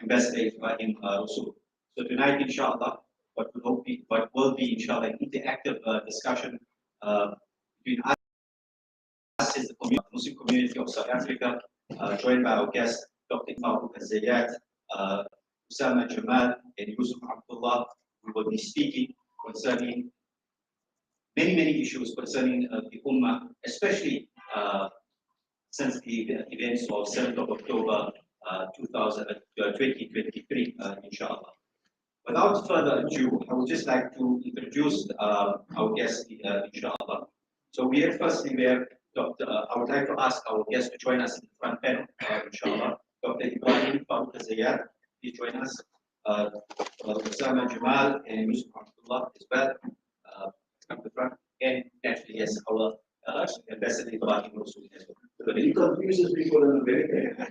Ambassador Ibrahim Rasool. So tonight, inshallah, what will be inshallah an interactive discussion between us as the Muslim community of South Africa, joined by our guests, Dr. Awqaf SA, Usama Jamal, and Yusuf Abdullah. We will be speaking concerning many issues concerning the Ummah, especially since the events of 7th of October 2023, inshallah. Without further ado, I would just like to introduce our guest, inshallah. So firstly, I would like to ask our guest to join us in the front panel, inshallah. Dr. Ibrahim SA, please join us. Usama Jamal and Yusuf Abdullah as well. Come to the front. And naturally, yes, our Ambassador Ibrahim Rasool as well. But he confuses people in America.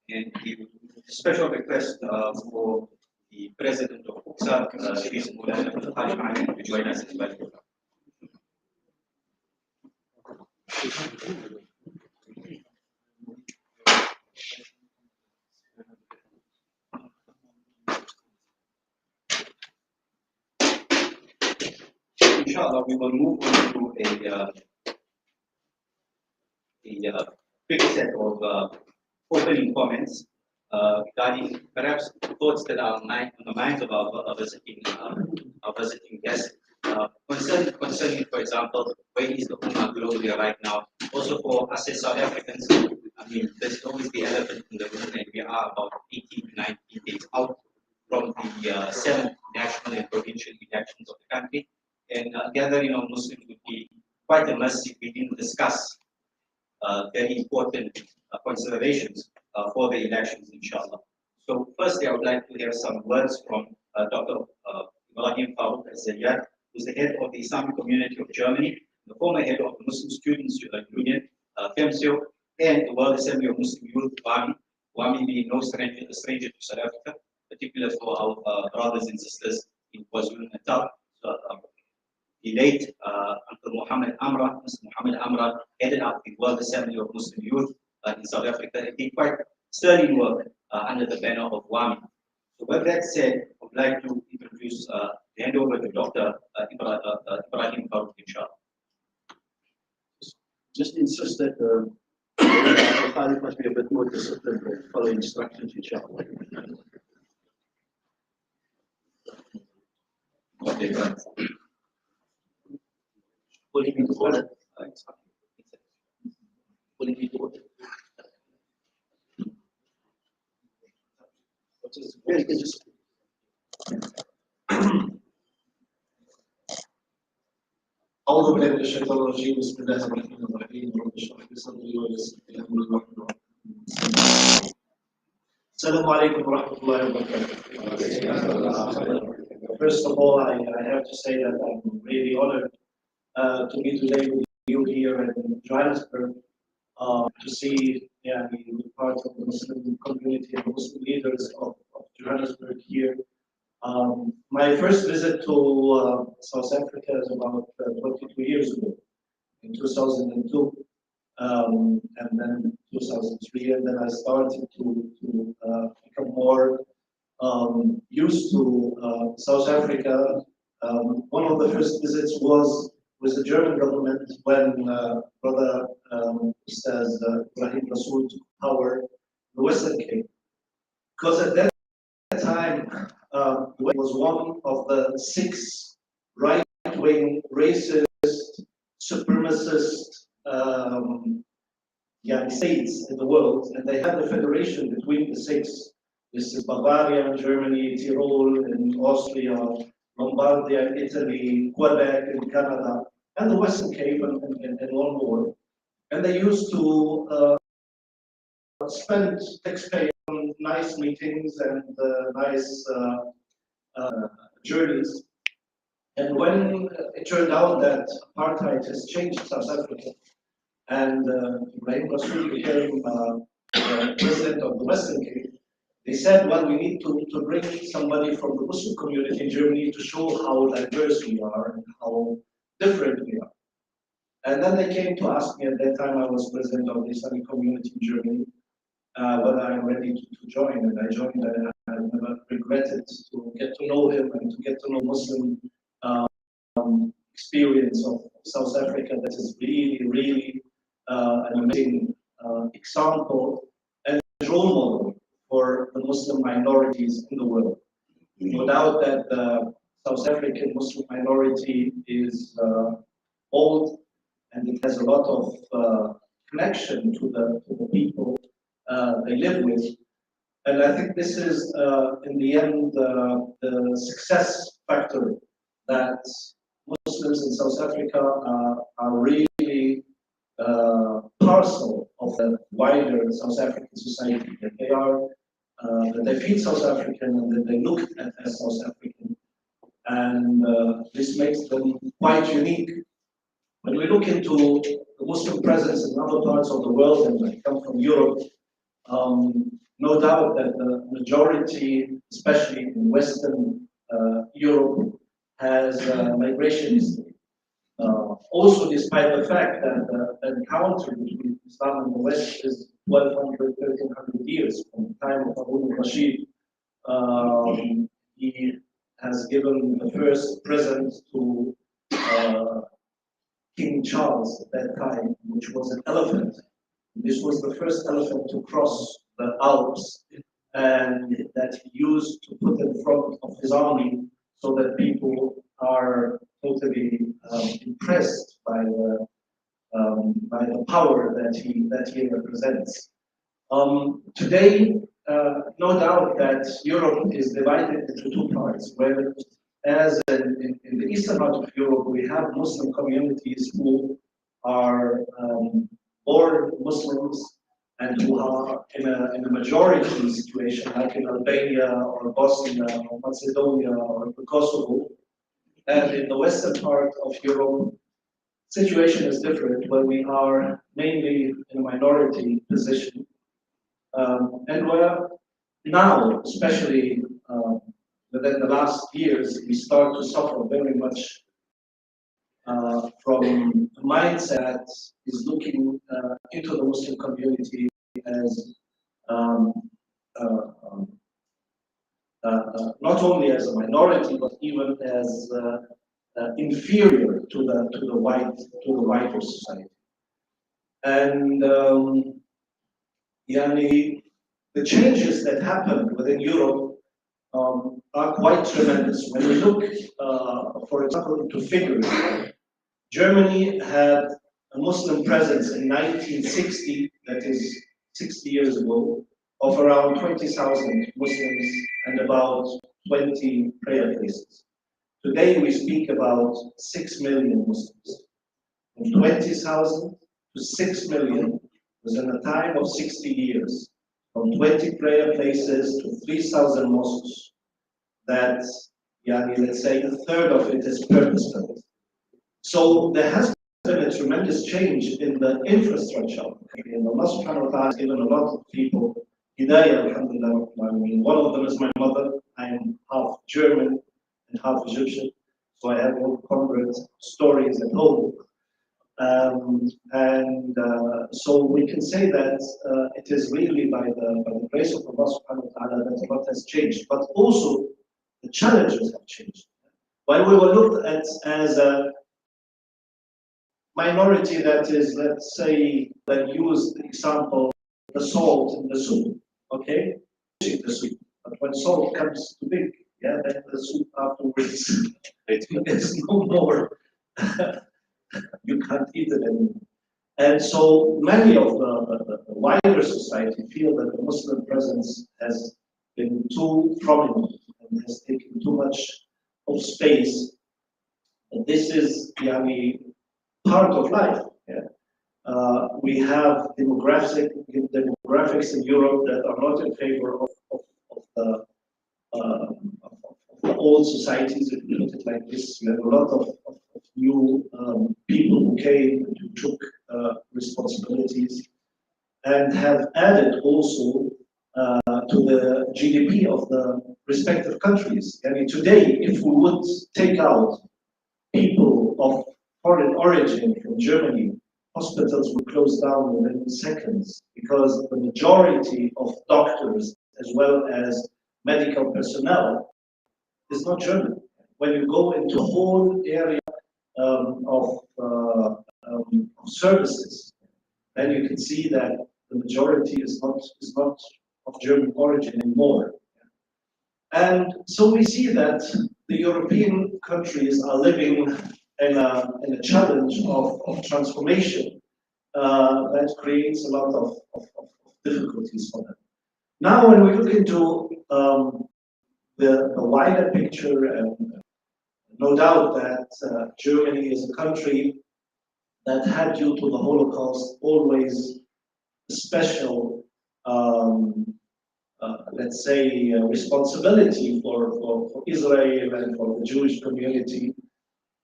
And the special request for the President of Waqf, to join us as well. Inshallah, we will move on to a quick set of opening comments regarding perhaps thoughts that are on the minds of our visiting guests. Concerning, for example, where is the Ummah globally right now? Also for us as South Africans, I mean, there's always the elephant in the room, and we are about 18 to 19 days out from the 7 national and provincial elections of the country. And gathering of Muslims would be quite a must if we didn't discuss very important considerations for the elections, inshallah. So firstly, I would like to hear some words from Dr. Ibrahim SA, who's the head of the Islamic community of Germany, the former head of the Muslim Students Union, FEMSIO, and the World Assembly of Muslim Youth, WAMI. WAMI being no stranger to South Africa, particularly for our brothers and sisters in KwaZulu-Natal. So, the late Uncle Muhammad Amra, Mr. Muhammad Amra, headed up the World Assembly of Muslim Youth in South Africa and did quite sterling work under the banner of WAMI. So with that said, I would like to introduce, hand over to Dr. Ibrahim Rasool, inshallah. Just insist that the Khalid must be a bit more disciplined and follow instructions, inshallah. Okay, right. Putting me to order. Putting me to order. Very good. أعوذ بالله من الشيطان الرجيم بسم الله الرحمن الرحيم رب اشرح لي صدري ويسر لي أمري واحلل عقدة من لساني. السلام عليكم ورحمة الله وبركاته. First of all, I have to say that I'm really honored to be today with you here in Johannesburg to see the part of the Muslim community and Muslim leaders of Johannesburg here. My first visit to South Africa is about 22 years ago, in 2002, and then 2003, and then I started to become more used to South Africa. One of the first visits was with the German government when Brother says Ibrahim Rasool took power in the Western Cape, because at that time it was one of the 6 right-wing, racist, supremacist states in the world, and they had a federation between the 6. This is Bavaria, Germany, Tyrol, and Austria, Lombardia, Italy, Quebec, in Canada, and the Western Cape, and one more. And they used to spend taxpayer on nice meetings and nice journeys. And when it turned out that apartheid has changed South Africa, and Ibrahim Rasool became president of the Western Cape, they said, well, we need to bring somebody from the Muslim community in Germany to show how diverse we are and how different we are. And then they came to ask me, at that time I was president of the Islamic community in Germany, whether I'm ready to join. And I joined, and I never regretted to get to know him and to get to know Muslim experience of South Africa that is really, really an amazing example and role model for the Muslim minorities in the world. No doubt that the South African Muslim minority is old, and it has a lot of connection to the people they live with. And I think this is, in the end, the success factor that Muslims in South Africa are really parcel of the wider South African society, that they are, that they feel South African and that they look at as South African. And this makes them quite unique. When we look into the Muslim presence in other parts of the world, and I come from Europe, no doubt that the majority, especially in Western Europe, has migration history. Also, despite the fact that the encounter between Islam and the West is 1200, 1300 years from the time of Harun al-Rashid. He has given the first present to King Charles at that time, which was an elephant. This was the first elephant to cross the Alps, and that he used to put in front of his army so that people are totally impressed by the power that he represents. Today, no doubt that Europe is divided into two parts, where as in the eastern part of Europe, we have Muslim communities who are born Muslims and who are in a majority situation, like in Albania or Bosnia or Macedonia or Kosovo. And in the western part of Europe, situation is different, where we are mainly in a minority position. And where now, especially within the last years, we start to suffer very much from a mindset that is looking into the Muslim community as not only as a minority, but even as inferior to the wider society. And the changes that happened within Europe are quite tremendous. When we look, for example, into figures, Germany had a Muslim presence in 1960, that is 60 years ago, of around 20,000 Muslims and about 20 prayer places. Today we speak about 6 million Muslims. From 20,000 to 6 million was in a time of 60 years. From 20 prayer places to 3,000 mosques. That's, let's say, a third of it is purpose-built. So there has been a tremendous change in the infrastructure of the country. And Allah subhanahu wa ta'ala has given a lot of people hidayah, alhamdulillah. One of them is my mother. I am half German and half Egyptian. So I have all convert stories at home. So we can say that it is really by the grace of Allah subhanahu wa ta'ala that a lot has changed, but also the challenges have changed. While we were looked at as a minority that is, let's say, that use the example, the salt in the soup, okay? The soup. But when salt comes too big, then the soup afterwards, it's no more. You can't eat it anymore. And so many of the wider society feel that the Muslim presence has been too prominent and has taken too much of space. And this is part of life. Yeah? We have demographics in Europe that are not in favor of the old societies, if you put it like this. We have a lot of new people who came, who took responsibilities, and have added also to the GDP of the respective countries. I mean, today, if we would take out people of foreign origin from Germany, hospitals would close down within seconds because the majority of doctors as well as medical personnel is not German. When you go into a whole area of services, then you can see that the majority is not of German origin anymore. And so we see that the European countries are living in a challenge of transformation that creates a lot of difficulties for them. Now, when we look into the wider picture, and no doubt that Germany is a country that had, due to the Holocaust, always a special, let's say, responsibility for Israel and for the Jewish community.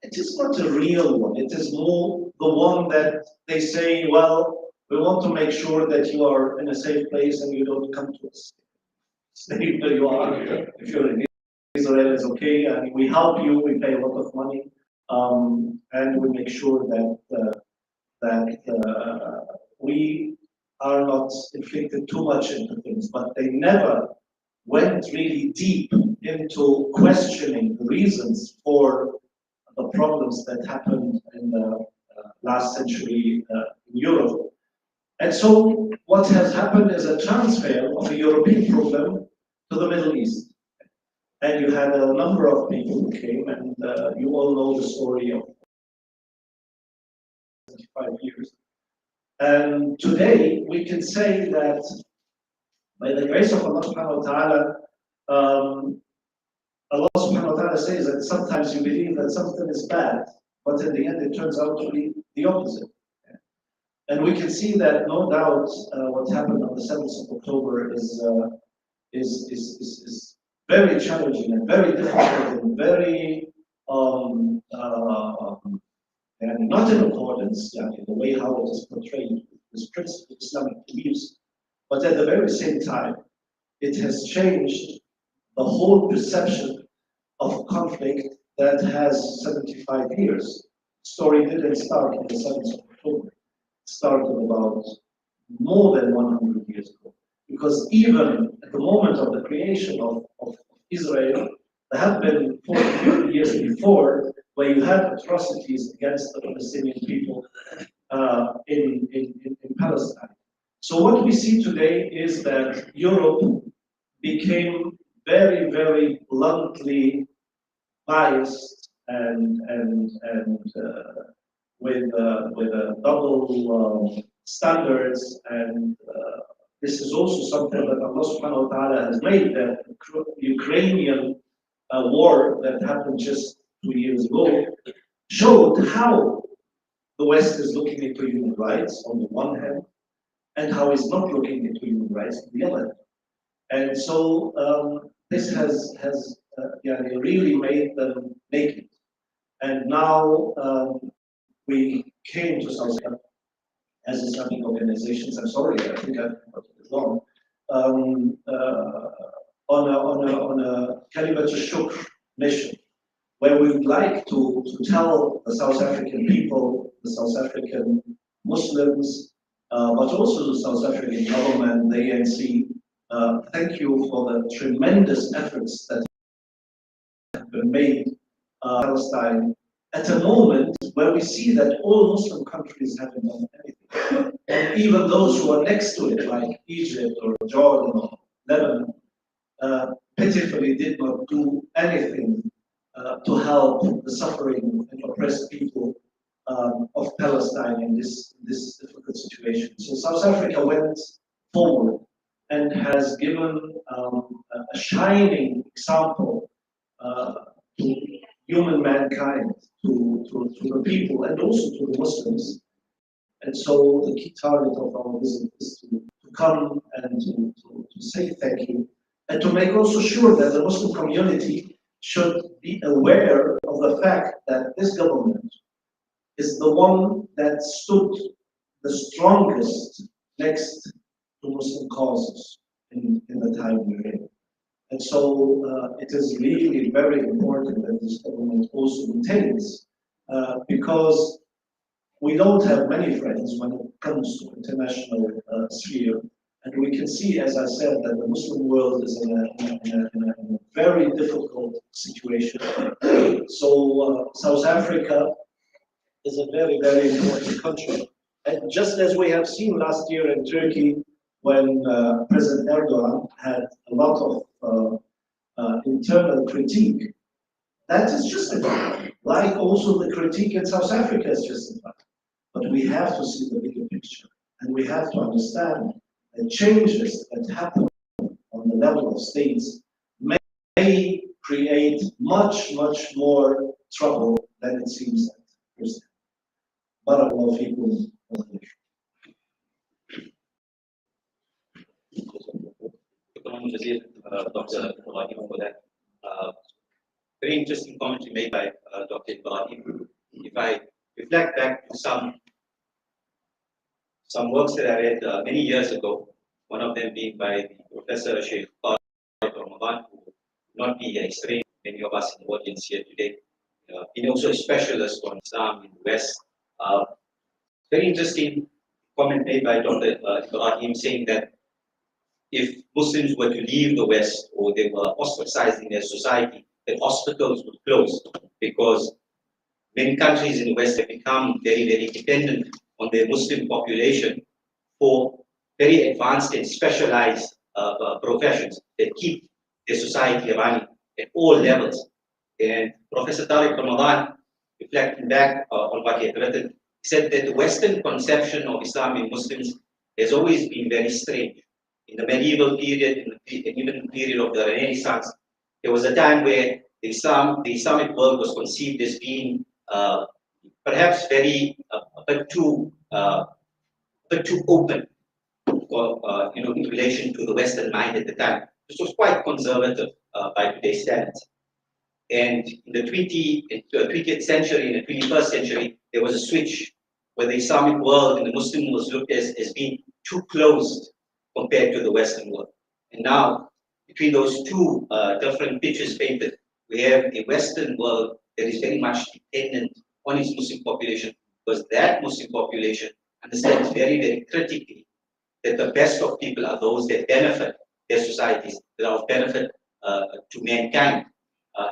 It is not a real one. It is more the one that they say, well, we want to make sure that you are in a safe place and you don't come to us. Stay where you are. If you're in Israel, is okay, and we help you. We pay a lot of money, and we make sure that we are not inflicted too much into things. But they never went really deep into questioning the reasons for the problems that happened in the last century in Europe. And so what has happened is a transfer of a European problem to the Middle East. And you had a number of people who came, and you all know the story of 25 years. And today we can say that by the grace of Allah subhanahu wa ta'ala, Allah subhanahu wa ta'ala says that sometimes you believe that something is bad, but in the end it turns out to be the opposite. And we can see that no doubt what happened on the 7th of October is very challenging and very difficult and very and not in accordance in the way how it is portrayed with principal Islamic beliefs, but at the very same time, it has changed the whole perception of conflict that has 75 years. The story didn't start on the 7th of October. It started about more than 100 years ago. Because even at the moment of the creation of Israel, there have been 40, 50 years before where you had atrocities against the Palestinian people in Palestine. So what we see today is that Europe became very, very bluntly biased and with a double standards, and this is also something that Allah subhanahu wa ta'ala has made, that the Ukrainian war that happened just 2 years ago showed how the West is looking into human rights on the one hand, and how it's not looking into human rights on the other hand. And so this has really made them naked. And now we came to South Africa as Islamic organizations. I'm sorry, I think I got it wrong. On a Kalimat al-Shukr mission, where we would like to tell the South African people, the South African Muslims, but also the South African government, the ANC, thank you for the tremendous efforts that have been made in Palestine at a moment where we see that all Muslim countries haven't done anything. And even those who are next to it, like Egypt or Jordan or Lebanon, pitifully did not do anything to help the suffering and oppressed people of Palestine in this difficult situation. So South Africa went forward and has given a shining example to human mankind, to the people, and also to the Muslims. And so the key target of our visit is to come and to say thank you, and to make also sure that the Muslim community should be aware of the fact that this government is the one that stood the strongest next to Muslim causes in the time we're in. And so it is really very important that this government also maintains, because we don't have many friends when it comes to international sphere. And we can see, as I said, that the Muslim world is in a very difficult situation. So South Africa is a very, very important country. And just as we have seen last year in Turkey, when President Erdogan had a lot of internal critique, that is justified. Like also the critique in South Africa is justified. But we have to see the bigger picture. And we have to understand that changes that happen on the level of states may create much, much more trouble than it seems at first. Barakallahu feekum. Dr. Ibrahim, for that very interesting commentary made by Dr. Ibrahim. If I reflect back to some works that I read many years ago, one of them being by the Professor Sheikh Ramadan, who will not be a stranger to many of us in the audience here today. He's also a specialist on Islam in the West. Very interesting comment made by Dr. Ibrahim, saying that if Muslims were to leave the West or they were ostracized in their society, that hospitals would close, because many countries in the West have become very, very dependent on their Muslim population for very advanced and specialized professions that keep their society running at all levels. And Professor Tariq Ramadan, reflecting back on what he had written, said that the Western conception of Islam and Muslims has always been very strange. In the medieval period, and even the period of the Renaissance, there was a time where the Islamic world was conceived as being perhaps very a bit too open, in relation to the Western mind at the time. This was quite conservative by today's standards. And in the 20th century and the 21st century, there was a switch where the Islamic world and the Muslim was looked as being too closed compared to the Western world. And now, between those two different pictures painted, we have a Western world that is very much dependent on its Muslim population, because that Muslim population understands very, very critically that the best of people are those that benefit their societies, that are of benefit to mankind.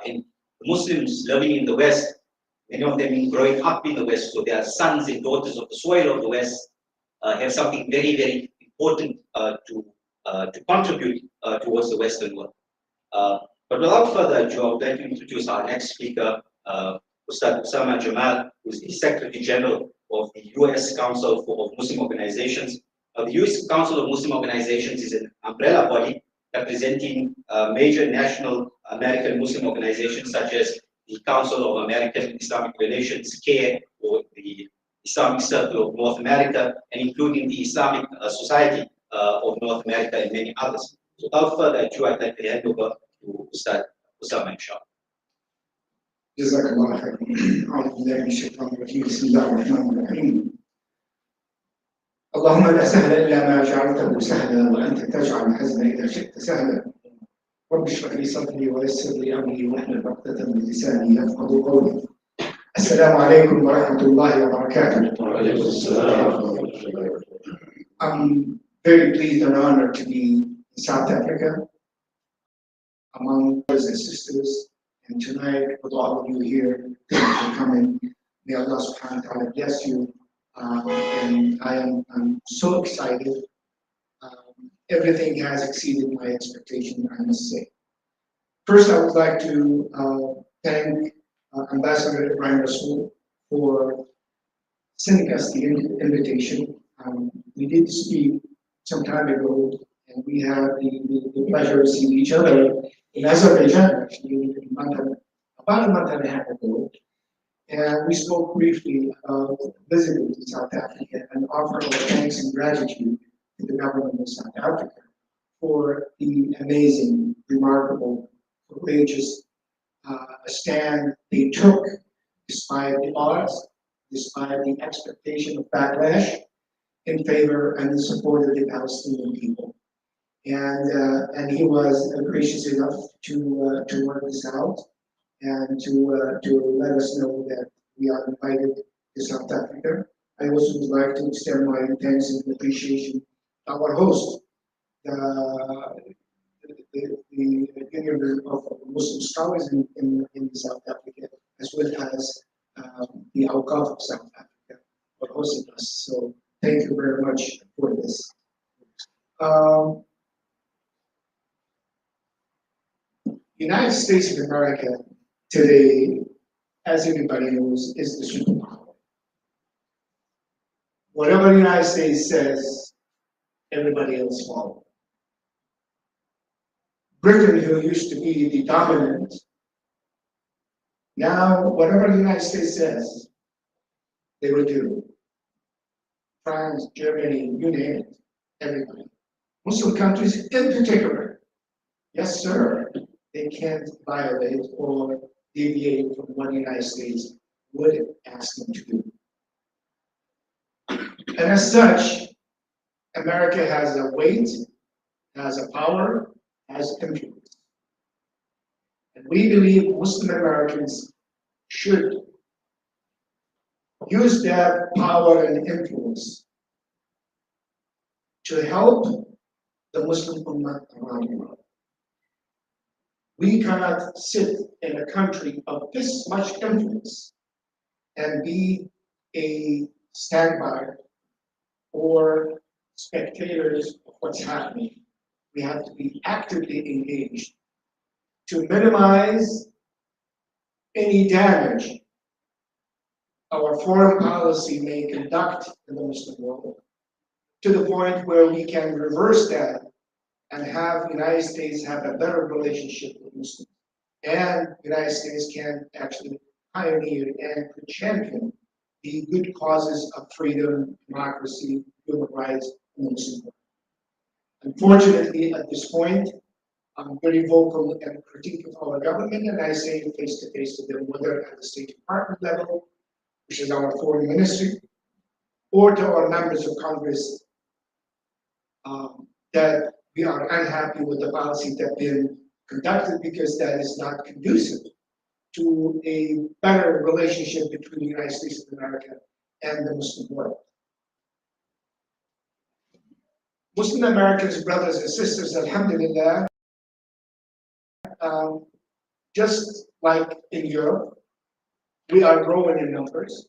And Muslims living in the West, many of them growing up in the West, so they are sons and daughters of the soil of the West, have something very, very important to contribute towards the Western world. But without further ado, I would like to introduce our next speaker, Ustad Usama Jamal, who is the Secretary General of the U.S. Council of Muslim Organizations. The U.S. Council of Muslim Organizations is an umbrella body representing major national American Muslim organizations such as the Council of American Islamic Relations, CARE, or the Islamic Circle of North America, and including the Islamic Society of North America and many others. So without further ado, I'd like to hand over to Ustad Usama, inshallah. جزاك الله خيرا. أعوذ بالله من الشيطان الرجيم. بسم الله الرحمن الرحيم. اللهم لا سهل إلا ما جعلته سهلا وأنت تجعل الحزن إذا شئت سهلا. رب اشرح لي صدري ويسر لي أمري واحلل عقدة من لساني يفقهوا قولي. السلام عليكم ورحمة الله وبركاته. وعليكم السلام ورحمة الله وبركاته. I'm very pleased and honored to be in South Africa among brothers and sisters. And tonight, with all of you here, thank you for coming. May Allah subhanahu wa ta'ala bless you. And I'm so excited. Everything has exceeded my expectation, I must say. First, I would like to thank Ambassador Ibrahim Rasool for sending us the invitation. We did speak some time ago, and we had the pleasure of seeing each other in Azerbaijan, actually, about a month and a half ago. And we spoke briefly about visiting to South Africa and offer our thanks and gratitude to the government of South Africa for the amazing, remarkable, courageous stand they took despite the odds, despite the expectation of backlash in favor and in support of the Palestinian people. and he was gracious enough to work this out and to let us know that we are invited to South Africa. I also would like to extend my thanks and appreciation to our host, the Union of Muslim Scholars in South Africa, as well as the Awqaf of South Africa for hosting us. So thank you very much for this. United States of America today, as everybody knows, is the superpower. Whatever the United States says, everybody else follows. Britain, who used to be the dominant, now whatever the United States says, they will do. France, Germany, you name it, everybody. Muslim countries in particular, yes sir, they can't violate or deviate from what the United States would ask them to do. And as such, America has a weight, has a power, has influence. And we believe Muslim Americans should use that power and influence to help the Muslim Ummah around the world. We cannot sit in a country of this much influence and be a standby or spectators of what's happening. We have to be actively engaged to minimize any damage our foreign policy may conduct in the Muslim world, to the point where we can reverse that and have the United States have a better relationship with Muslims. And the United States can actually pioneer and champion the good causes of freedom, democracy, human rights in the Muslim world. Unfortunately, at this point, I'm very vocal and critique of our government, and I say face to face to them, whether at the State Department level, which is our foreign ministry, or to our members of Congress, that we are unhappy with the policy that's been conducted, because that is not conducive to a better relationship between the United States of America and the Muslim world. Muslim Americans, brothers and sisters, alhamdulillah, just like in Europe, we are growing in numbers,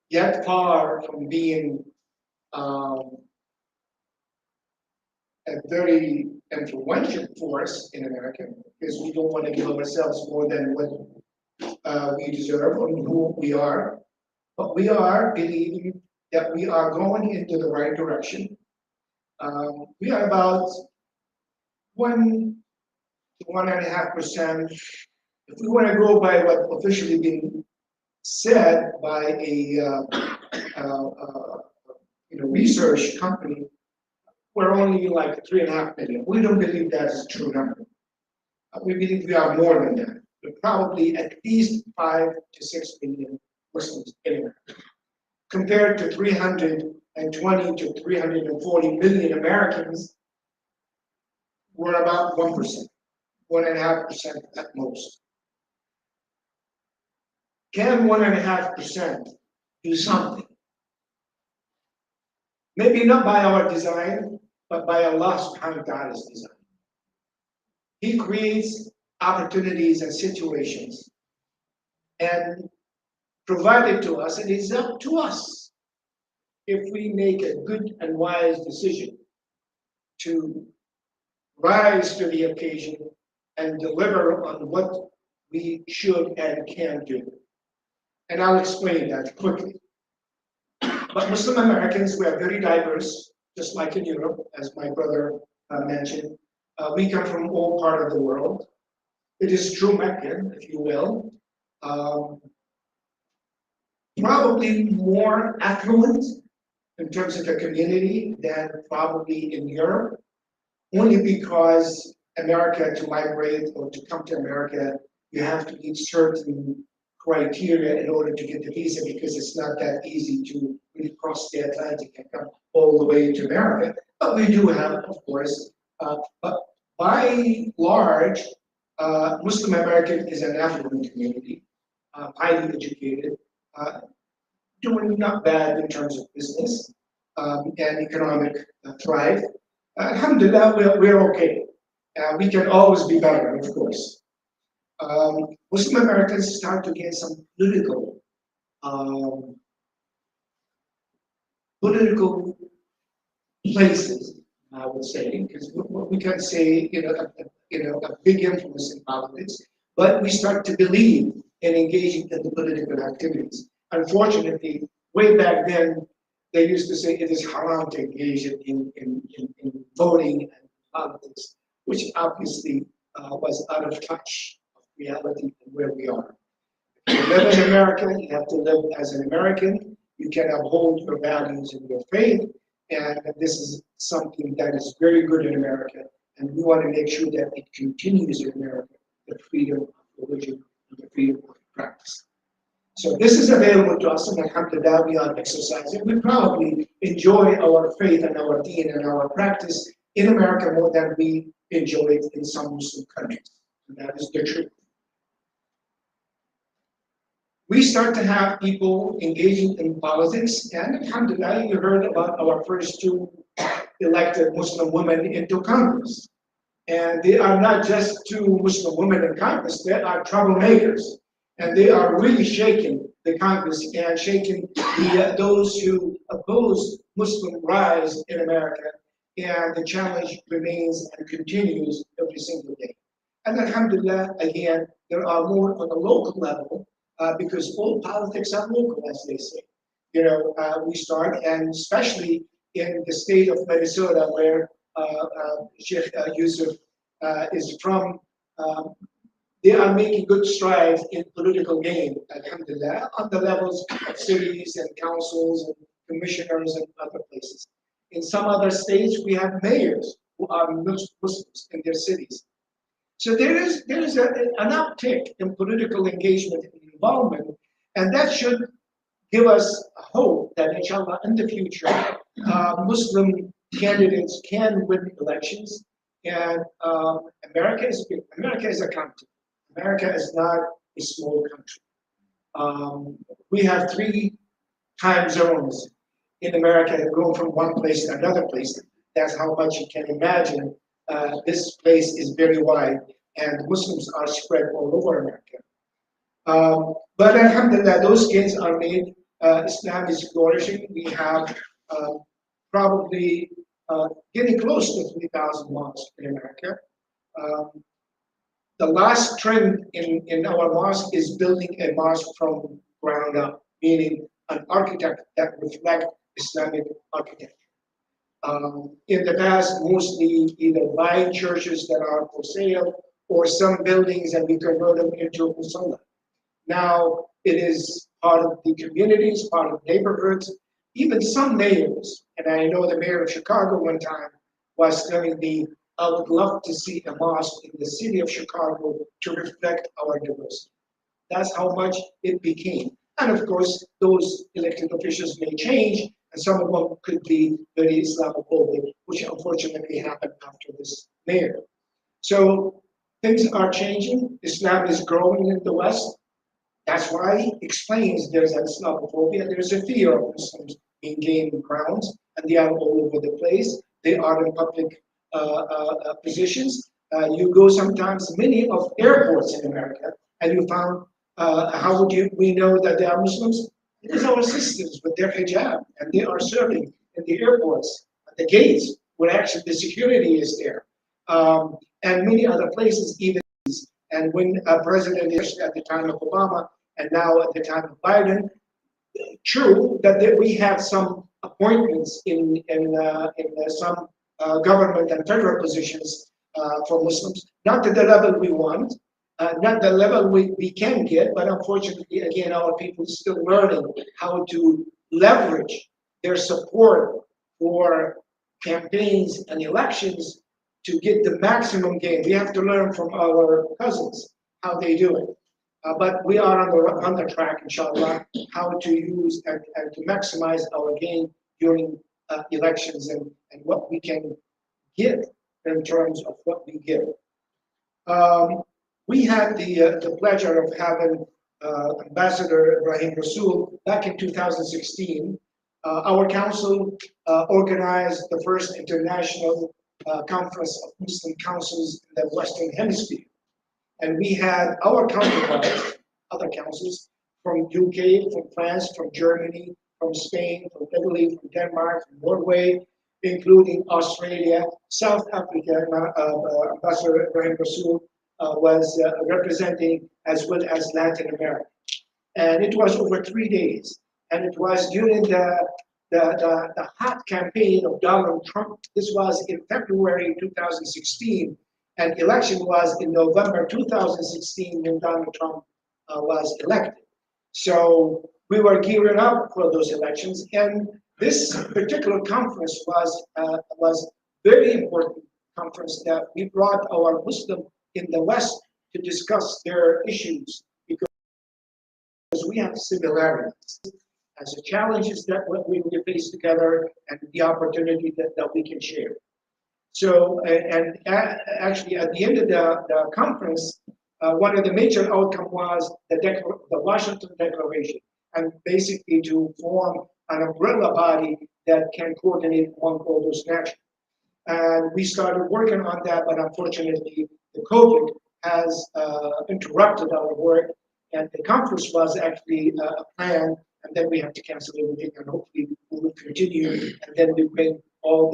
yet far from being a very influential force in America, because we don't want to give ourselves more than what we deserve or who we are. But we are believing that we are going into the right direction. We are about 1 to 1.5%. If we want to go by what officially been said by a research company, we're only like 3.5 million. We don't believe that is a true number. We believe we are more than that. We're probably at least 5 to 6 million Muslims in America, compared to 320 to 340 million Americans. We're about 1%, 1.5% at most. Can 1.5% do something? Maybe not by our design, but by Allah subhanahu wa ta'ala's design. He creates opportunities and situations and provide it to us, and it's up to us if we make a good and wise decision to rise to the occasion and deliver on what we should and can do. And I'll explain that quickly. But Muslim Americans, we are very diverse, just like in Europe, as my brother mentioned. We come from all parts of the world. It is true Meccan, if you will. Probably more affluent in terms of the community than probably in Europe, only because America, to migrate or to come to America, you have to meet certain criteria in order to get the visa, because it's not that easy to really cross the Atlantic and come all the way to America. But we do have, of course, but by large, Muslim American is an affluent community, highly educated, doing not bad in terms of business and economic thrive. Alhamdulillah, we're okay. We can always be better, of course. Muslim Americans start to get some um, political places, I would say, because we can say, a big influence in politics, but we start to believe in engaging in the political activities. Unfortunately, way back then, they used to say it is haram to engage in voting and politics, which obviously was out of touch of reality and where we are. If you live in America, you have to live as an American. You can uphold your values and your faith, and this is something that is very good in America, and we want to make sure that it continues in America, the freedom of religion and the freedom of practice. So this is available to us, and alhamdulillah, we are exercising. We probably enjoy our faith and our deen and our practice in America more than we enjoy it in some Muslim countries, and that is the truth. We start to have people engaging in politics, and alhamdulillah, you heard about our first two elected Muslim women into Congress. And they are not just two Muslim women in Congress, they are troublemakers. And they are really shaking the Congress and shaking those who oppose Muslim rise in America. And the challenge remains and continues every single day. And alhamdulillah, again, there are more on a local level, because all politics are local, as they say. We start, and especially in the state of Minnesota, where Sheikh Yusuf is from, they are making good strides in political gain, alhamdulillah, on the levels of cities and councils and commissioners and other places. In some other states, we have mayors who are Muslims in their cities. So there is an uptick in political engagement and involvement, and that should give us hope that, inshallah, in the future, Muslim candidates can win elections. And America is big. America is a country. America is not a small country. We have 3 time zones in America that go from one place to another place. That's how much you can imagine. This place is very wide, and Muslims are spread all over America. But alhamdulillah, those gains are made. Islam is flourishing. We have probably getting close to 3,000 mosques in America. The last trend in our mosque is building a mosque from ground up, meaning an architect that reflects Islamic architecture. In the past, mostly either buying churches that are for sale or some buildings and we convert them into a musalla. Now it is part of the communities, part of neighborhoods, even some mayors. And I know the mayor of Chicago one time was telling me, I would love to see a mosque in the city of Chicago to reflect our diversity. That's how much it became. And of course, those elected officials may change, and some of them could be very Islamophobic, which unfortunately happened after this mayor. So things are changing. Islam is growing in the West. That's why he explains there's an Islamophobia, there's a fear of Muslims being gaining grounds, and they are all over the place. They are in public positions. You go sometimes many of airports in America, and you found how would we know that they are Muslims? It is our sisters with their hijab, and they are serving in the airports, at the gates, where actually the security is there, and many other places even. And when a president is at the time of Obama and now at the time of Biden, true that we have some appointments in some government and federal positions for Muslims, not to the level we want, not the level we can get, but unfortunately, again, our people are still learning how to leverage their support for campaigns and elections to get the maximum gain. We have to learn from our cousins how they do it. But we are on the track, inshallah, how to use and to maximize our gain during elections and what we can give in terms of what we give. We had the pleasure of having Ambassador Ibrahim Rasool back in 2016. Our council organized the first international conference of Muslim councils in the Western Hemisphere. And we had our counterparts, other councils, from UK, from France, from Germany, from Spain, from Italy, from Denmark, from Norway, including Australia, South Africa. Ambassador Ibrahim Rasool was representing, as well as Latin America. And it was over 3 days. And it was during the hot campaign of Donald Trump. This was in February 2016, and election was in November 2016 when Donald Trump was elected. So we were gearing up for those elections, and this particular conference was very important conference that we brought our Muslim in the West to discuss their issues, because we have similarities as the challenges that we face together and the opportunity that we can share. So, actually at the end of the conference, one of the major outcomes was the Washington Declaration, and basically to form an umbrella body that can coordinate among all those nations. And we started working on that, but unfortunately, the COVID has interrupted our work, and the conference was actually a plan, and then we have to cancel everything, and hopefully we will continue, and then we bring all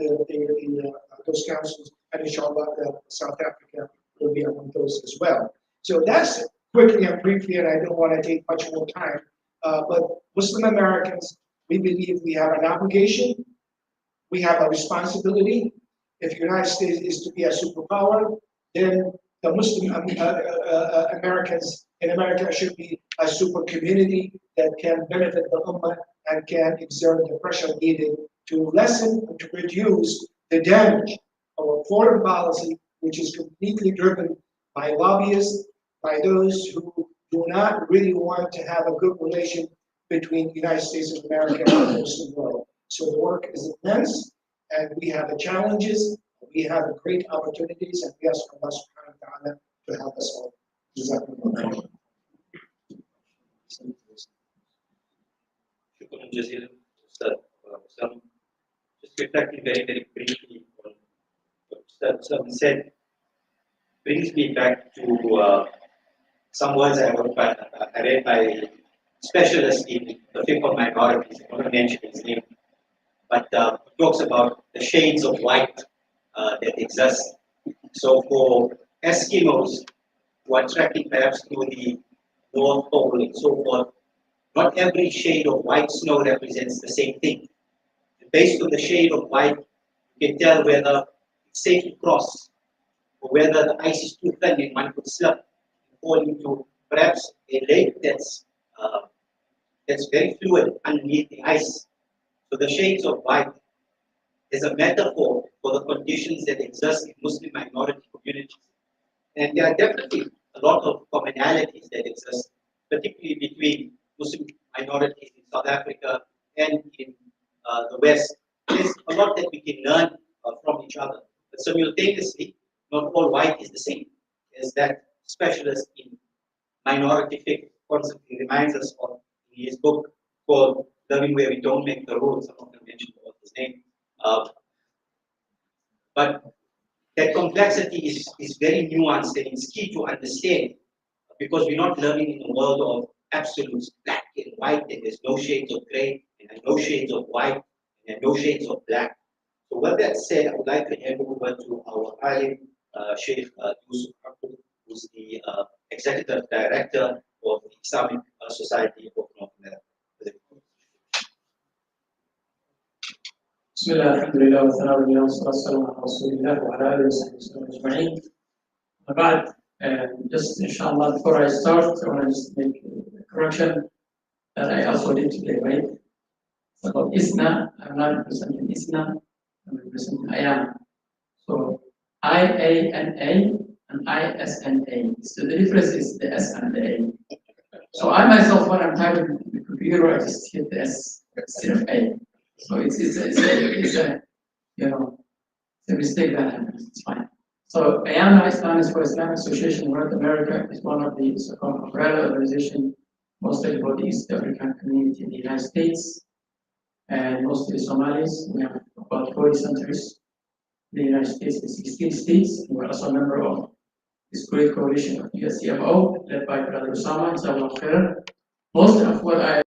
those councils, and inshallah, South Africa will be among those as well. So that's quickly and briefly, and I don't want to take much more time, but Muslim Americans, we believe we have an obligation, we have a responsibility. If the United States is to be a superpower, then the Muslim Americans in America should be a super community that can benefit the Ummah and can exert the pressure needed to lessen and to reduce the damage of a foreign policy which is completely driven by lobbyists, by those who do not really want to have a good relation between the United States of America and the Muslim world. So the work is immense, and we have the challenges, we have the great opportunities, and we ask Allah subhanahu wa ta'ala to help us all. Jazakumullah. Shukran jazilan, Ustad Usam. Just reflecting very, very briefly on what Ustad Usam said, brings me back to some words I read by specialists in the fiqh of minorities. I won't mention his name, but he talks about the shades of white that exist. So for Eskimos who are trekking perhaps to the North Pole and so forth, not every shade of white snow represents the same thing. And based on the shade of white, you can tell whether it's safe to cross, or whether the ice is too thin and one could slip and fall into perhaps a lake that's very fluid underneath the ice. So the shades of white is a metaphor for the conditions that exist in Muslim minority communities. And there are definitely a lot of commonalities that exist, particularly between Muslim minorities in South Africa and in the West. There's a lot that we can learn from each other. But simultaneously, not all white is the same. As that specialist in minority fiqh constantly reminds us of in his book called Living Where We Don't Make the Rules. I'm not going to mention his name. But that complexity is very nuanced, and it's key to understand, because we're not living in a world of absolutes, black and white, and there's no shades of gray, and there are no shades of white, and there are no shades of black. So with that said, I would like to hand over to our alim, Sheikh Yusuf Abdul, who's the Executive Director of the Islamic Society of North America. بسم الله الحمد لله والثناء لله والصلاة والسلام على رسول الله وعلى آله وصحبه وسلم أجمعين. وبعد, just inshallah, before I start, I want to just make a correction that I also did today, right? So ISNA, I'm not representing ISNA, I'm representing IAM. So IANA and ISNA. So the difference is the S and the A. So I myself, when I'm typing the computer, I just hit the S instead of A. So it's a you know it's a mistake that happens. It's fine. So IAMA, Islamic for Islamic Association in North America, is one of the so-called umbrella organization, mostly for the East African community in the United States and mostly Somalis. We have about 40 centers in the United States in 16 states. We're also a member of this great coalition of USCFO, led by Brother Osama, Jazakallah. Most of what I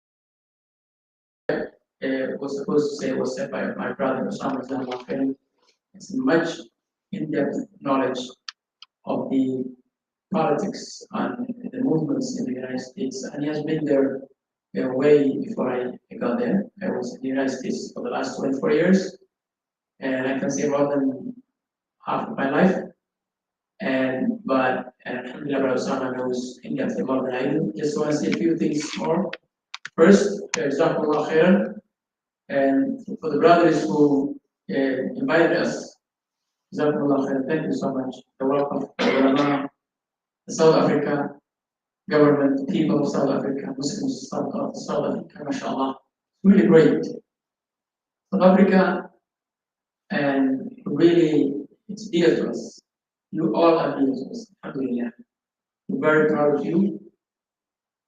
was supposed to say was said by my brother Osama, Jazakallah. It's much in-depth knowledge of the politics and the movements in the United States, and he has been there way before I got there. I was in the United States for the last 24 years, and I can say more than half of my life. But Alhamdulillah, Osama knows in depth more than I do. Just want to say a few things more. First, Jazakallah khairan, and for the brothers who invited us, Jazakallah khairan, thank you so much. The Waqf, the ulama, the South Africa government, the people of South Africa, Muslims of South Africa, mashallah, really great. South Africa, and really, it's dear to us. You all are dear to us, alhamdulillah. We're very proud of you,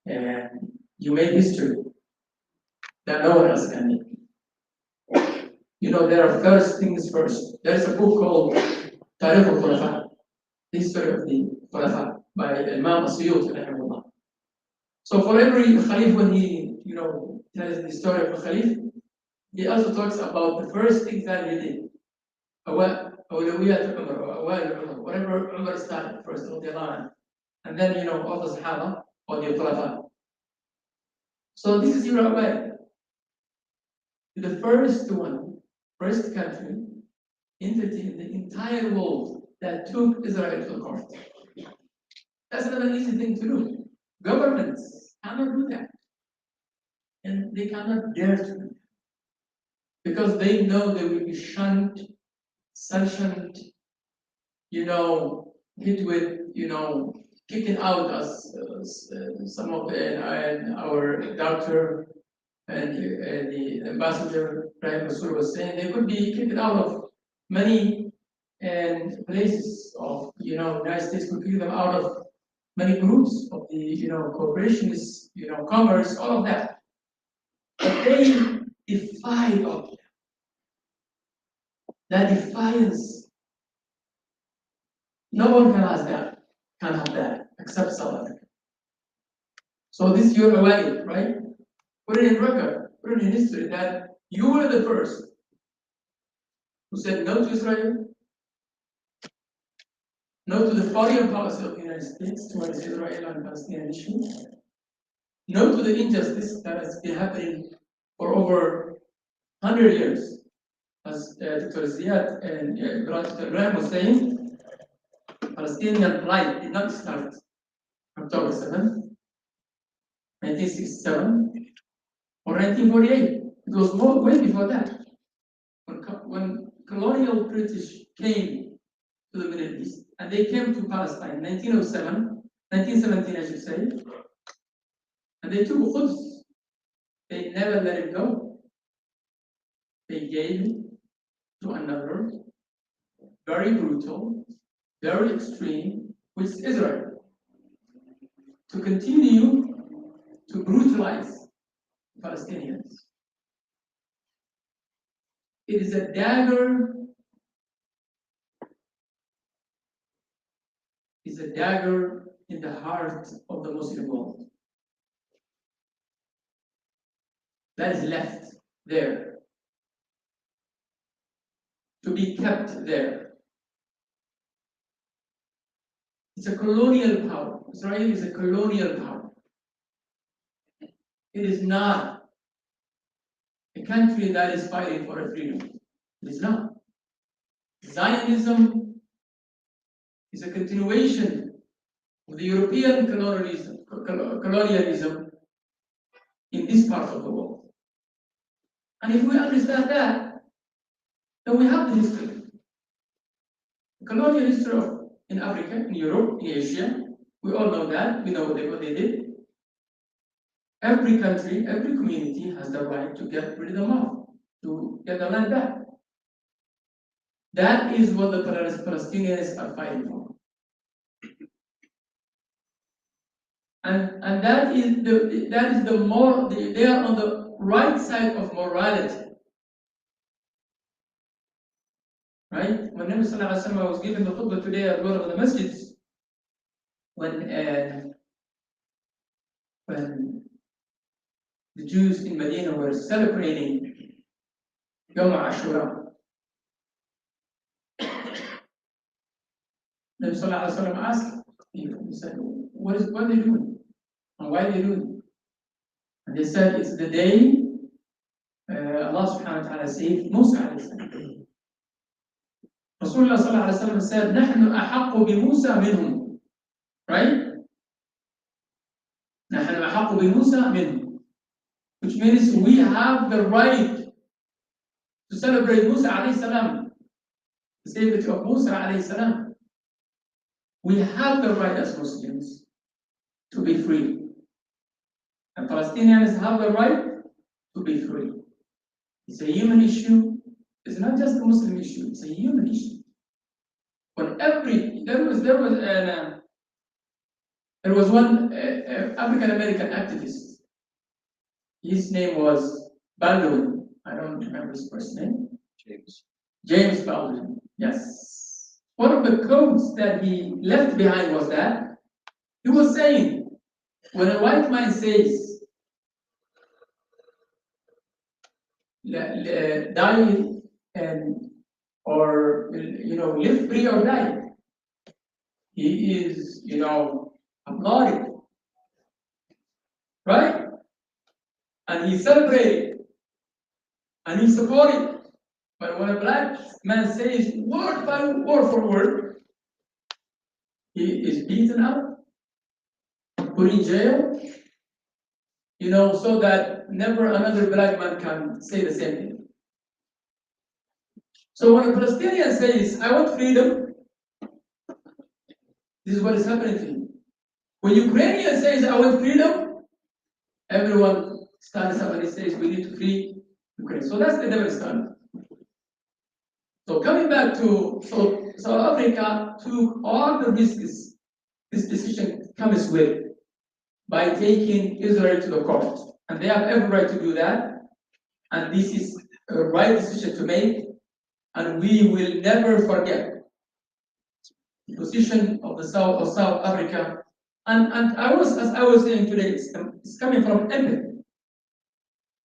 and you made history that no one else can make. You know, there are first things first. There's a book called Tarikh al-Khulafa, History of the Khulafa, by Imam Asiyuti, rahimahullah. So for every Khalif, when he, tells the story of a Khalif, he also talks about the first things that he did. أولويات عمر أو أوائل عمر, whatever Umar started first, and then all the Sahaba or the Khulafa. So this is your way. The first country, entity in the entire world that took Israel to court. That's not an easy thing to do. Governments cannot do that. And they cannot dare to do that. Because they know they will be shunned, sanctioned, hit with, kicking out as some of our doctor and the ambassador Ibrahim Rasool was saying, they could be kicked out of many places of United States, could kick them out of many groups of the corporations, commerce, all of that. But they defied all of that. That defiance, no one can have that except South Africa. So this you're aware, right? Put it in record, put it in history that you were the first who said no to Israel, no to the foreign policy of the United States towards Israel and Palestinian issue, no to the injustice that has been happening for over 100 years. As Dr. Ziad and Dr. Ibrahim was saying, Palestinian plight did not start October 7th, 1967, or 1948. It was way before that. When colonial British came to the Middle East, and they came to Palestine in 1917, I should say, and they took Quds. They never let it go. They gave it to another, very brutal, very extreme, which is Israel, to continue to brutalize Palestinians. It is a dagger. Is a dagger in the heart of the Muslim world that is left there to be kept there. It's a colonial power. Israel is a colonial power. It is not a country that is fighting for a freedom. It is not. Zionism is a continuation of the European colonialism in this part of the world. And if we understand that, then we have the history. The colonial history in Africa, in Europe, in Asia, we all know that. We know what they did. Every country, every community has the right to get rid of them all, to get the land back. That is what the Palestinians are fighting for. And that is the more they are on the right side of morality. Right? When Nabi Sallallahu Alaihi Wasallam was giving the khutbah today at one of the masjids, when the Jews in Medina were celebrating Yom Ashura, Nabi Sallallahu Alaihi Wasallam asked people, he said, what are they doing? And why are they doing it? And they said, it's the day Allah subhanahu wa ta'ala saved Musa alayhi salam. Rasulullah sallallahu alayhi wa sallam said, نحن أحق بموسى منهم. Right? نحن أحق بموسى منهم. Which means we have the right to celebrate Musa alayhi salam, the savior of Musa alayhi salam. We have the right as Muslims to be free. And Palestinians have the right to be free. It's a human issue. It's not just a Muslim issue. It's a human issue. When there was one African American activist. His name was Baldwin. I don't remember his first name. James Baldwin. Yes. One of the quotes that he left behind was that he was saying, when a white man says, die and or live free or die, he is applauded, right? And he celebrated and he supported. But when a black man says word by word for word, he is beaten up, put in jail, so that never another black man can say the same thing. So when a Palestinian says, I want freedom, this is what is happening to him. When Ukrainian says, I want freedom, everyone stands up and he says, we need to free Ukraine. So that's the double standard. So coming back to South Africa took all the risks this decision comes with by taking Israel to the court. And they have every right to do that. And this is a right decision to make. And we will never forget the position of the South Africa. And as I was saying today, it's coming from empathy.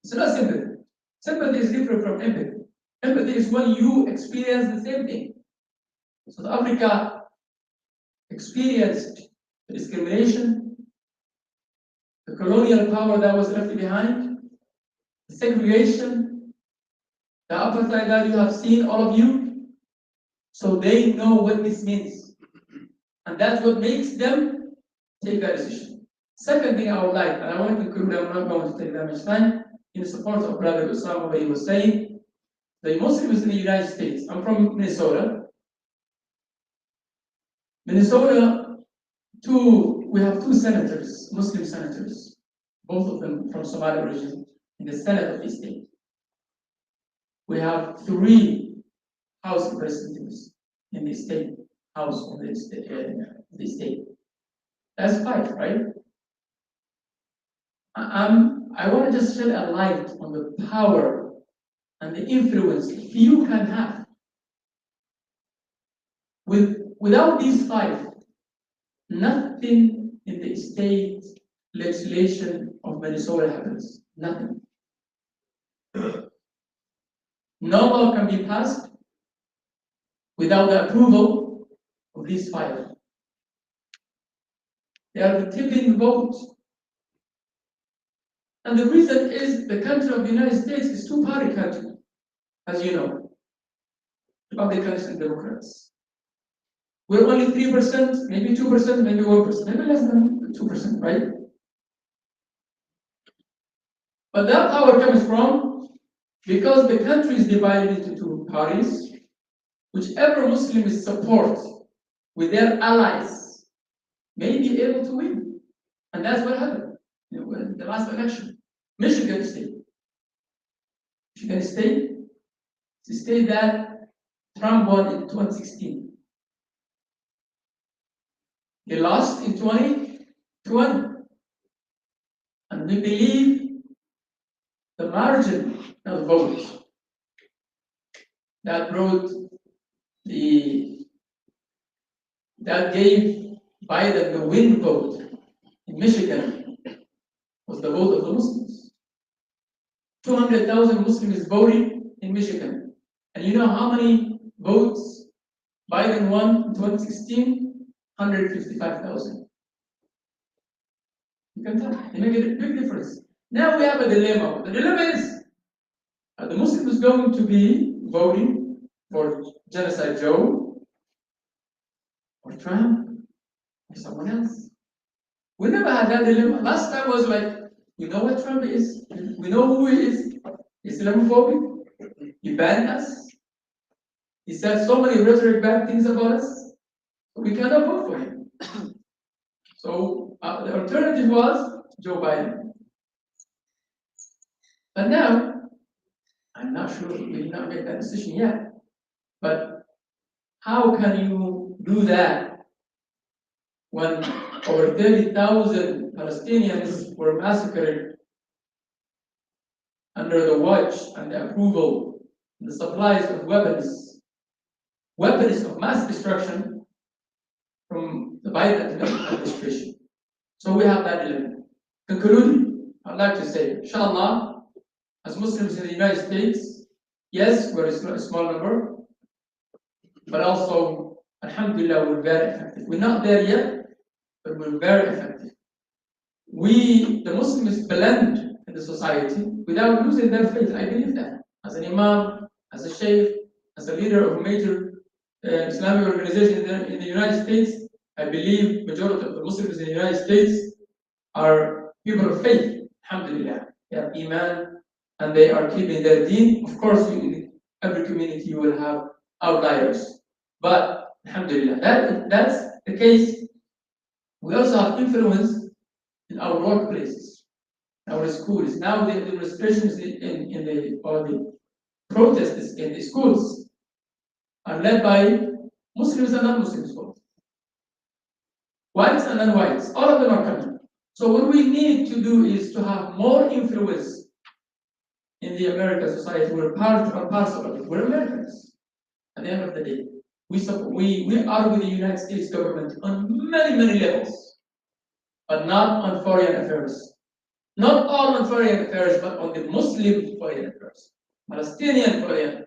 It's not sympathy. Sympathy is different from empathy. Empathy is when you experience the same thing. South Africa experienced the discrimination, the colonial power that was left behind, the segregation, the apartheid that you have seen, all of you. So they know what this means. And that's what makes them take that decision. Second thing I would like, and I want to conclude, I'm not going to take that much time, in support of Brother Osama, what he was saying, the Muslims in the United States, I'm from Minnesota. Minnesota, we have two senators, Muslim senators, both of them from Somali origin, in the Senate of the state. We have 3 House representatives in the state House of the state. That's 5, right? I want to just shed a light on the power and the influence few can have. Without these 5, nothing in the state legislation of Minnesota happens. Nothing. No law can be passed without the approval of these 5. They are the tipping vote. And the reason is the country of the United States is two-party country, as you know, Republicans and Democrats. We're only 3%, maybe 2%, maybe 1%, maybe less than 2%, right? But that power comes from because the country is divided into 2 parties, whichever Muslims support with their allies may be able to win. And that's what happened in the last election. Michigan State. You can state, to state that Trump won in 2016. He lost in 2020. And we believe the margin of votes that gave Biden the win vote in Michigan was the vote of the Muslims. 200,000 Muslims voted in Michigan. And you know how many votes Biden won in 2016? 155,000. You can tell, they make a big difference. Now we have a dilemma. The dilemma is, are the Muslims going to be voting for Genocide Joe, or Trump, or someone else? We never had that dilemma. Last time was like, we know what Trump is, we know who he is, Islamophobic, he banned us, he said so many rhetoric bad things about us, we cannot vote for him. So the alternative was Joe Biden. But now, I'm not sure we did not make that decision yet. But how can you do that when over 30,000 Palestinians were massacred under the watch and the approval and the supplies of weapons of mass destruction from the Biden administration? So we have that dilemma. Concluding, I'd like to say, inshallah, as Muslims in the United States, yes, we're a small number, but also, alhamdulillah, we're very effective. We're not there yet, but we're very effective. The Muslims blend in the society without losing their faith. I believe that. As an imam, as a sheikh, as a leader of a major Islamic organization in the United States, I believe majority of the Muslims in the United States are people of faith. Alhamdulillah. They have iman and they are keeping their deen. Of course, in every community you will have outliers. But alhamdulillah, that's the case. We also have influence in our workplaces, our schools. Now the demonstrations or the protests in the schools are led by Muslims and non-Muslims both. Whites and non-whites, all of them are coming. So what we need to do is to have more influence in the American society. We're part and parcel of it. We're Americans. At the end of the day, we are with the United States government on many levels, but not on foreign affairs. Not all on foreign affairs, but on the Muslim foreign affairs, Palestinian foreign,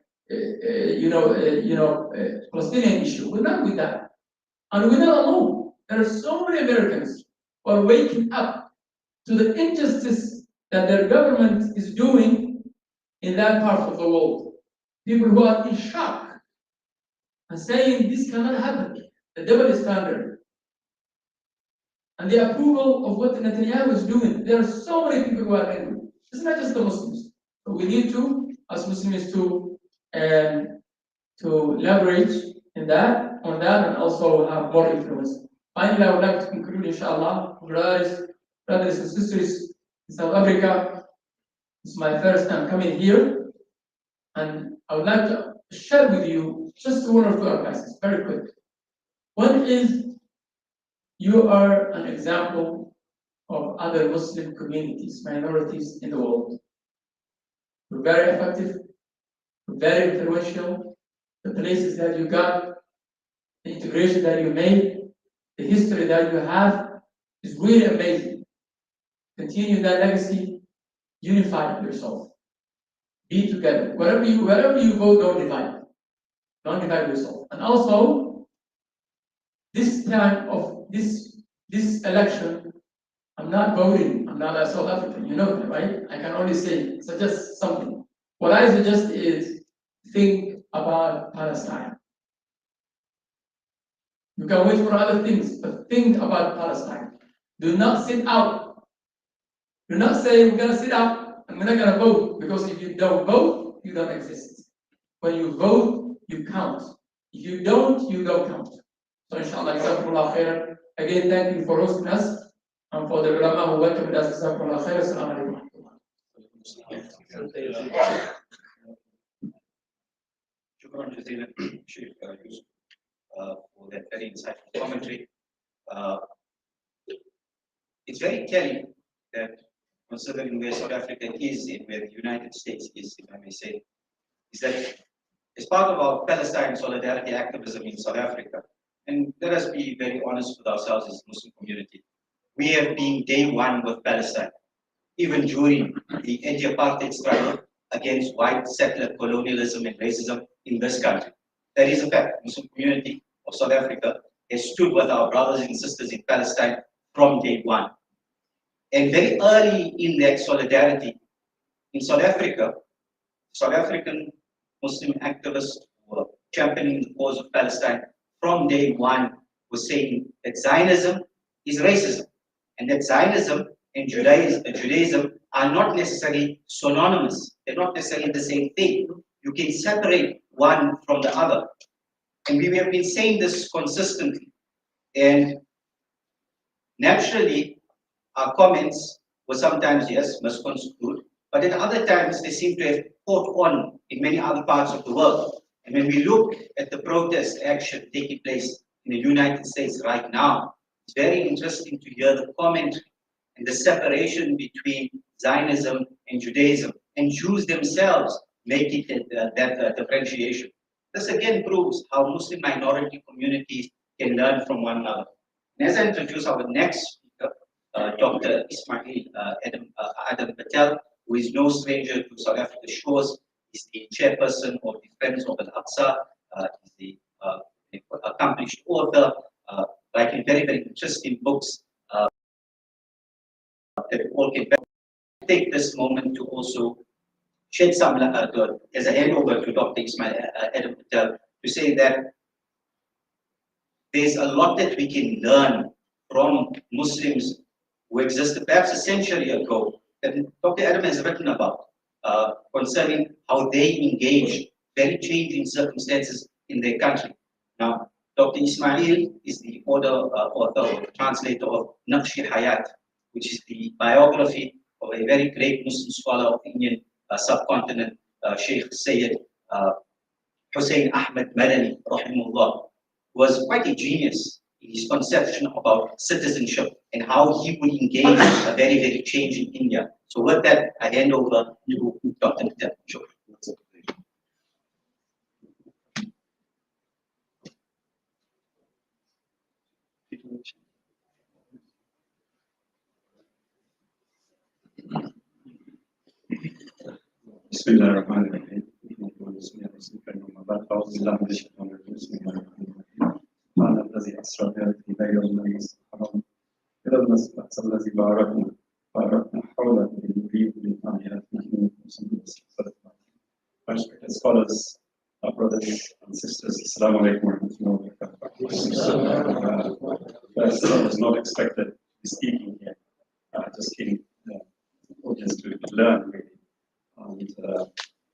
Palestinian issue. We're not with that, and we're not alone. There are so many Americans who are waking up to the injustice that their government is doing in that part of the world. People who are in shock and saying this cannot happen. The devil is standard. And the approval of what Netanyahu is doing. There are so many people who are angry. It's not just the Muslims. So we need to, as Muslims, to leverage on that, and also have more influence. Finally, I would like to conclude, inshallah, brothers and sisters in South Africa. This is my first time coming here, and I would like to share with you just one or two advices, very quick. One is, you are an example of other Muslim communities, minorities in the world. You're very effective, very influential. The places that you got, the integration that you made, the history that you have is really amazing. Continue that legacy, unify yourself. Be together. Wherever you go, don't divide. Don't divide yourself. And also, this time of this election, I'm not voting. I'm not a South African. You know that, right? I can only suggest something. What I suggest is think about Palestine. You can wait for other things, but think about Palestine. Do not sit out. Do not say we're gonna sit out and we're not gonna vote, because if you don't vote, you don't exist. When you vote, you count. If you don't, you don't count. So inshallah, jazakumullah khairan. Again, thank you for hosting us, and for the ulama who welcomed us, jazakumullah khairan. Assalamu alaikum. Shukran Jazeelan, Sheikh Yusuf, for that very insightful commentary. It's very telling that considering where South Africa is and where the United States is, if I may say, is that as part of our Palestine solidarity activism in South Africa, and let us be very honest with ourselves as a Muslim community, we have been day one with Palestine, even during the anti-apartheid struggle against white settler colonialism and racism in this country. That is a fact. The Muslim community of South Africa has stood with our brothers and sisters in Palestine from day one. And very early in that solidarity, in South Africa, South African Muslim activists were championing the cause of Palestine from day one, was saying that Zionism is racism, and that Zionism and Judaism are not necessarily synonymous. They're not necessarily the same thing. You can separate one from the other. And we have been saying this consistently. And naturally, our comments were sometimes, yes, misconstrued, but at other times they seem to have caught on in many other parts of the world. And when we look at the protest action taking place in the United States right now, it's very interesting to hear the commentary and the separation between Zionism and Judaism, and Jews themselves make it that differentiation. This again proves how Muslim minority communities can learn from one another. And as I introduce our next speaker, Dr. Ismail Adam Patel, who is no stranger to South Africa's shores, is the chairperson of the Friends of Al-Aqsa, is the accomplished author, writing very, very interesting books that all can take this moment to also shed some light as a handover to Dr. Ismail Adam Patel to say that there's a lot that we can learn from Muslims who existed perhaps a century ago that Dr. Adam has written about concerning how they engage very changing circumstances in their country. Now, Dr. Ismail is the author or translator of Naqsh Hayat, which is the biography of a very great Muslim scholar of the Indian subcontinent, Sheikh Sayyid Hussein Ahmed Madani, rahimahullah, was quite a genius in his conception about citizenship and how he would engage a very, very change in India. So with that, I hand over to Dr. Patel. Sure. بسم الله الرحمن الرحيم. أعوذ بالله من الشيطان الرجيم. بسم الله الرحمن الرحيم. سبحان الذي أسرى بعبده ليلا من المسجد الحرام إلى المسجد الأقصى الذي باركنا حوله لنريه من آياتنا إنه سميع بصير. Respected scholars, our brothers and sisters, Assalamu alaikum wa rahmatullahi wa barakatuh. I was not expected to be speaking here. Just came audience to learn really. And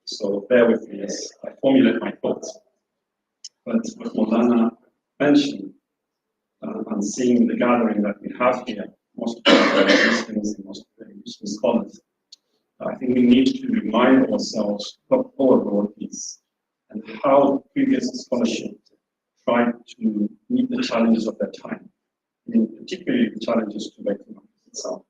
so bear with me as I formulate my thoughts. But what Maulana mentioned, and seeing the gathering that we have here, most of them are Muslims and most of them are Muslim scholars, I think we need to remind ourselves of our role is and how previous scholarship tried to meet the challenges of their time, and particularly the challenges to Baitul itself.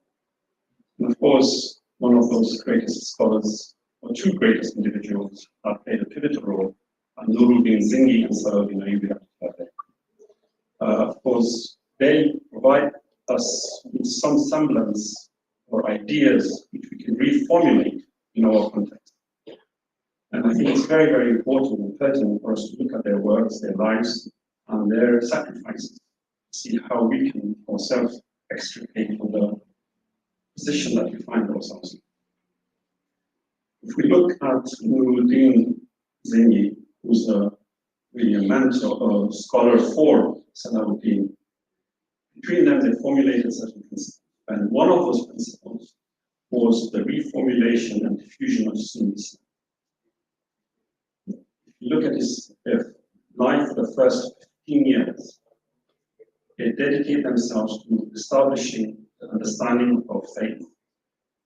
And of course, one of those greatest scholars, or two greatest individuals, have played a pivotal role, and Nuruddin Zingi and Salahuddin Ayyubi. Of course, they provide us with some semblance or ideas which we can reformulate in our context. And I think it's very, very important and pertinent for us to look at their works, their lives, and their sacrifices, see how we can ourselves extricate from the position that we find ourselves in. If we look at Nuruddin Zingi, who's really a mentor, a scholar for Salahuddin, between them they formulated certain principles. And one of those principles was the reformulation and diffusion of Sunnis. If you look at his life for the first 15 years, they dedicate themselves to establishing the understanding of faith.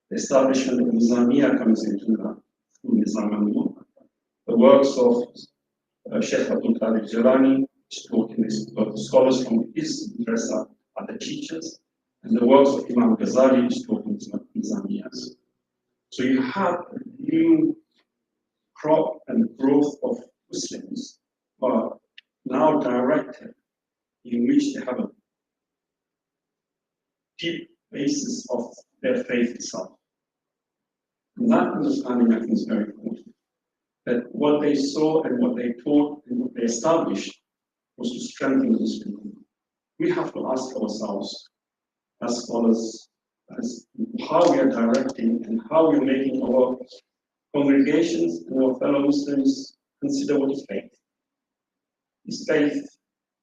The establishment of Nizamiya comes into that through Nizam al-Mulk. The works of Sheikh Abdul Qadir Jilani is taught in this, the scholars from his madrasa are the teachers, and the works of Imam Ghazali is taught in Islamiyas. So you have a new crop and growth of Muslims who are now directed, in which they have a deep basis of their faith itself. And that understanding, I think, is very important. That what they saw and what they taught and what they established was to strengthen the Muslim community. We have to ask ourselves, as scholars, as how we are directing and how we are making our congregations and our fellow Muslims consider what is faith. Is faith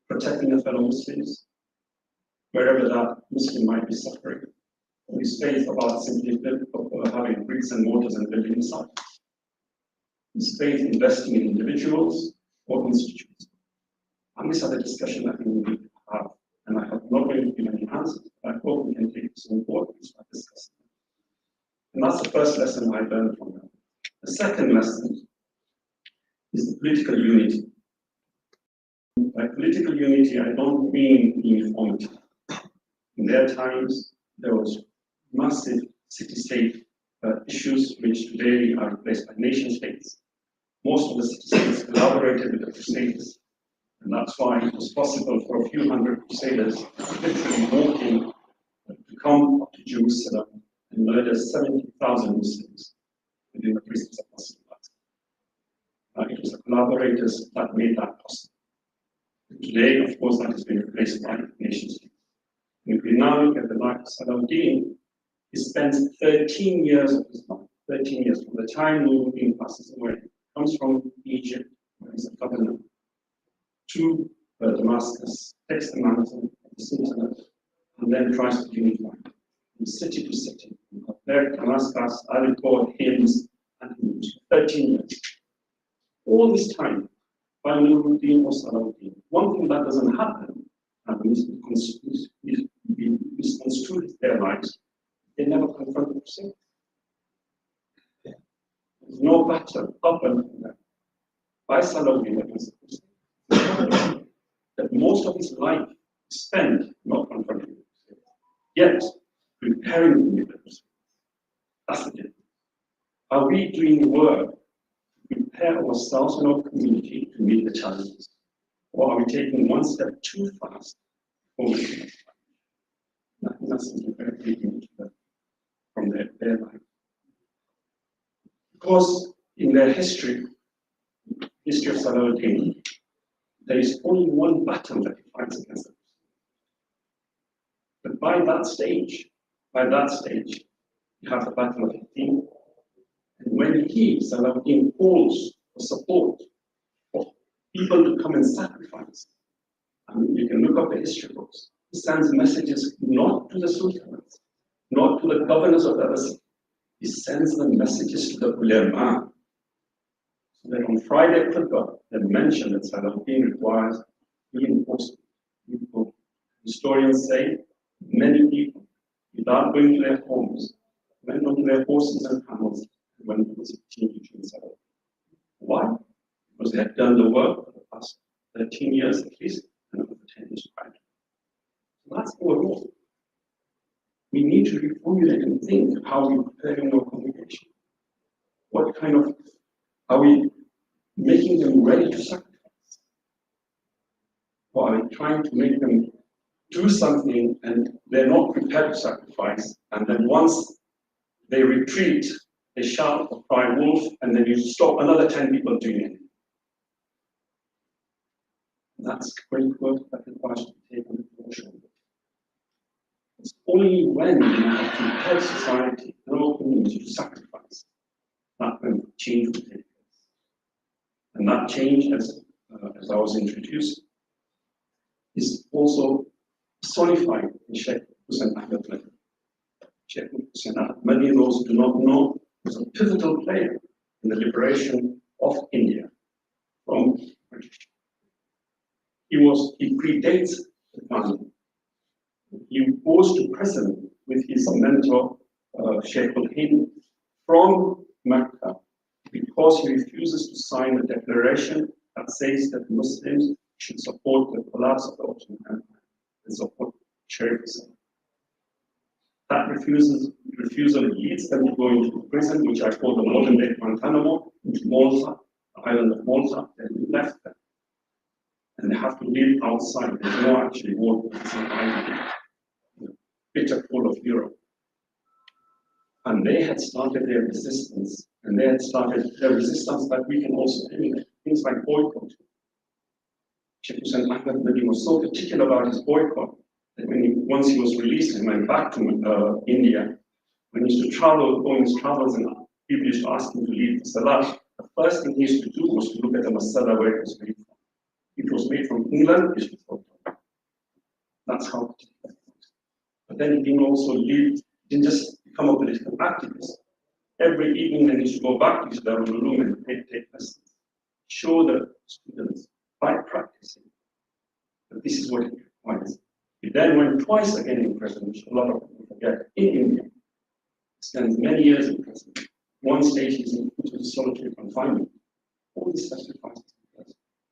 protecting the fellow Muslims, wherever that Muslim might be suffering? Or is faith about simply having bricks and mortars and building inside? Is faith investing in individuals or institutions? And these are the discussion I think we need to have. And I have not really given any answers, but I hope we can take some board and start discussing. And that's the first lesson I learned from them. The second lesson is the political unity. By political unity, I don't mean uniformity. In their times, there was massive city-state issues which today are replaced by nation-states. Most of the city-states collaborated with the Crusaders, and that's why it was possible for a few hundred Crusaders literally walking to come up to Jerusalem and murder 70,000 Muslims within the prisons of Muslim life. It was the collaborators that made that possible. Today, of course, that has been replaced by nation-states. If we now look at the life of Salahuddin, he spent 13 years of his life, 13 years from the time Nuruddin passes away, comes from Egypt, where he's a governor, to Damascus, takes the mantle of the Sultanate, and then tries to unify from city to city. There, Damascus, Aleppo, Hims, and Hindus, 13 years. All this time, by Nuruddin or Salahuddin, one thing that doesn't happen, and we misconstrue their lives, they never confront the Crusaders. There's no battle up and by Salahuddin against the Crusaders. That most of his life is spent not confronting the Crusaders, yet preparing to meet the Crusaders. That's the difference. Are we doing work to prepare ourselves and our community to meet the challenges? Or are we taking one step too fast before we can? I think that's something very big from their life. Because in their history of Salahuddin, there is only one battle that he fights against them. But by that stage, you have the battle of Hattin. And when Salahuddin, calls for support, for people to come and sacrifice, you can look up the history books, he sends messages not to the sultanates, not to the governors of the other cities. He sends them messages to the ulama. So that on Friday khutbah, they mention that Salahuddin requires reinforcement. Historians say many people, without going to their homes, went onto their horses and camels and went to the king to Salahuddin. Why? Because they had done the work for the past 13 years at least, and over 10 years prior. So that's our role. We need to reformulate and think how we prepare our congregation. What kind of, are we making them ready to sacrifice? Or are we trying to make them do something and they're not prepared to sacrifice, and then once they retreat, they shout or cry wolf, and then you stop another 10 people doing it? That's great work that requires to take on the shoulder. It's only when we have prepared society and our community to sacrifice that when change will take place. And that change, as I was introduced, is also personified in Sheikh Hussain Ahmed. Sheikh Hussain Ahmed, many of those who do not know, was a pivotal player in the liberation of India from British. He predates the family. He goes to prison with his mentor, Sheikh al-Hind, from Mecca because he refuses to sign the declaration that says that Muslims should support the collapse of the Ottoman Empire and support charitable. That refusal leads them to go into prison, which I call the modern day Guantanamo, into Malta, the island of Malta, and we left them. And they have to live outside. There's no actually war, it's an island, bitter cold of Europe. And they had started their resistance, and they had started their resistance that we can also emulate. Things like boycott. Sheikh Hussain Ahmed Nabi was so particular about his boycott that once he was released and went back to India, when he used to travel, go on his travels, and people used to ask him to leave the Salah, the first thing he used to do was to look at the masala where it was made from. It was made from England, it was from. That's how particular it was. But then he didn't also leave, didn't just become a political activist. Every evening they used to go back to his room and take lessons. Show the students by practicing that this is what it requires. He then went twice again in prison, which a lot of people forget, in India. He spent many years in prison. One stage he's into solitary confinement. All these sacrifices.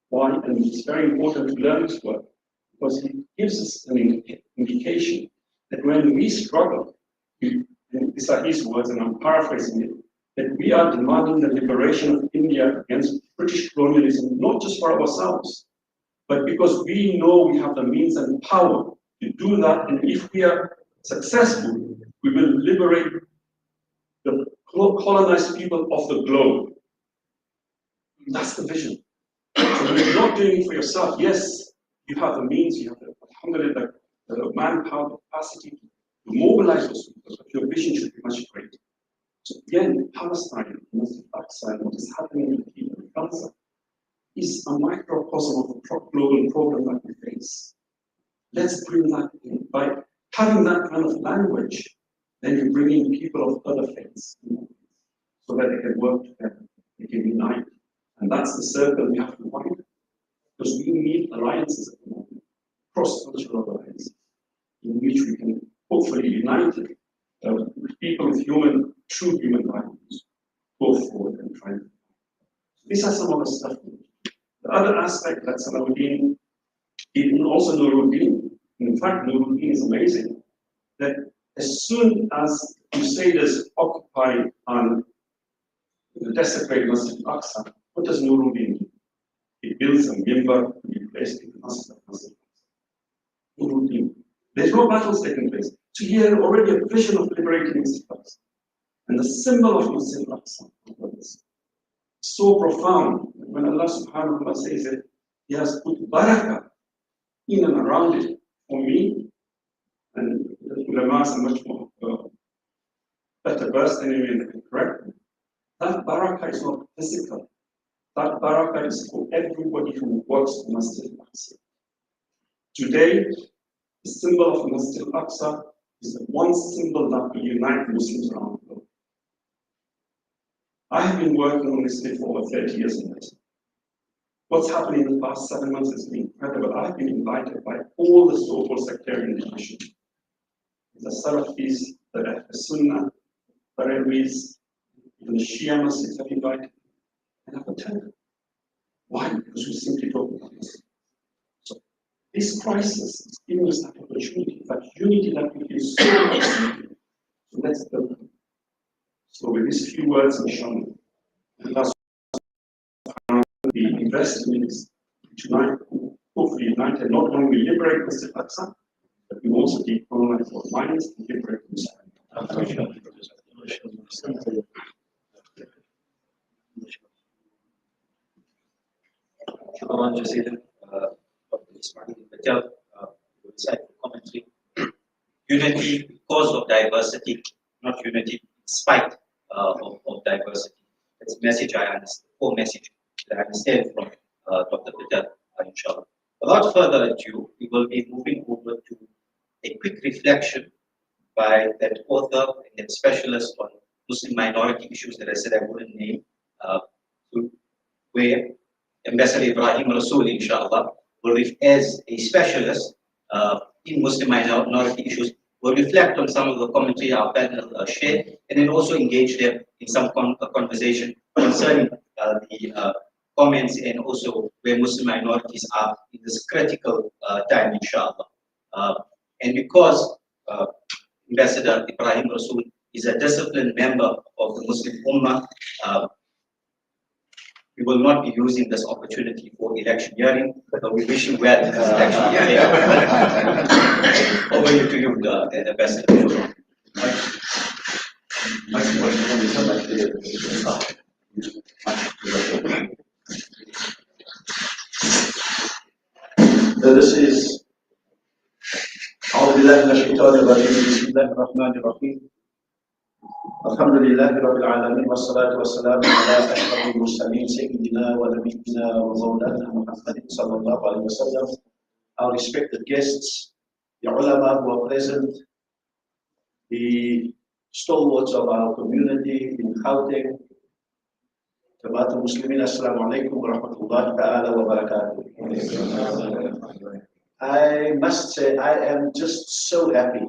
Why? And it's very important to learn this work because it gives us an indication that when we struggle, and these are his words, and I'm paraphrasing it, that we are demanding the liberation of India against British colonialism, not just for ourselves, but because we know we have the means and power to do that, and if we are successful, we will liberate the colonized people of the globe. That's the vision. So you're not doing it for yourself. Yes, you have the means, you have the manpower, the capacity to mobilize those people, but your vision should be much greater. So again, Palestine, Masjid Aqsa, and what is happening in the people of Gaza is a microcosm of the global problem that we face. Let's bring that in. By having that kind of language, then you bring in people of other faiths so that they can work together, they can unite. And that's the circle we have to wind. Because we need alliances at the moment, cross-cultural alliances, in which we can hopefully unite people with true human values, go forward and try. These are some of the stuff. The other aspect that Salahuddin, even also Nuruddin, in fact, Nuruddin is amazing, that as soon as Crusaders occupy and desecrate Masjid Aqsa, what does Nuruddin do? He builds a mimbar to be placed in the Masjid Aqsa. Nuruddin. There's no battles taking place. So he had already a vision of liberating Masjid Aqsa. And the symbol of Masjid Aqsa is so profound that when Allah subhanahu wa ta'ala says it, He has put barakah in and around it for me. And the ulama are much more better versed than anyone that can correct me. That barakah is not physical. That barakah is for everybody who works for Masjid Aqsa. Today, the symbol of Masjid Aqsa is the one symbol that will unite Muslims around the globe. I have been working on this for over 30 years in this. What's happening in the past 7 months has been incredible. I've been invited by all the so-called sectarian divisions. The Salafis, the Sunnah, the Barelwis, the Shia Muslims have invited. And I've attended. Why? Because we simply talk about this. So this crisis is giving us that opportunity, that unity that we feel so much. So let's build it. So with these few words, inshallah, that's the investments tonight, hopefully united, not only we liberate Masjid Aqsa, but we also decolonize our minds and liberate Muslims. Shukran Jazeelan, Dr. Ismail Patel, insightful commentary. Unity because of diversity, not unity in spite of diversity. That's the message I understand, the core message that I understand from Dr. Patel, inshallah. Without further ado, we will be moving over to a quick reflection by that author and that specialist on Muslim minority issues that I said I wouldn't name, where Ambassador Ibrahim Rasool, inshallah, as a specialist in Muslim minority issues, will reflect on some of the commentary our panel shared, and then also engage them in some conversation concerning the comments and also where Muslim minorities are in this critical time, inshallah. And because Ambassador Ibrahim Rasool is a disciplined member of the Muslim Ummah, we will not be using this opportunity for electioneering, but we wish you well in this electioneering. Over to you, Ambassador. This is أعوذ بالله من الشيطان الرجيم بسم الله الرحمن الرحيم الحمد لله رب العالمين والصلاة والسلام على أشرف المرسلين سيدنا ونبينا ومولانا محمد صلى الله عليه وسلم. Our respected guests, the ulama who are present, the stalwarts of our community in Gauteng, Jamaat al-Muslimin, Assalamu alaikum wa rahmatullahi ta'ala wa barakatuh. I must say, I am just so happy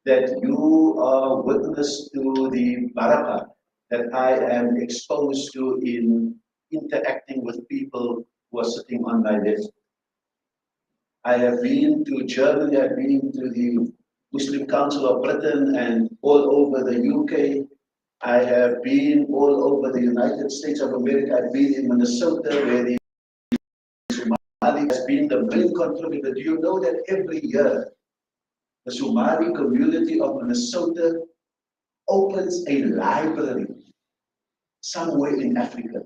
that you are witness to the barakah that I am exposed to in interacting with people who are sitting on my left. I have been to Germany, I've been to the Muslim Council of Britain and all over the UK. I have been all over the United States of America. I've been in Minnesota where the Somali has been the main contributor. Do you know that every year the Somali community of Minnesota opens a library somewhere in Africa?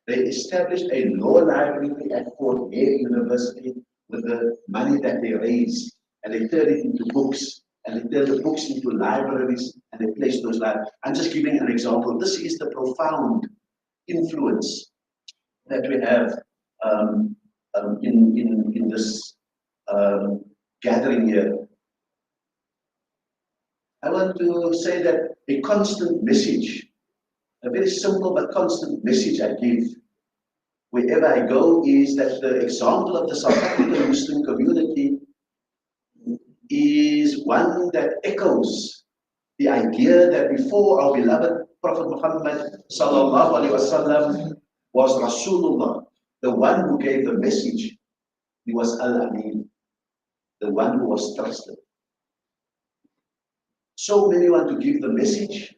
They established a law library at Fort Hare University with the money that they raise, and they turn it into books, and they turn the books into libraries, and they place those libraries. I'm just giving an example. This is the profound influence that we have in this gathering here. I want to say that a constant message, a very simple but constant message I give wherever I go is that the example of the South African Muslim community is one that echoes the idea that before our beloved Prophet Muhammad sallallahu alaihi wasallam was Rasulullah, the one who gave the message. He was Al-Amin, the one who was trusted. So many want to give the message,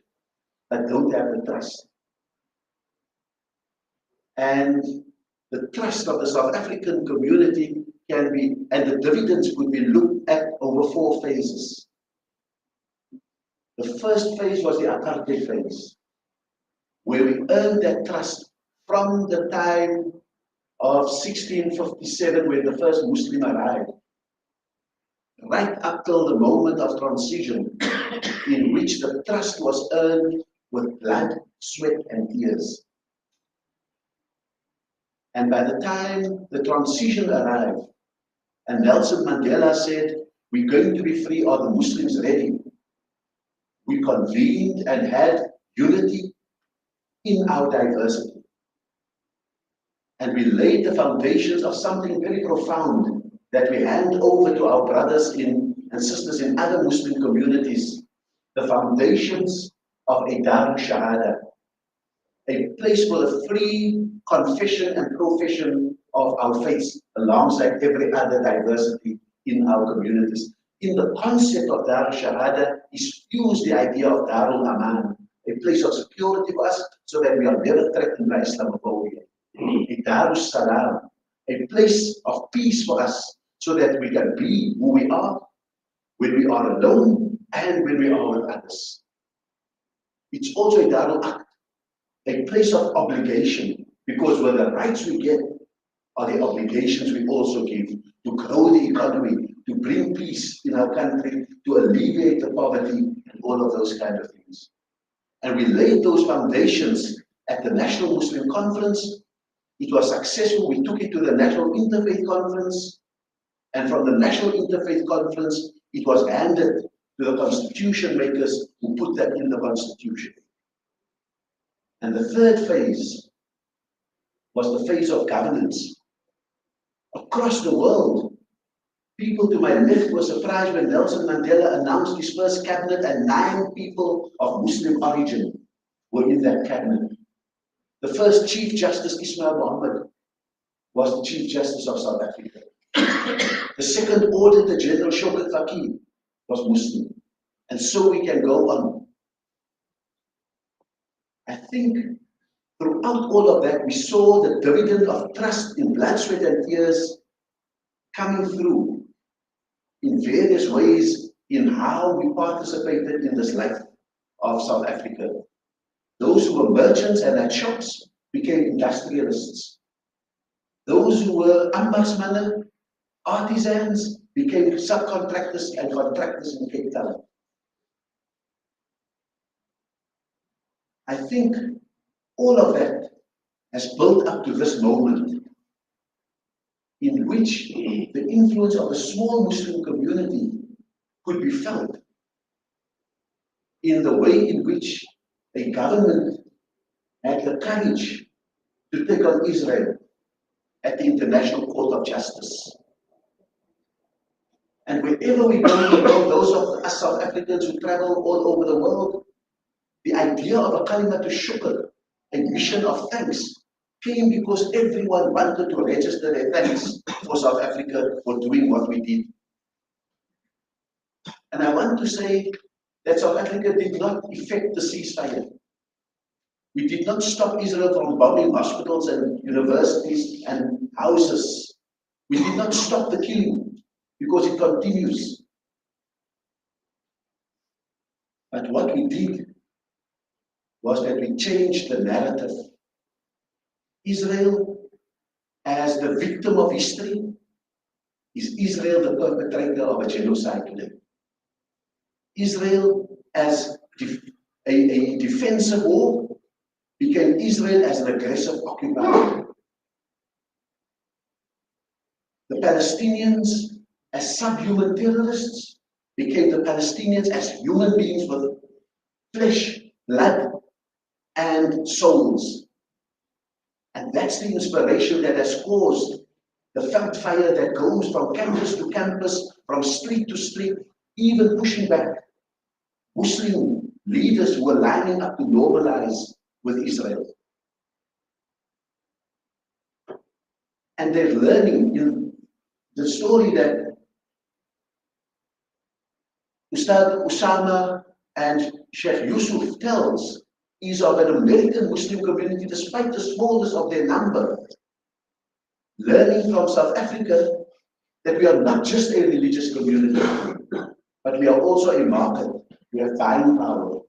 but don't have the trust. And the trust of the South African community can be, and the dividends could be looked at over 4 phases. The first phase was the apartheid phase, where we earned that trust from the time of 1657, when the first Muslim arrived, right up till the moment of transition, in which the trust was earned with blood, sweat, and tears. And by the time the transition arrived, and Nelson Mandela said, we're going to be free, are the Muslims ready? We convened and had unity in our diversity. And we laid the foundations of something very profound that we hand over to our brothers and sisters in other Muslim communities, the foundations of a Dar Shahada, a place for the free confession and profession of our faiths alongside every other diversity in our communities. In the concept of Dar Shahada is fused the idea of Darul Aman, a place of security for us so that we are never threatened by Islamophobia. A Darul Salam, a place of peace for us so that we can be who we are when we are alone and when we are with others. It's also a Darul Act, a place of obligation, because where the rights we get are the obligations we also give to grow the economy, to bring peace in our country, to alleviate the poverty, and all of those kind of things. And we laid those foundations at the National Muslim Conference. It was successful. We took it to the National Interfaith Conference, and from the National Interfaith Conference, it was handed to the constitution makers who put that in the constitution. And the third phase was the phase of governance. Across the world, people to my left were surprised when Nelson Mandela announced his first cabinet and 9 people of Muslim origin were in that cabinet. The first Chief Justice, Ismail Mohammed, was the Chief Justice of South Africa. The second Auditor General, Shaukat Fakir, was Muslim. And so we can go on. I think throughout all of that, we saw the dividend of trust in blood, sweat, and tears coming through in various ways in how we participated in this life of South Africa. Those who were merchants and had shops became industrialists. Those who were ambasmannen, artisans, became subcontractors and contractors in Cape Town. I think all of that has built up to this moment in which the influence of a small Muslim community could be felt in the way in which a government had the courage to take on Israel at the International Court of Justice. And wherever we go, those of us South Africans who travel all over the world, the idea of a kalima to shukr, a mission of thanks, came because everyone wanted to register their thanks for South Africa for doing what we did. And I want to say that South Africa did not effect the ceasefire. We did not stop Israel from bombing hospitals and universities and houses. We did not stop the killing because it continues. But what we did was that we changed the narrative. Israel as the victim of history, is Israel the perpetrator of a genocide today? Israel as a defensive war became Israel as an aggressive occupier. The Palestinians as subhuman terrorists became the Palestinians as human beings with flesh, blood, and souls. And that's the inspiration that has caused the fire that goes from campus to campus, from street to street, even pushing back Muslim leaders who were lining up to normalize with Israel. And they're learning in the story that Ustad Osama and Sheikh Yusuf tells is of an American Muslim community, despite the smallness of their number, learning from South Africa that we are not just a religious community, but we are also a market. We have buying power.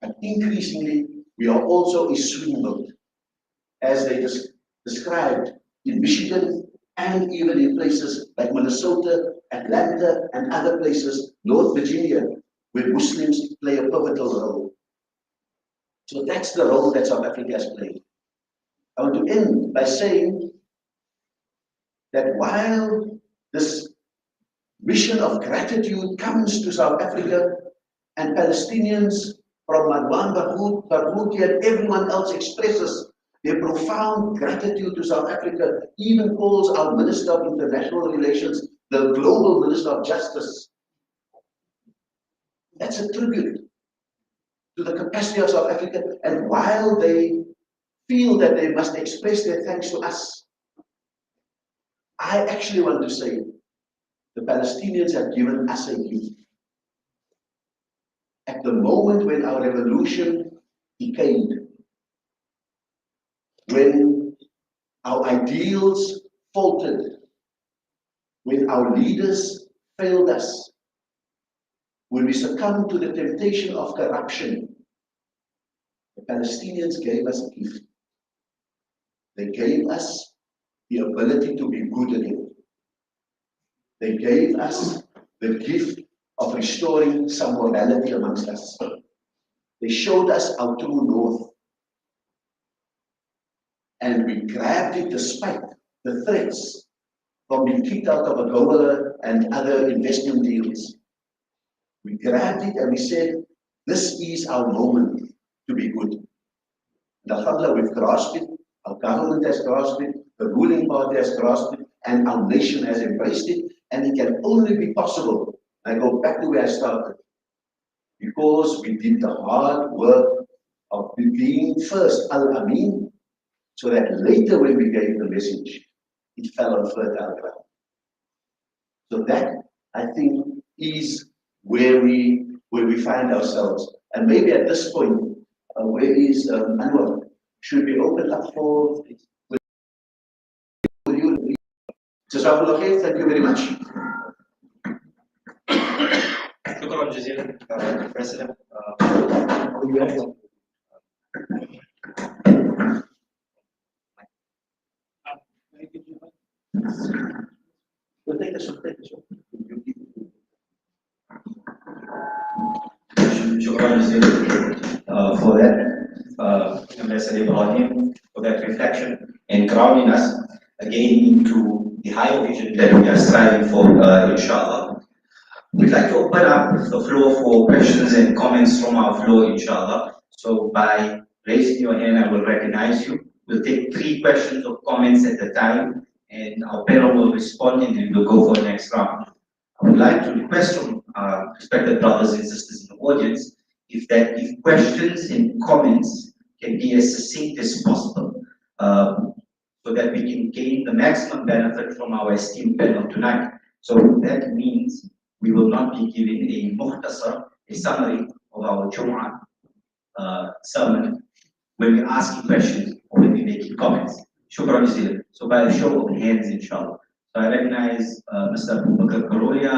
And increasingly, we are also a swing vote, as they described in Michigan and even in places like Minnesota, Atlanta, and other places, North Virginia, where Muslims play a pivotal role. So that's the role that South Africa has played. I want to end by saying that while this mission of gratitude comes to South Africa and Palestinians from Marwan Barghouti and everyone else expresses their profound gratitude to South Africa, even calls our Minister of International Relations the Global Minister of Justice. That's a tribute to the capacity of South Africa, and while they feel that they must express their thanks to us, I actually want to say the Palestinians have given us a gift. At the moment when our revolution decayed, when our ideals faltered, when our leaders failed us, when we succumbed to the temptation of corruption, the Palestinians gave us a gift. They gave us the ability to be good again. They gave us the gift of restoring some morality amongst us. They showed us our true north. And we grabbed it despite the threats from being kicked out of AGOA and other investment deals. We grabbed it and we said, this is our moment to be good. And alhamdulillah, we've grasped it, our government has grasped it, the ruling party has grasped it, and our nation has embraced it, and it can only be possible. I go back to where I started. Because we did the hard work of being first Al-Amin, so that later when we gave the message, it fell on fertile ground. So that, I think, is where we find ourselves. And maybe at this point, where is Anwar? Should we open up for? Will you? Jazakallah khair. Thank you very much. شكرا جزيلا President. We'll take a shot. شكرا جزيلا for that, Ambassador Ibrahim, for that reflection and grounding us again into the higher vision that we are striving for, inshallah. We'd like to open up the floor for questions and comments from our floor, inshallah. So by raising your hand, I will recognize you. We'll take 3 questions or comments at a time, and our panel will respond, and then we'll go for the next round. I would like to request from respected brothers and sisters in the audience, if questions and comments can be as succinct as possible, so that we can gain the maximum benefit from our esteemed panel tonight. So that means we will not be giving a mukhtasar, a summary of our Jum'ah sermon when we're asking questions or when we're making comments. Shukran jazeelan. So by a show of hands, inshallah. So I recognize Mr. Abu Bakr Karolia,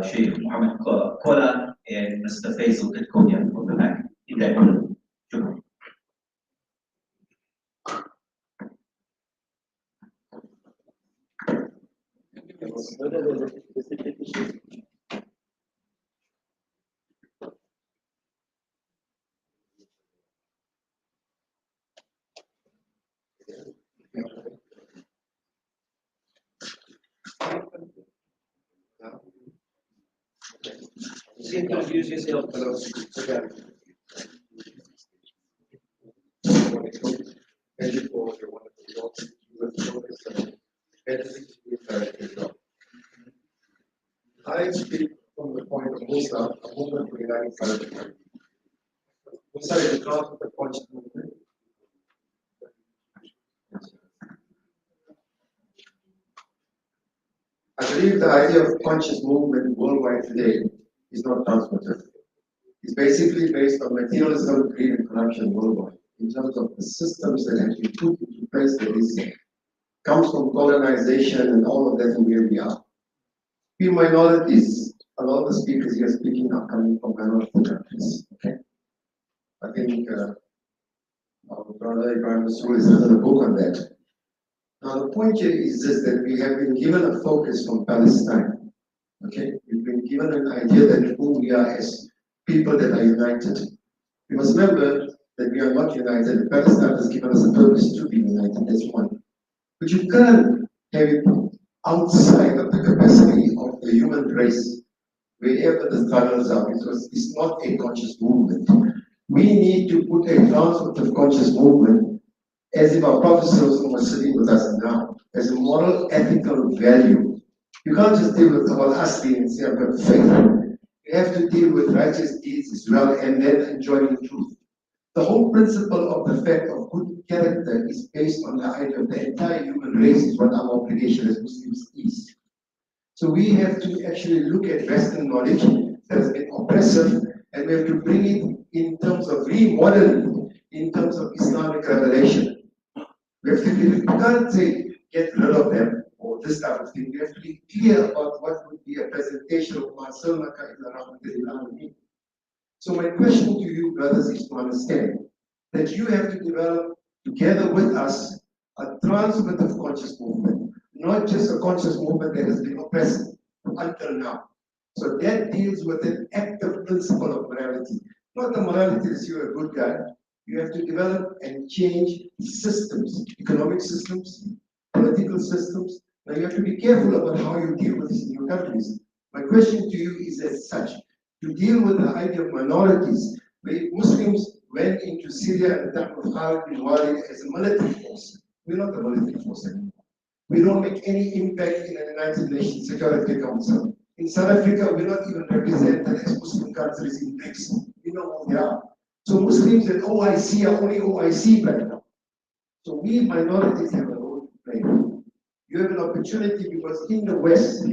Sheikh Muhammad Kola, and Mr. Faisal Kitkodia for the night. In that order. Shukran. Introduce yourself. Thank you for your wonderful work. I speak from the point of Musa, a movement regarding philanthropy. Musa is the cause of the conscious movement. I believe the idea of conscious movement worldwide today is not transformative. It's basically based on materialism, greed, and corruption worldwide. In terms of the systems that have been put into place, that is, comes from colonization and all of that, and where we are. We minorities, a lot of the speakers here speaking are coming from minority countries. Okay, I think our brother Ibrahim Rasool has written a book on that. Now the point here is this, that we have been given a focus from Palestine. Okay, we've been given an idea that who we are as people that are united. We must remember that we are not united. Palestine has given us a purpose to be united as one. But you can't have it outside of the capacity of the human race, wherever the struggles are, because it's not a conscious movement. We need to put a transformative conscious movement, as if our Prophet was sitting with us now, as a moral, ethical value. You can't just deal with about asli and say, I've got faith. You have to deal with righteous deeds as well, and then enjoying the truth. The whole principle of the fact of good character is based on the idea of the entire human race is what our obligation as Muslims is. So we have to actually look at Western knowledge that has been oppressive, and we have to bring it in terms of remodeling, in terms of Islamic revelation. We have to be, you can't say get rid of them or this type of thing. We have to be clear about what would be a presentation of Masalmaka in the Rahmatullahi. So my question to you, brothers, is to understand that you have to develop together with us a transformative conscious movement, not just a conscious movement that has been oppressive until now. So that deals with an active principle of morality, not the morality that you're a good guy. You have to develop and change systems, economic systems, political systems. Now you have to be careful about how you deal with these new countries. My question to you is as such, to deal with the idea of minorities, where Muslims went into Syria at the time of Khalid bin Walid as a military force. We're not a military force anymore. We don't make any impact in the United Nations Security Council. In South Africa, we're not even represented as Muslim countries in BRICS. We know who they are. So Muslims and OIC are only OIC right now. So we minorities have a role to play. You have an opportunity because in the West,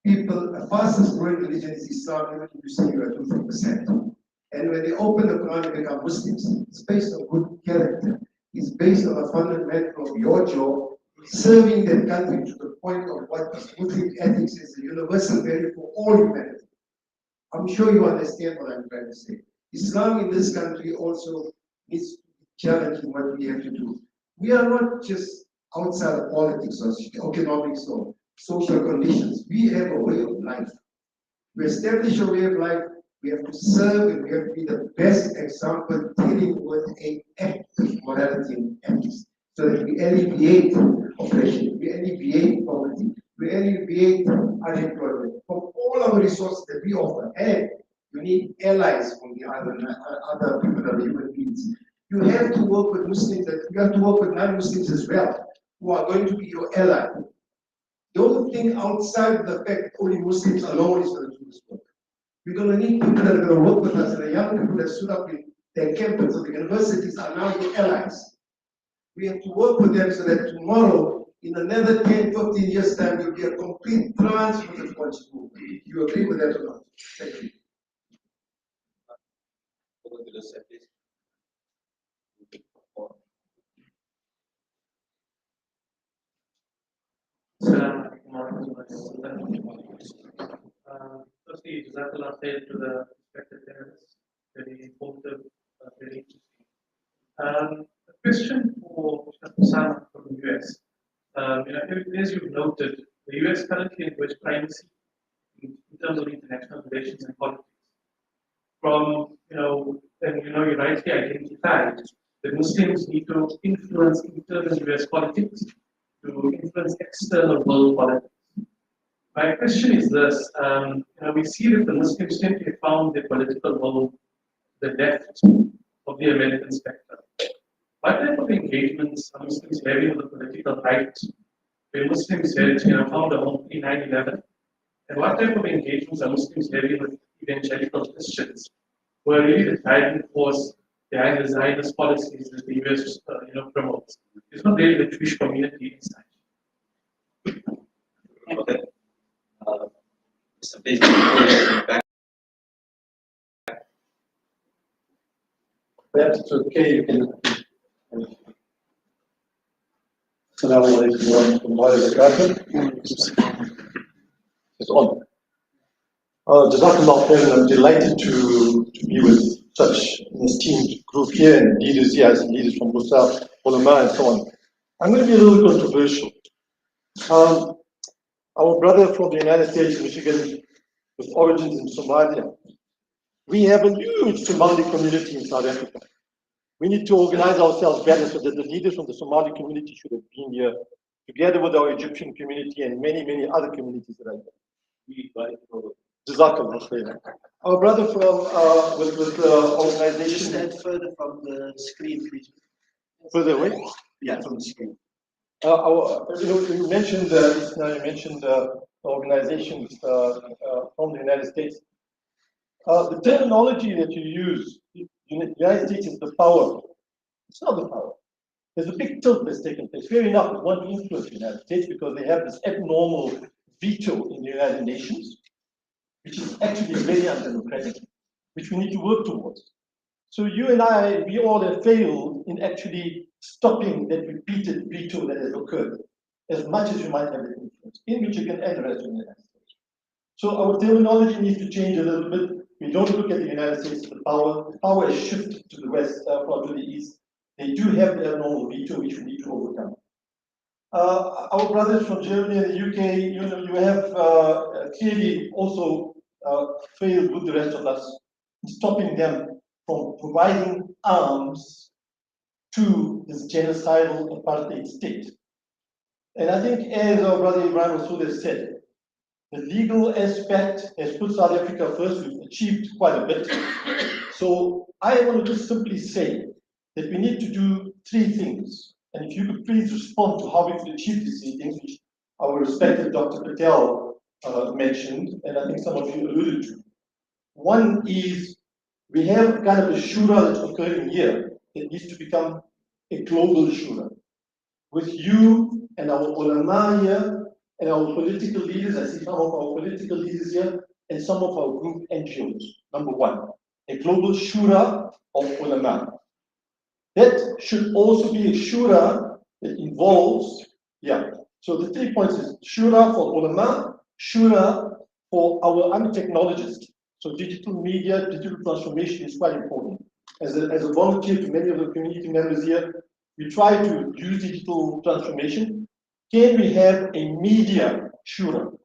people, the fastest growing religion is Islam, even if you say you are 2-3%. And when they open the Quran and become Muslims, it's based on good character. It's based on a fundamental of your job, serving that country to the point of what Muslim ethics is, a universal value for all humanity. I'm sure you understand what I'm trying to say. Islam in this country also needs to be challenging what we have to do. We are not just outside of politics or economics or social conditions. We have a way of life. We establish a way of life. We have to serve and we have to be the best example dealing with an active morality and ethics so that we alleviate oppression, we alleviate poverty, we alleviate unemployment from all our resources that we offer. And you need allies from the other people that are human beings. You have to work with Muslims, you have to work with non-Muslims as well, who are going to be your ally. Don't think outside the fact that only Muslims alone is going to do this work. We're going to need people that are going to work with us, and the young people that stood up in their campus of the universities are now your allies. We have to work with them so that tomorrow, in another 10, 15 years' time, will be a complete transformative conscious movement. You agree with that or not? Thank you. Over to the set, please. Firstly, Jazakallah khair to the respected panelists. Very informative, very interesting. A question for Mr. Osama from the US. As you've noted, the US currently enjoys primacy in terms of international relations and politics. From, you rightly identified that Muslims need to influence internal US politics to influence external world politics. My question is this, we see that the Muslims tend to have found their political role the left of the American spectrum. What type of engagements are Muslims having with the political right where Muslims had found a home in 9/11? And what type of engagements are Muslims having with evangelical Christians who are really the driving force behind the Zionist policies that the US promotes? It's not really the Jewish community inside. Okay. Mr. Please. Perhaps it's okay, you can. Assalamu alaikum wa rahmatullahi wa barakatuh. It's on. Jazakallah khair, I'm delighted to be with such an esteemed group here and leaders here, as leaders from Musa, ulama, and so on. I'm going to be a little controversial. Our brother from the United States, Michigan, with origins in Somalia, we have a huge Somali community in South Africa. We need to organize ourselves better so that the leaders from the Somali community should have been here, together with our Egyptian community and many, many other communities that are here. We invite Jazakallah khair. Our brother from with the organization. Stand further from the screen, please. Further away? Yeah, from the screen. You mentioned the organizations from the United States. The terminology that you use, the United States is the power. It's not the power. There's a big tilt that's taken place. Fair enough, we want to influence the United States because they have this abnormal veto in the United Nations, which is actually very undemocratic, which we need to work towards. So you and I, we all have failed in actually stopping that repeated veto that has occurred, as much as you might have an influence in Michigan and the rest of the United States. So our terminology needs to change a little bit. We don't look at the United States as the power. The power has shifted to the west, or to the east. They do have their normal veto, which we need to overcome. Our brothers from Germany and the UK, you have clearly also failed with the rest of us in stopping them from providing arms to this genocidal apartheid state. And I think, as our brother Ibrahim Rasool has said, the legal aspect has put South Africa first. We've achieved quite a bit. So I want to just simply say that we need to do three things. And if you could please respond to how we could achieve these three things, which our respected Dr. Patel mentioned, and I think some of you alluded to. One is We have kind of a shura that's occurring here. It needs to become a global shura. With you and our ulama here and our political leaders, I see some of our political leaders here, and some of our group NGOs. Number one, a global shura of ulama. That should also be a shura that involves, so the 3 points is shura for ulama, shura for our technologists. So digital media, digital transformation is quite important. As a volunteer to many of the community members here, we try to use digital transformation. Can we have a media shura,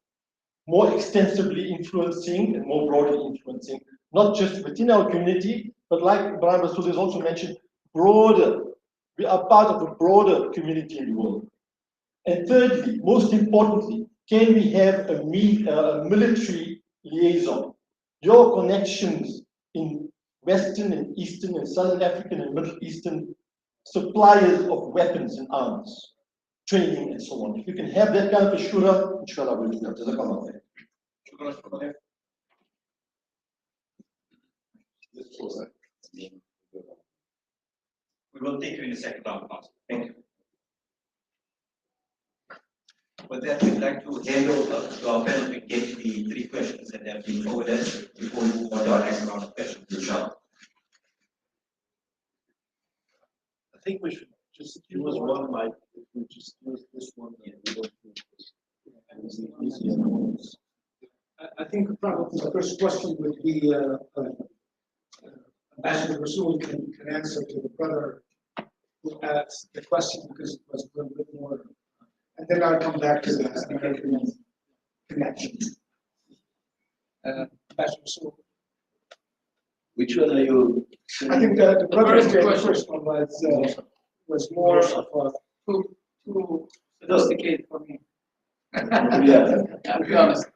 more extensively influencing and more broadly influencing, not just within our community, but like Brian Rasul has also mentioned, broader. We are part of a broader community in the world. And thirdly, most importantly, can we have a military liaison? Your connections in Western and Eastern and Southern African and Middle Eastern suppliers of weapons and arms, training and so on. If you can have that kind of a shura, inshallah, we'll do that. Jazakallah khair. We will take you in the second round. Thank you. With that, we'd like to hand over to our panel to engage the 3 questions that have been forwarded before we move on to our next round of questions. Inshallah. I think we should just use one mic. If we just use this one, I think probably the first question would be Ambassador Rasul can answer to the brother who asked the question because it was a little bit more, and then I'll come back to the American connection. Ambassador Rasul. Which one are you? I think the first one was more of a too sophisticated for me. Yeah. I'll be honest.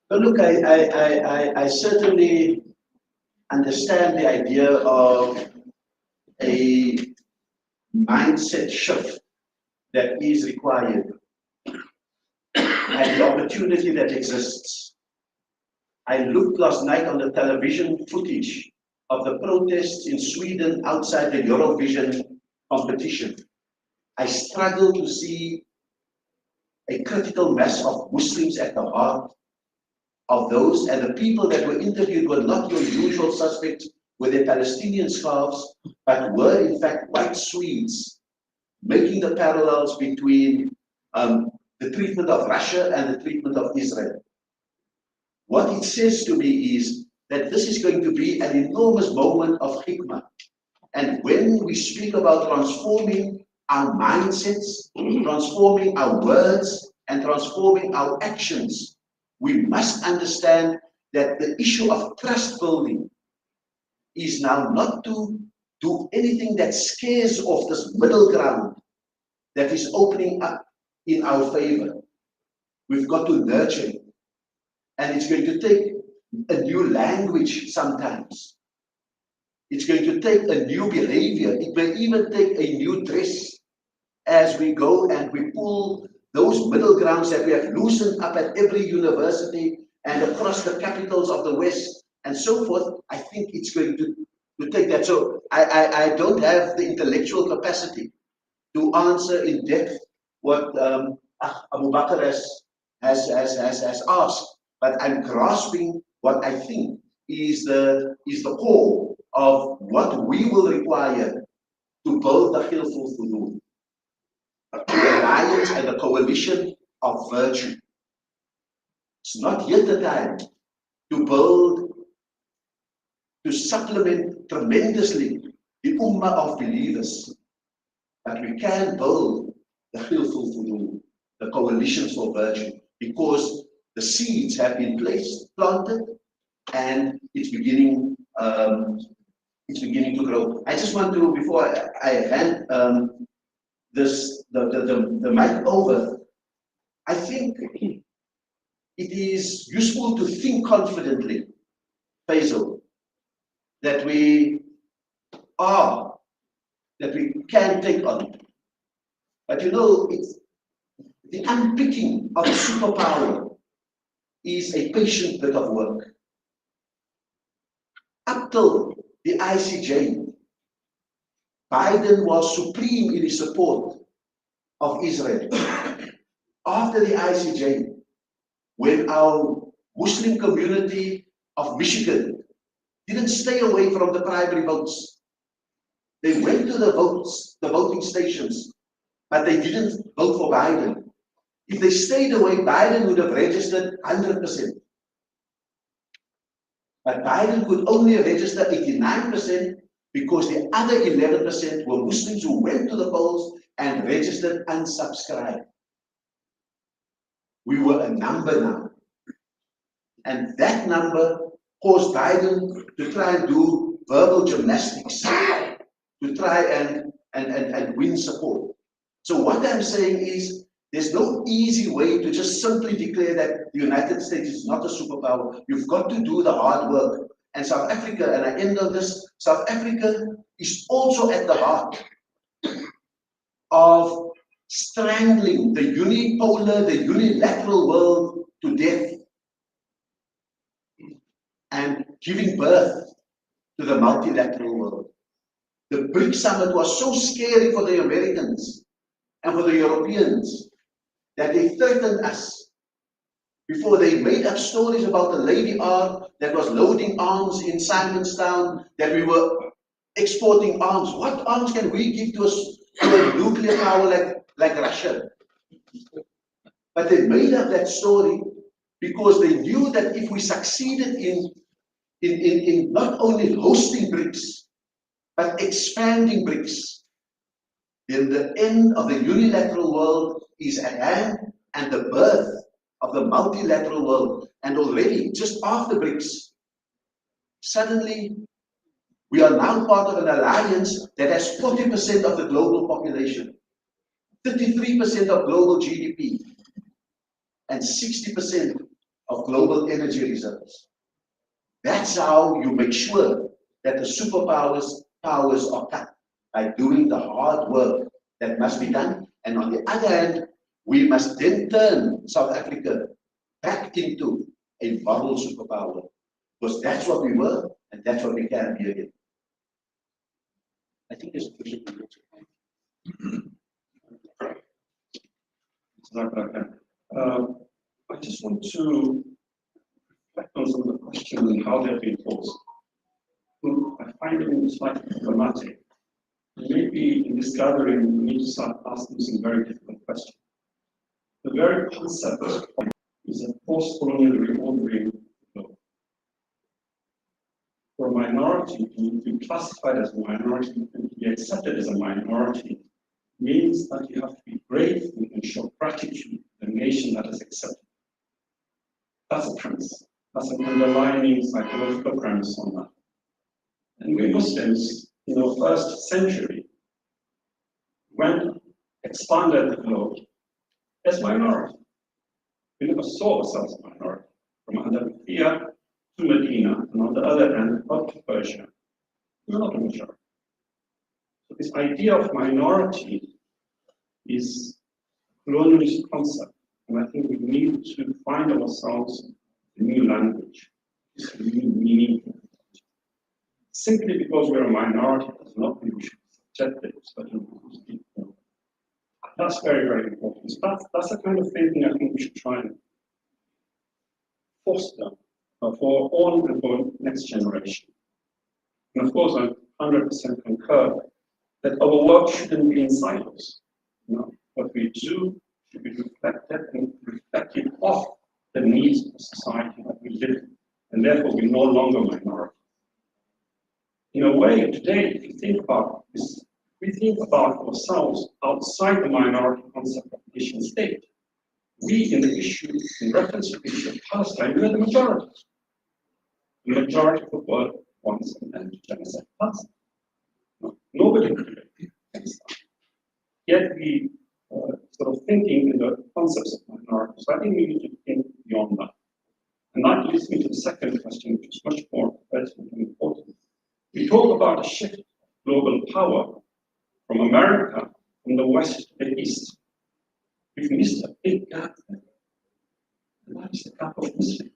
But look, I certainly understand the idea of a mindset shift that is required and the opportunity that exists. I looked last night on the television footage of the protests in Sweden outside the Eurovision competition. I struggle to see a critical mass of Muslims at the heart of those, and the people that were interviewed were not your usual suspects with their Palestinian scarves, but were in fact white Swedes, making the parallels between the treatment of Russia and the treatment of Israel. What it says to me is that this is going to be an enormous moment of hikmah. And when we speak about transforming our mindsets, transforming our words, and transforming our actions, we must understand that the issue of trust building is now not to do anything that scares off this middle ground that is opening up in our favor. We've got to nurture it. And it's going to take a new language sometimes. It's going to take a new behavior. It may even take a new dress as we go and we pull those middle grounds that we have loosened up at every university and across the capitals of the West and so forth. I think it's going to take that. So I don't have the intellectual capacity to answer in depth what Abu Bakr has asked. But I'm grasping what I think is the core of what we will require to build the Khilful Fudul, the alliance and the coalition of virtue. It's not yet the time to supplement tremendously the ummah of believers, but we can build the Khilful Fudul, the coalitions for virtue, because the seeds have been planted, and it's beginning to grow. I just want to, before I hand the mic over, I think it is useful to think confidently, Faisal, that we can take on. But you know, it's the unpicking of superpower is a patient bit of work. up till the ICJ, Biden was supreme in his support of Israel. After the ICJ, when our Muslim community of Michigan didn't stay away from the primary votes, they went to the voting stations, but they didn't vote for Biden. If they stayed away, Biden would have registered 100%. But Biden could only register 89% because the other 11% were Muslims who went to the polls and registered unsubscribed. We were a number now. And that number caused Biden to try and do verbal gymnastics to try and win support. So what I'm saying is, there's no easy way to just simply declare that the United States is not a superpower. You've got to do the hard work. And South Africa, and I end on this, South Africa is also at the heart of strangling the unipolar, the unilateral world to death and giving birth to the multilateral world. The BRIC summit was so scary for the Americans and for the Europeans that they threatened us before they made up stories about the Lady R that was loading arms in Simonstown, that we were exporting arms. What arms can we give to a nuclear power like Russia? But they made up that story because they knew that if we succeeded in not only hosting BRICS, but expanding BRICS, then the end of the unilateral world is at hand and the birth of the multilateral world. And already, just after BRICS, suddenly we are now part of an alliance that has 40% of the global population, 33% of global GDP, and 60% of global energy reserves. That's how you make sure that the superpowers' powers are cut, by doing the hard work that must be done. And on the other hand, we must then turn South Africa back into a moral superpower, because that's what we were and that's what we can be again. I think there's a question. I just want to reflect on some of the questions and how they've been posed. I find them slightly problematic. Maybe in this gathering, we need to start asking some very difficult questions. The very concept is a post-colonial reordering of the globe. For a minority to be classified as a minority and to be accepted as a minority means that you have to be grateful and show gratitude to the nation that is accepted. That's a premise. That's an underlying psychological premise on that. And we Muslims, in the first century, when expanded the globe as minority. We never saw ourselves as minority. From Andalusia to Medina, and on the other hand, up to Persia, we're not a majority. So this idea of minority is a colonialist concept, and I think we need to find ourselves a new language, a new meaning. Simply because we're a minority does not mean we should subject it to certain people. That's very, very important. So that's the kind of thinking I think we should try and foster for all and for next generation. And of course, I 100% concur that our work shouldn't be in silos. What we do should be reflected and reflective of the needs of the society that we live in, and therefore we're no longer minority. In a way, today, if you think about this, we think about ourselves outside the minority concept of nation state. We, in the issue, in reference to the issue of Palestine, we are the majority. The majority of the world wants an end to genocide. Nobody against that. Yet we sort of thinking in the concepts of minority. So I think we need to think beyond that. And that leads me to the second question, which is much more pertinent and important. We talk about a shift of global power from America, from the West to the East. We've missed a big gap there. And that is the gap of Muslims.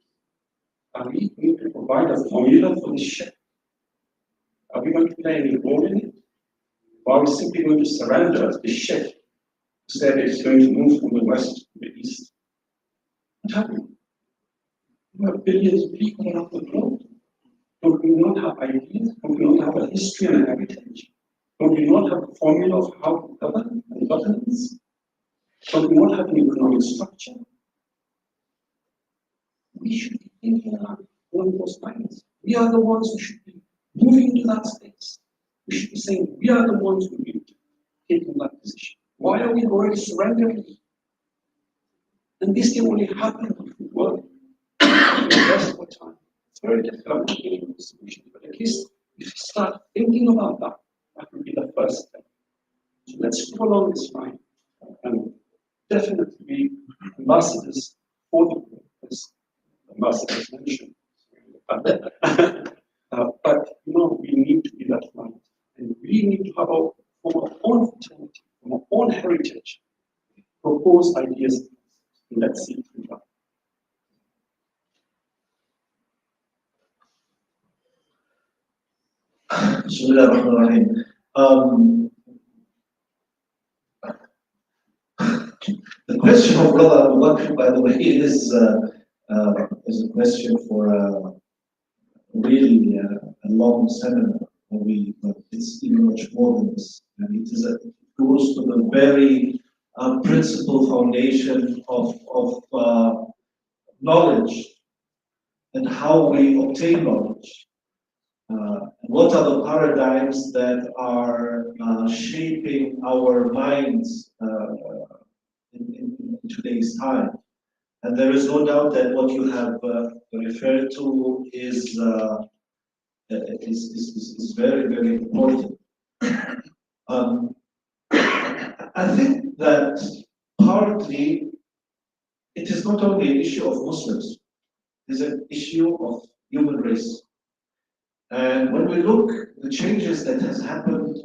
Are we going to provide a formula for this shift? Are we going to play any role in it? Or are we simply going to surrender as the ship to say that it's going to move from the west to the east? What happened? We have billions of people around the globe. Don't we not have ideas? Don't we not have a history and a heritage? Don't we not have a formula of how to govern and governance? Don't we not have an economic structure? We should be thinking along those lines. We are the ones who should be moving into that space. We should be saying we are the ones who will be taking that position. Why are we already surrendering? And this can only happen if we work the rest of the time. It's very difficult. I'm not giving the solution, but at least if you start thinking about that, that would be the first step. So let's go along this line and definitely be ambassadors for the group, as ambassadors mentioned. But you know, we need to be that light, and we need to have our own fraternity, from our own heritage, propose ideas. Let's see if we can. Bismillah ar-Rahman ar-Rahim. The question of brother Waqf, by the way, is a question for really a long seminar. But it's even much more than this. And it goes to the very principal foundation of knowledge and how we obtain knowledge. What are the paradigms that are shaping our minds in today's time? And there is no doubt that what you have referred to is very, very important. I think that partly it is not only an issue of Muslims, it is an issue of human race. And when we look at the changes that has happened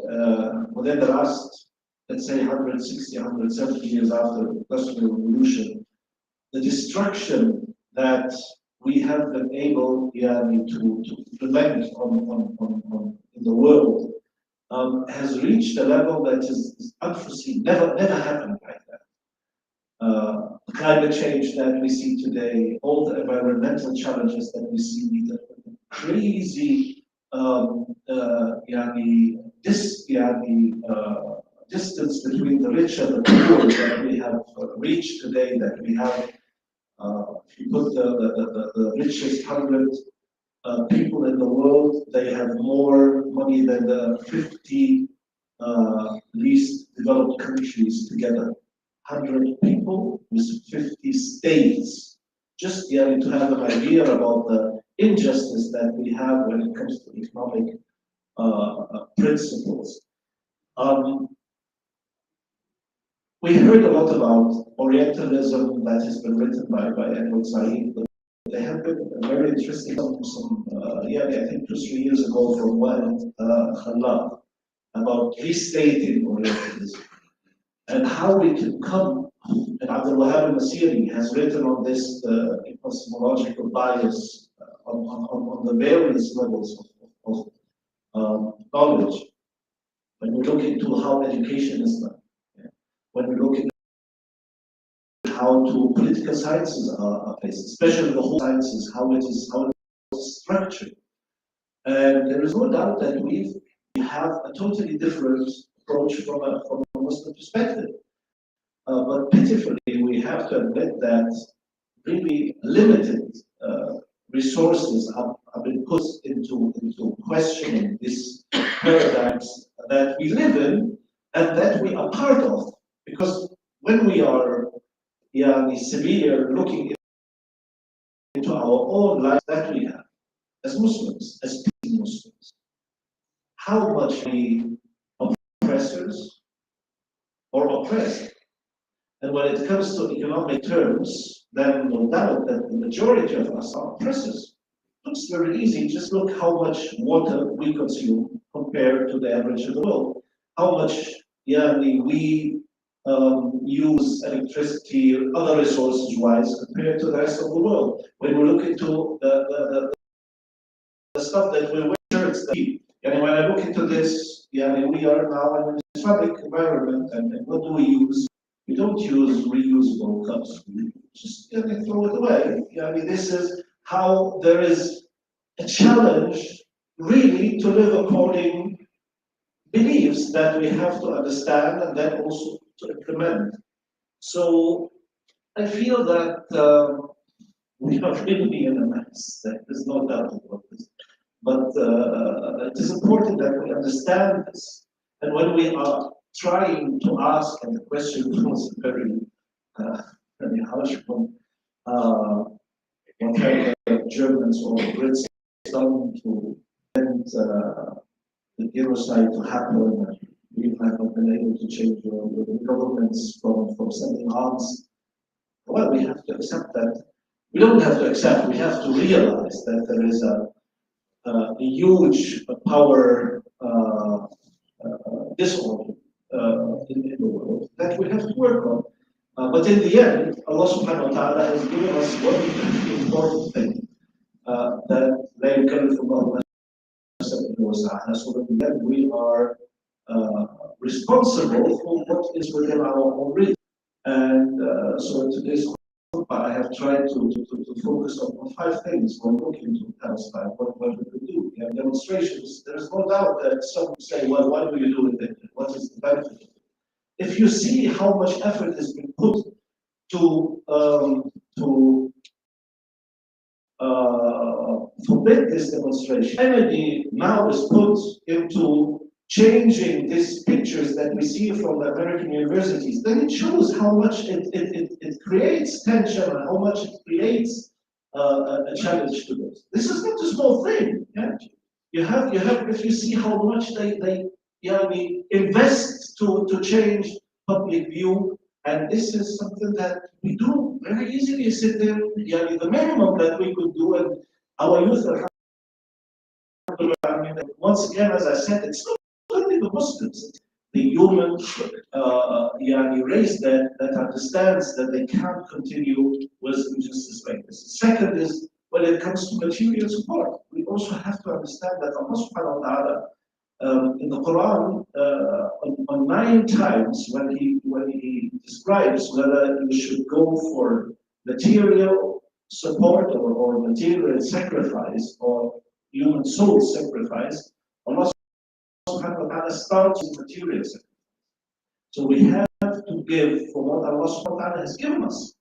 within the last, let's say, 160, 170 years after the Industrial Revolution, the destruction that we have been able to implement in the world has reached a level that is unforeseen, never happened like that. The climate change that we see today, all the environmental challenges that we see, the crazy distance between the rich and the poor that we have reached today, that we have, if you put the richest 100 people in the world, they have more money than the 50 least developed countries together. 100 people with 50 states. Just to have an idea about the injustice that we have when it comes to economic principles. We heard a lot about Orientalism that has been written by Edward Said, but there have been very interesting I think 2 or 3 years ago from one Khalaf about restating Orientalism and how we can come. And Abdul Wahab al-Masiri has written on this epistemological bias on the various levels of knowledge. When we look into how education is done, when we look into how political sciences are placed, especially the whole sciences, how it is structured. And there is no doubt that we have a totally different approach from a Muslim perspective. But pitifully, we have to admit that really limited resources have been put into questioning these paradigms that we live in and that we are part of. Because when we are severe looking into our own lives that we have as Muslims, as Muslims, how much we oppressors or oppressed. And when it comes to economic terms, then no doubt that the majority of us are oppressors. It looks very easy. Just look how much water we consume compared to the average of the world. How much we use electricity or other resources wise compared to the rest of the world. When we look into the stuff that we wear, words that, and when I look into this, we are now in an Islamic environment, and what do we use? We don't use reusable cups. We just throw it away. This is how there is a challenge, really, to live according beliefs that we have to understand and then also to implement. So I feel that we are really in a mess. There's no doubt about this. But it is important that we understand this. And when we are trying to ask, and the question was very harsh one, what have Germans or Brits done to prevent the genocide to happen? We have not been able to change the governments from sending arms. Well, we have to accept that. We don't have to accept, we have to realize that there is a huge power disorder in the world that we have to work on. But in the end, Allah subhanahu wa ta'ala has given us one important thing that they can forget. So that in the end, we are responsible for what is within our own reach. And so in today's I have tried to focus on 5 things when looking to Palestine, what we could do. We have demonstrations. There's no doubt that some say, well, why do you do it? What is the benefit? If you see how much effort has been put to forbid this demonstration, energy now is put into changing these pictures that we see from the American universities, then it shows how much it creates tension and how much it creates a challenge to this. This is not a small thing. Yeah? You have if you see how much they invest to change public view, and this is something that we do very easily sit there. The minimum that we could do, and our youth are. Once again, as I said, it's not only the Muslims, the human race that understands that they can't continue with injustice like this. Second is, when it comes to material support, we also have to understand that Allah subhanahu wa ta'ala in the Quran on 9 times when he describes whether you should go for material support or material sacrifice or human soul sacrifice, Allah subhanahu wa ta'ala starts with material sacrifice. So we have to give for what Allah subhanahu wa ta'ala has given us.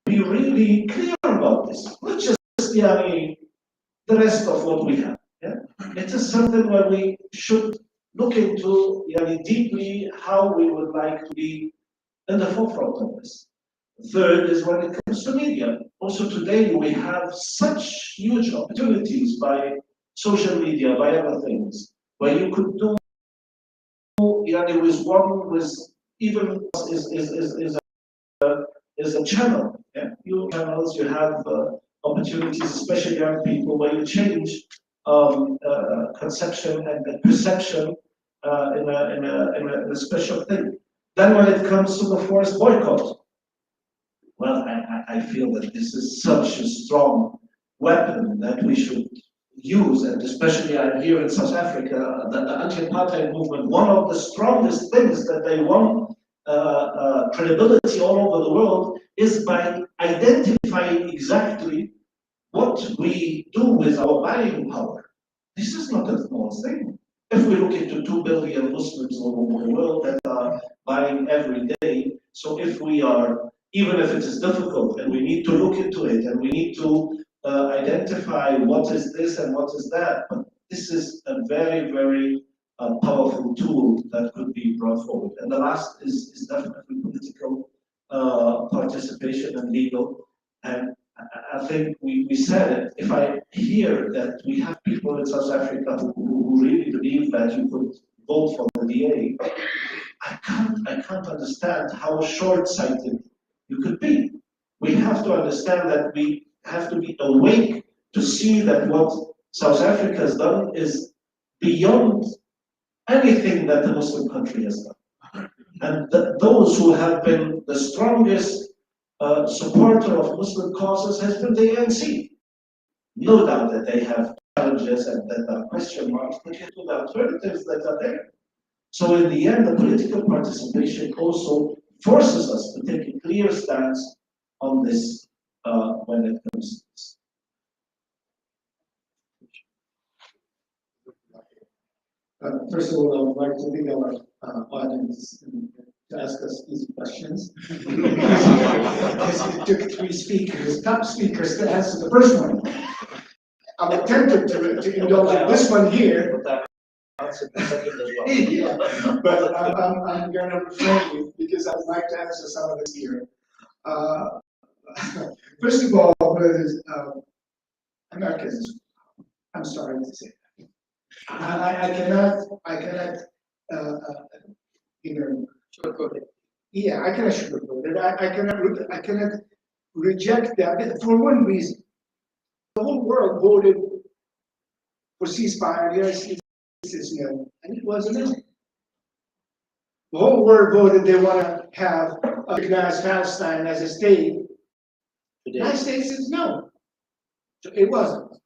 Be really clear about this, not just the rest of what we have. Yeah? It is something where we should look into deeply how we would like to be in the forefront of this. Third is when it comes to media. Also today we have such huge opportunities by social media, by other things, where you could do with one was even is a channel. Yeah? You channels, you have opportunities, especially young people, where you change conception and perception in a special thing. Then when it comes to the forced boycott, well, I feel that this is such a strong weapon that we should use, and especially here in South Africa, the anti-apartheid movement, one of the strongest things that they want credibility all over the world is by identifying exactly what we do with our buying power. This is not a small thing. If we look into 2 billion Muslims all over the world that are buying every day, so if we are, even if it is difficult, and we need to look into it, and we need to identify what is this and what is that, but this is a very, very powerful tool that could be brought forward. And the last is definitely political participation and legal. And I think we said it. If I hear that we have people in South Africa who really believe that you could vote for the DA, I can't understand how short-sighted you could be. We have to understand that we have to be awake to see that what South Africa has done is beyond anything that the Muslim country has done. And those who have been the strongest supporter of Muslim causes has been the ANC. No doubt that they have challenges challenges and that are question marks, but yet with the alternatives that are there. So in the end, the political participation also forces us to take a clear stance on this when it comes to this. First of all, I would like to thank our audience to ask us easy questions. Because it took three speakers, top speakers, to answer the first one. I'm tempted to indulge in this one here. Yeah, but I'm going to refrain because I'd like to answer some of this here. First of all, brothers, Americans, I'm sorry to say that. I cannot, you know, sugarcoat it. Yeah, I cannot sugarcoat it. I cannot reject that for one reason. The whole world voted for ceasefire. Yes, it's no, and it was a no. The whole world voted they want to have recognize Palestine as a state. The United States says no. So it wasn't.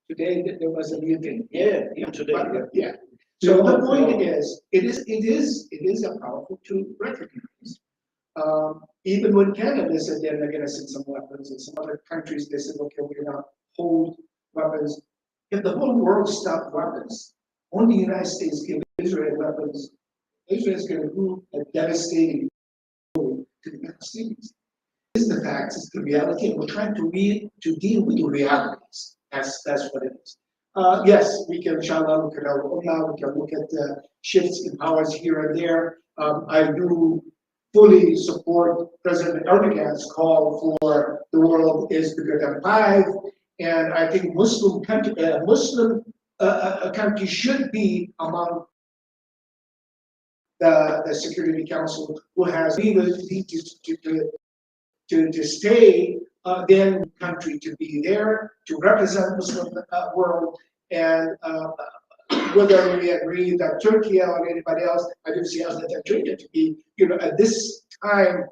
Today there was a new thing. Yeah, today. But, yeah. So the point is, it is a powerful tool to recognize. Even when Canada said they're not going to send some weapons, and some other countries they said, okay, we're going to hold weapons. If the whole world stopped weapons, only the United States give Israel weapons, Israel is going to do a devastating blow to the Palestinians. This is the facts, it's the reality, and we're trying to deal with the realities. That's what it is. Yes, we can, inshallah, look at our ummah, we can look at shifts in powers here and there. I do fully support President Erdogan's call for the world is bigger than five, and I think Muslim countries should be among the Security Council who has the ability to stay then country to be there to represent Muslim world, and whether we agree that Turkey or anybody else, I do see us that Turkey to be, you know, at this time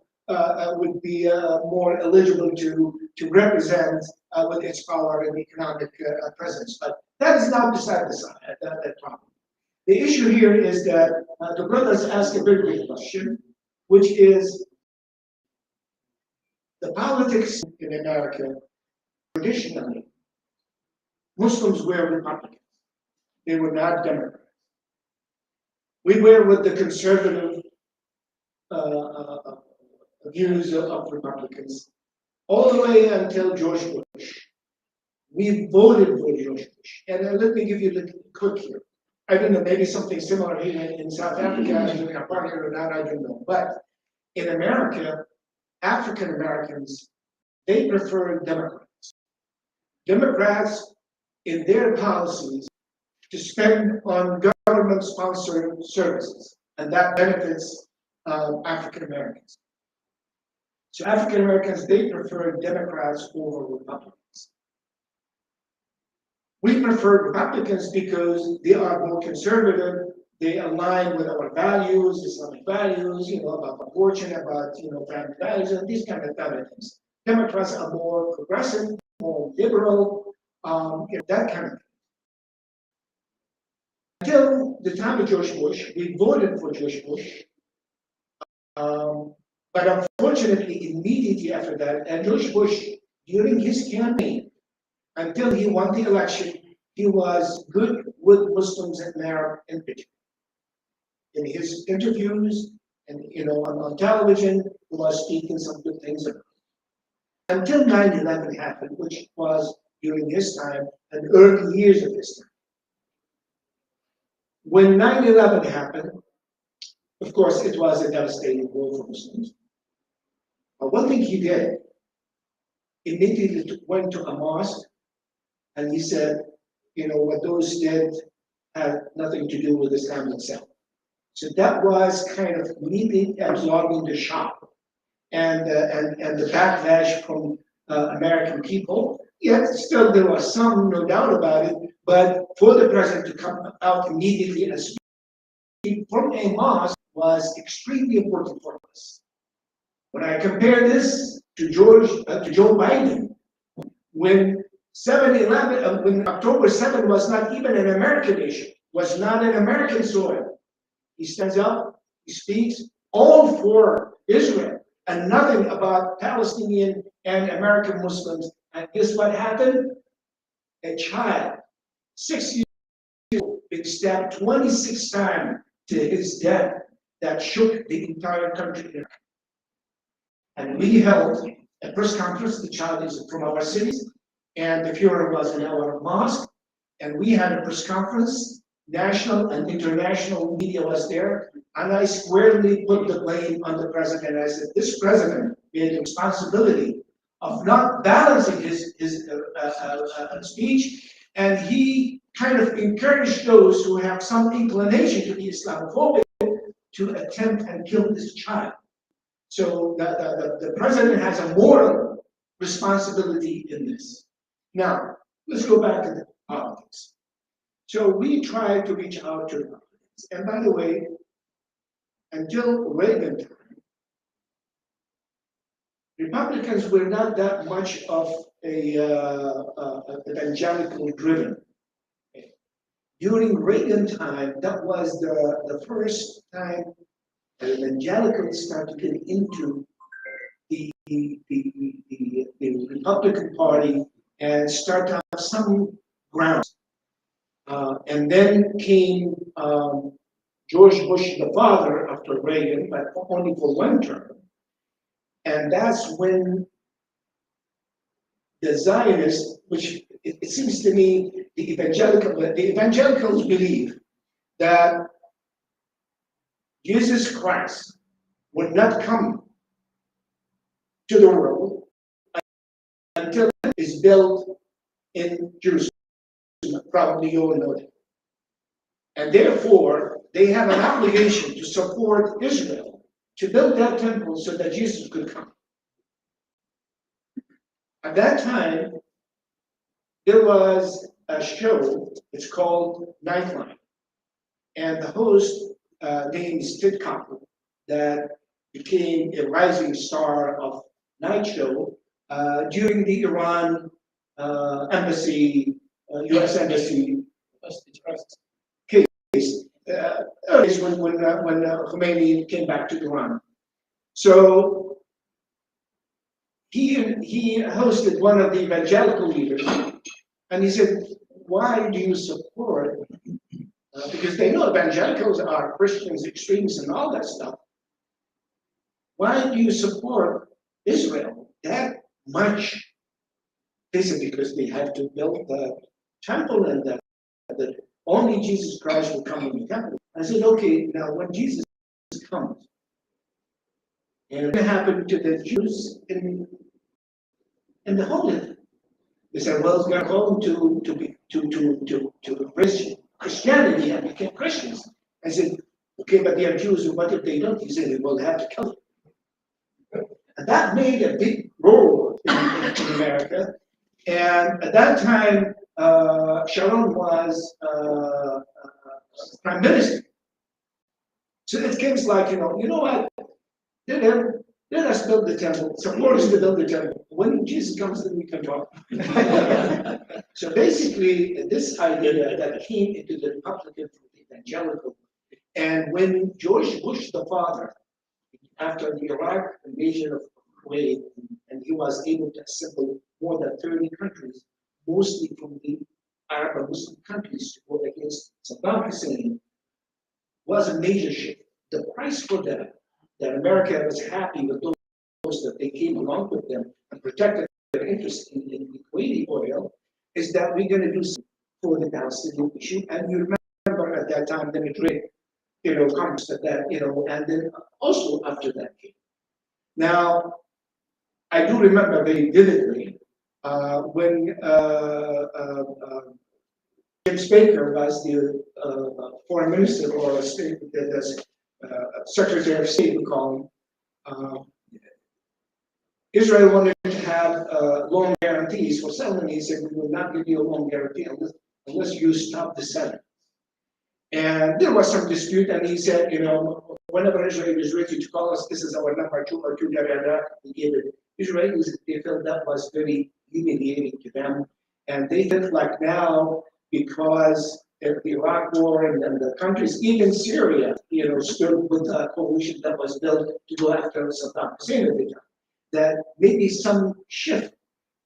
would be more eligible to represent with its power and economic presence. But that is not beside that problem. The issue here is that the brothers ask a very big question, which is the politics in America. Traditionally, Muslims were Republicans. They were not Democrats. We were with the conservative views of Republicans all the way until George Bush. We voted for George Bush. And let me give you a little quick here. I don't know, maybe something similar here in South Africa, doing a party or not, I don't know. But in America, African Americans, they prefer Democrats. Democrats, in their policies, to spend on government-sponsored services, and that benefits African Americans. So African Americans, they prefer Democrats over Republicans. We prefer Republicans because they are more conservative. They align with our values, Islamic values, you know, about abortion, about, you know, family values, and these kind of things. Democrats are more progressive, more liberal, you know, that kind of thing. Until the time of George Bush, we voted for George Bush. But unfortunately, immediately after that, and George Bush, during his campaign, until he won the election, he was good with Muslims and Arab in particular. In his interviews and, you know, on television, he was speaking some good things about it. Until 9/11 happened, which was during his time and early years of his time. When 9/11 happened, of course, it was a devastating blow for Muslims. But one thing he did, immediately went to a mosque and he said, you know, what those did had nothing to do with Islam itself. So that was kind of immediately absorbing the shock and the backlash from American people. Yet still there was some, no doubt about it, but for the president to come out immediately and speak from a mosque was extremely important for us. When I compare this to Joe Biden, when 7/11, when October 7 was not even an American issue, was not an American soil. He stands up, he speaks all for Israel and nothing about Palestinian and American Muslims. And guess what happened? A child, 6 years old, being stabbed 26 times to his death. That shook the entire country. And we held a press conference. The child is from our cities, and the Führer was in our mosque. And we had a press conference. National and international media was there, and I squarely put the blame on the president. I said, this president had the responsibility of not balancing his speech, and he kind of encouraged those who have some inclination to be Islamophobic to attempt and kill this child. So the president has a moral responsibility in this. Now, let's go back to the politics. So we tried to reach out to Republicans. And by the way, until Reagan time, Republicans were not that much of a evangelical driven. During Reagan time, that was the first time evangelicals started to get into the Republican Party and start to have some grounds. And then came George Bush, the father, after Reagan, but only for one term. And that's when the Zionists, which it seems to me, the evangelicals believe that Jesus Christ would not come to the world until it is built in Jerusalem. Probably you all know that. And therefore, they have an obligation to support Israel to build that temple so that Jesus could come. At that time, there was a show, it's called Nightline. And the host named Ted Koppel, that became a rising star of night show during the Iran embassy, U.S. embassy case, when Khomeini came back to Iran. So he hosted one of the evangelical leaders, and he said, "Why do you support?" Because they know evangelicals are Christians, extremists, and all that stuff. Why do you support Israel that much? They said, because they have to build the temple and that only Jesus Christ will come in the temple. I said, okay, now when Jesus comes, and what happened to the Jews in the Holy Land? They said, well, it's going to go to Christianity and became Christians. I said, okay, but they are Jews, and what if they don't? He said, they will have to kill them. And that made a big roar in America. And at that time, Sharon was prime minister. So it came like, you know what? Let us build the temple. Support us to build the temple. When Jesus comes, then we can talk. So basically, this idea that came into the Republican evangelical, and when George Bush, the father, after the Iraq invasion of Kuwait, and he was able to assemble more than 30 countries, mostly from the Arab and Muslim countries, to go against Saddam Hussein, was a major shift. The price for that America was happy with those that they came along with them and protected their interest in the Kuwaiti oil, is that we're going to do something for the Palestinian issue. And you remember at that time the Madrid, conference that, and then also after that came. Now, I do remember very vividly when James Baker was the foreign minister or state, the Secretary of State, we call him. Israel wanted to have loan guarantees for settlement. He said, we will not give you a loan guarantee unless you stop the settlement. And there was some dispute, and he said, whenever Israel is ready to call us, this is our number 2 or 2, we gave it. Israelis, they felt that was very humiliating to them. And they think like now, because of the Iraq war and the countries, even Syria, stood with a coalition that was built to go after Saddam Hussein at the time, that maybe some shift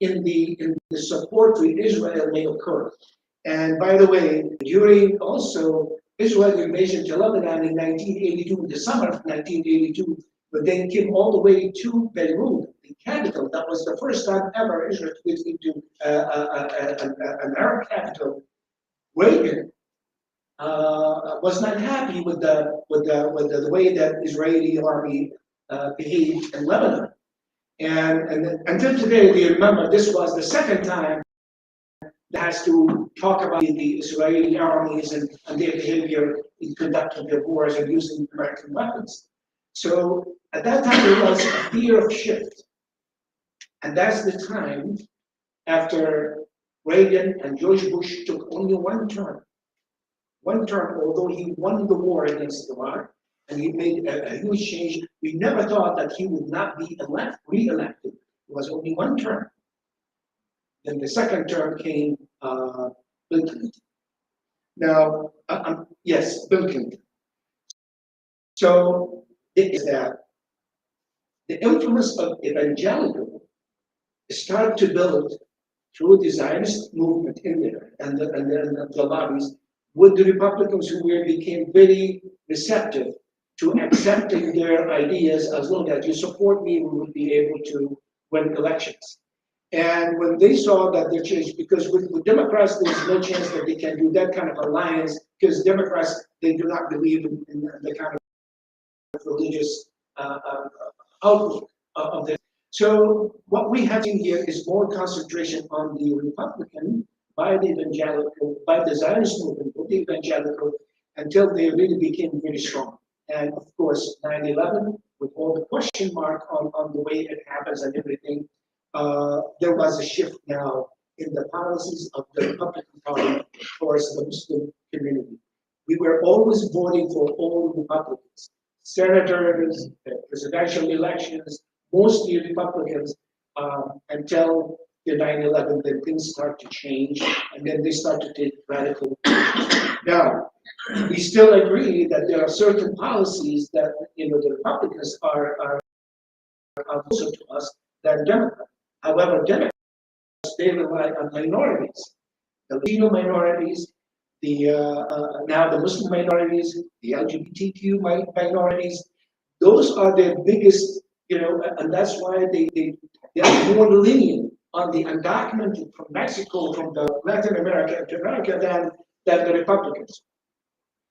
in the support to Israel may occur. And by the way, during also Israel invasion to Lebanon in 1982, in the summer of 1982, but then came all the way to Beirut, the capital. That was the first time ever Israel went into an Arab capital. Reagan was not happy with the way that Israeli army behaved in Lebanon. And until today, we remember this was the second time that has to talk about the Israeli armies and their behavior in conducting their wars and using American weapons. So at that time, there was a fear of shift. And that's the time after Reagan and George Bush took only one term, although he won the war against Iraq and he made a huge change. We never thought that he would not be re-elected. It was only one term. Then the second term came Bill Clinton. Now, yes, Bill Clinton. So it is that the influence of evangelical started to build through the Zionist movement in there and the lobbies with the Republicans who became very receptive to accepting their ideas. As long as you support me, we will be able to win elections. And when they saw that they changed, because with Democrats, there's no chance that they can do that kind of alliance, because Democrats, they do not believe in the kind of religious outlook of this. So what we have seen here is more concentration on the Republican by the evangelical, by the Zionist movement, with the evangelical, until they really became very strong. And of course, 9/11, with all the question mark on the way it happens and everything, there was a shift now in the policies of the Republican Party towards the Muslim community. We were always voting for all Republicans, senators, presidential elections, mostly Republicans, until the 9/11, then things start to change, and then they start to take radical. Now, we still agree that there are certain policies that the Republicans are closer to us than Democrats. However, Democrats, they rely on minorities, the Latino minorities, now the Muslim minorities, the LGBTQ minorities. Those are their biggest, and that's why they are more lenient on the undocumented from Mexico, from the Latin America to America than the Republicans.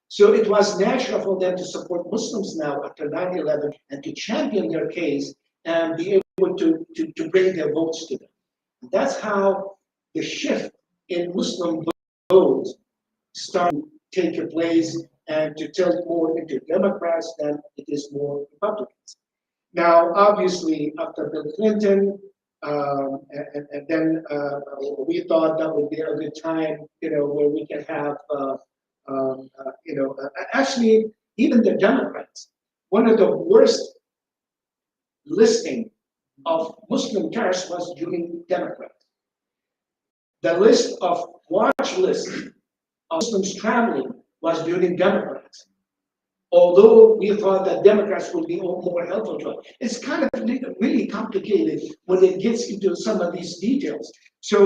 So it was natural for them to support Muslims now after 9/11 and to champion their case and be able to bring their votes to them. And that's how the shift in Muslim votes started to take place and to tilt more into Democrats than it is more Republicans. Now, obviously, after Bill Clinton, and then we thought that would be a good time, where we can have, actually, even the Democrats, one of the worst listing of Muslim terrorists was during Democrats. The list of watch list of Muslims traveling was during Democrats. Although we thought that Democrats would be more helpful to us. It's kind of really complicated when it gets into some of these details. So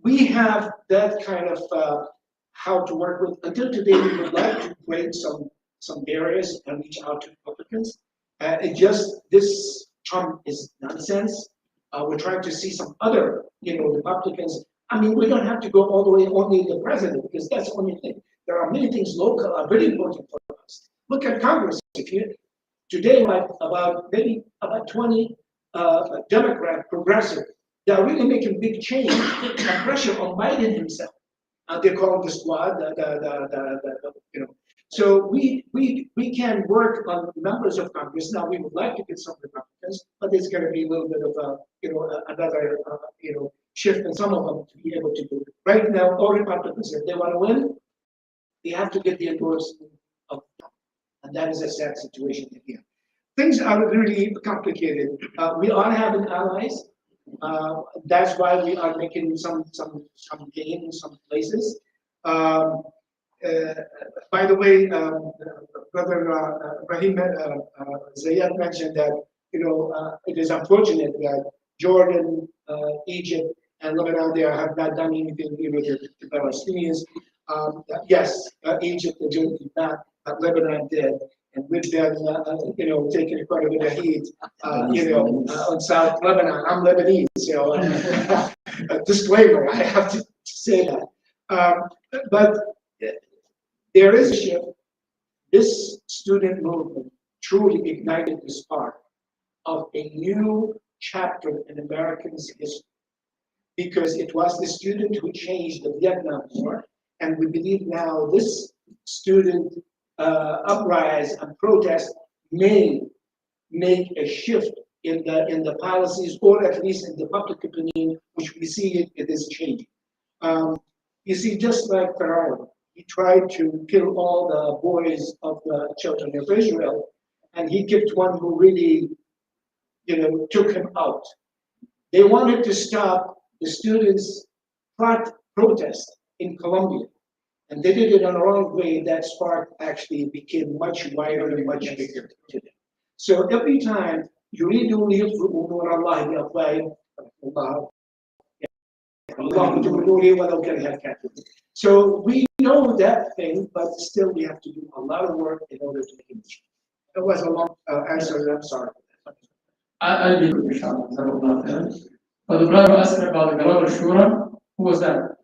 we have that kind of how to work with. Until today, we would like to break some barriers and reach out to Republicans. This Trump is nonsense. We're trying to see some other, Republicans. I mean, we don't have to go all the way only the president, because that's the only thing. There are many things local are very important for us. Look at Congress. Today, maybe about 20 Democrat progressive, they are really making big change and pressure on Biden himself. They call the squad, So we can work on members of Congress. Now, we would like to get some Republicans, but there's going to be a little bit of another shift in some of them to be able to do it. Right now, all Republicans, if they want to win, they have to get the endorsement of Trump. And that is a sad situation again. Things are really complicated. We are having allies That's why we are making some gain in some places. By the way, Brother Ibrahim Zayed mentioned that it is unfortunate that Jordan, Egypt, and Lebanon there have not done anything with the Palestinians. Yes, Egypt and Jordan did not, but Lebanon did. And with them, taking quite a bit of heat, on South Lebanon. I'm Lebanese, a disclaimer, I have to say that. But there is a shift. This student movement truly ignited the spark of a new chapter in Americans' history, because it was the student who changed the Vietnam War, and we believe now this student uprise and protest may make a shift in the policies, or at least in the public opinion, which we see it is changing. You see, just like Pharaoh, he tried to kill all the boys of the children of Israel, and he kept one who really, took him out. They wanted to stop the students' protest in Colombia, and they did it in a wrong way. That spark actually became much wider and much bigger today. So every time يريدوا ليطفئوا نور الله بأفواههم الله متم نوره ولو كره الكافرون. So we know that thing, but still we have to do a lot of work in order to make it. It was a long answer. I'm sorry. I'll be quick, inshallah. For the brother who asked about the Global Shura, who was that?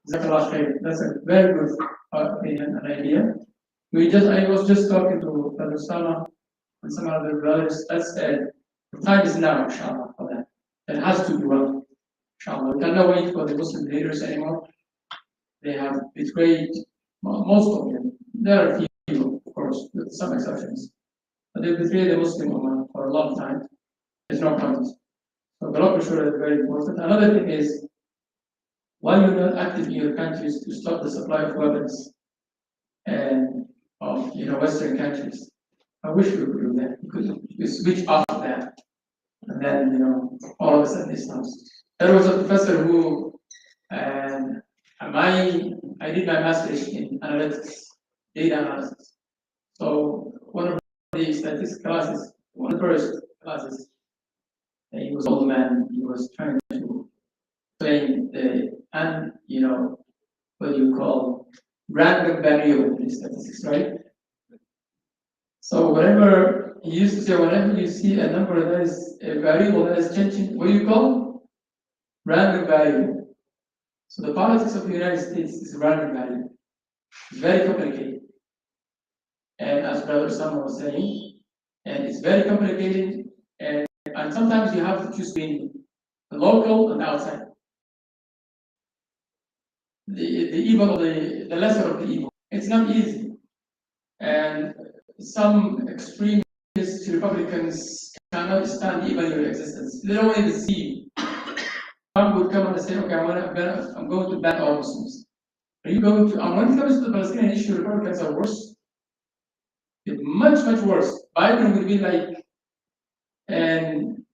That's a very good opinion and idea. I was just talking to Brother Sama and some other brothers. That's the time is now, inshallah, for that. It has to be well, inshallah. We cannot wait for the Muslim leaders anymore. They have betrayed most of them. There are a few, of course, with some exceptions. But they betrayed the Muslim Ummah for a long time. There's no contest. So the Global Shura is very important. Another thing is, why you're not active in your countries to stop the supply of weapons and of Western countries? I wish we could do that. We could switch off that, and then all of a sudden Islam. There was a professor who, and I did my master's in analytics, data analysis. So one of the statistics classes, one of the first classes, he was an old man. He was trying to explain what you call random variable in statistics, right? So whenever he used to say, whenever you see a number that is a variable that is changing, what do you call? Random variable. So the politics of the United States is random variable. It's very complicated. And as Brother Sam was saying, and it's very complicated, and sometimes you have to choose between the local and the outside. The evil of the lesser of the evil. It's not easy. And some extremist Republicans cannot stand even your existence. They don't even see you. Trump would come and say, okay, I'm going to ban all Muslims. Are you going to? And when it comes to the Palestinian issue, Republicans are worse. It's much, much worse. Biden would be like, and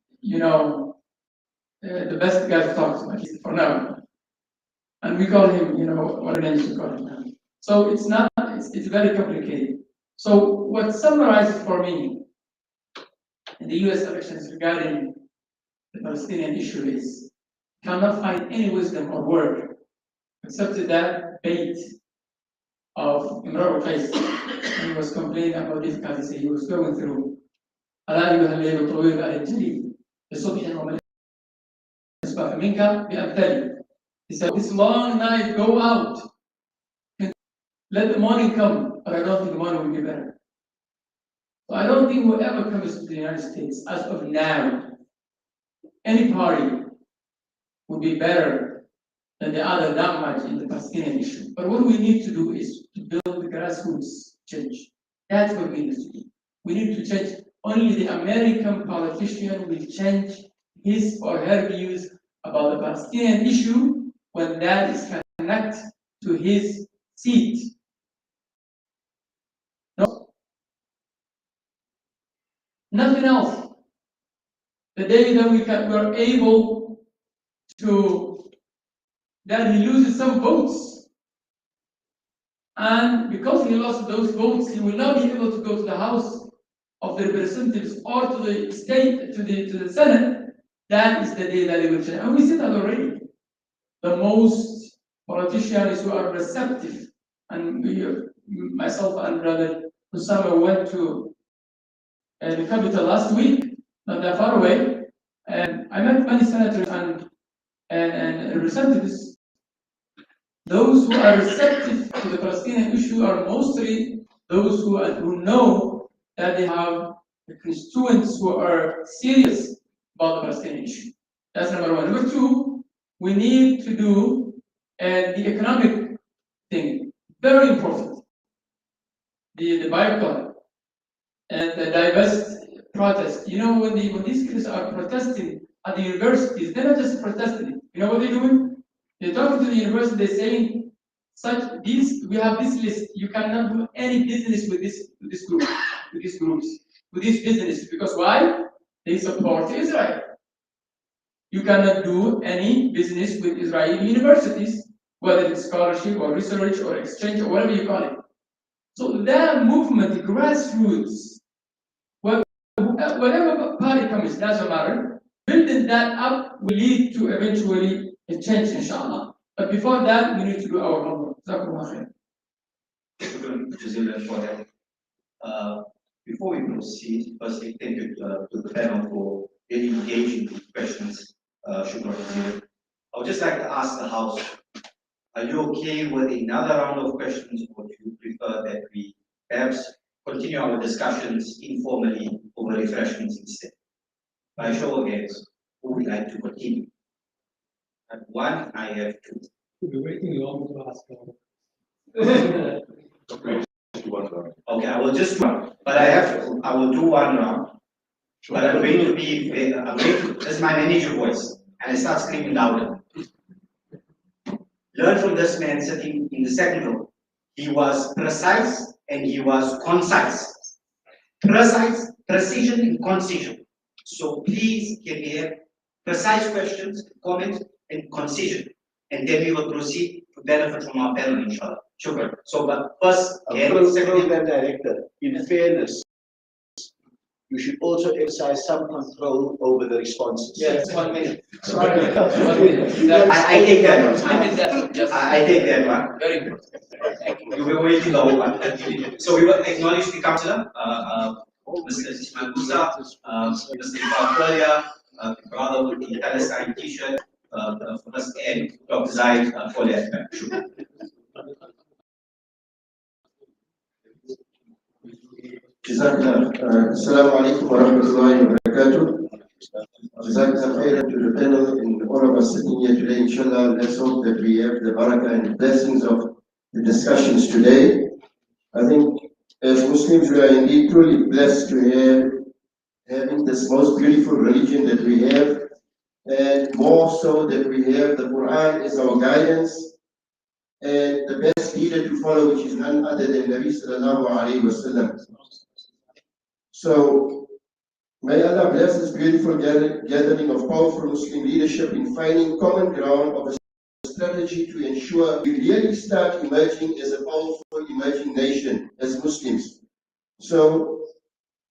the best guy to talk to, at least for now. And we call him, what names we call him now. So it's very complicated. So what summarizes for me in the US elections regarding the Palestinian issue is, cannot find any wisdom or word except that bait of Imran al-Qais when he was complaining about difficulties he was going through. ألا أيها الليل الطويل الجليل بصبح ومن أصبح منك بأمثاله. He said, this long night, go out. Let the morning come, but I don't think the morning will be better. So I don't think whoever comes to the United States, as of now, any party would be better than the other that much in the Palestinian issue. But what we need to do is to build the grassroots change. That's what we need to do. We need to change. Only the American politician will change his or her views about the Palestinian issue when that is connected to his seat. No, nothing else. The day that we are able to that he loses some votes. And because he lost those votes, he will not be able to go to the House of the Representatives or to the state, to the Senate. That is the day that he will change. And we see that already. The most politicians who are receptive, and myself and Brother Osama went to the capital last week, not that far away, and I met many senators and representatives. Those who are receptive to the Palestinian issue are mostly those who know that they have the constituents who are serious about the Palestinian issue. That's number one. Number two, we need to do the economic thing, very important. The boycott and the divest protest. You know, when these kids are protesting at the universities, they're not just protesting. You know what they're doing? They're talking to the university, they're saying, we have this list, you cannot do any business with this group, with these groups, with these businesses, because why? They support Israel. You cannot do any business with Israeli universities, whether it's scholarship or research or exchange or whatever you call it. So that movement, the grassroots, whatever party comes, doesn't matter, building that up will lead to eventually a change, inshallah. But before that, we need to do our homework. Before we proceed, firstly, thank you to the panel for really engaging with questions. I would just like to ask the House, are you okay with another round of questions, or do you prefer that we perhaps continue our discussions informally over refreshments instead? By show of hands, who would like to continue? At one, I have two. We'll be waiting long to ask. Okay, I will just one, but I will do one round. But I'm going to be, this is my manager voice, and I start screaming louder. Learn from this man sitting in the second row. He was precise and he was concise. Precise, precision, and concision. So please can we have precise questions, comments, and concision, and then we will proceed to benefit from our panel, inshallah. Shukran. So, but first, Program Director, in fairness, you should also exercise some control over the responses. Yes, 1 minute. Sorry. 1 minute. I take that one. I mean that. I take that one. Very important. You were waiting the whole one. So we will acknowledge the councillor, Mr. Ismail Musa, Mr. Iqbal Kolia, brother with the Palestine T-shirt, and Dr. Zaid for that. Assalamu alaikum wa rahmatullahi wa barakatuh. Jazakallah khairan to the panel and all of us sitting here today. Inshallah, let's hope that we have the barakah and blessings of the discussions today. I think as Muslims we are indeed truly blessed to having this most beautiful religion that we have, and more so that we have the Quran as our guidance and the best leader to follow, which is none other than Nabi sallallahu alayhi wa sallam. So, may Allah bless this beautiful gathering of powerful Muslim leadership in finding common ground of a strategy to ensure we really start emerging as a powerful emerging nation as Muslims. So,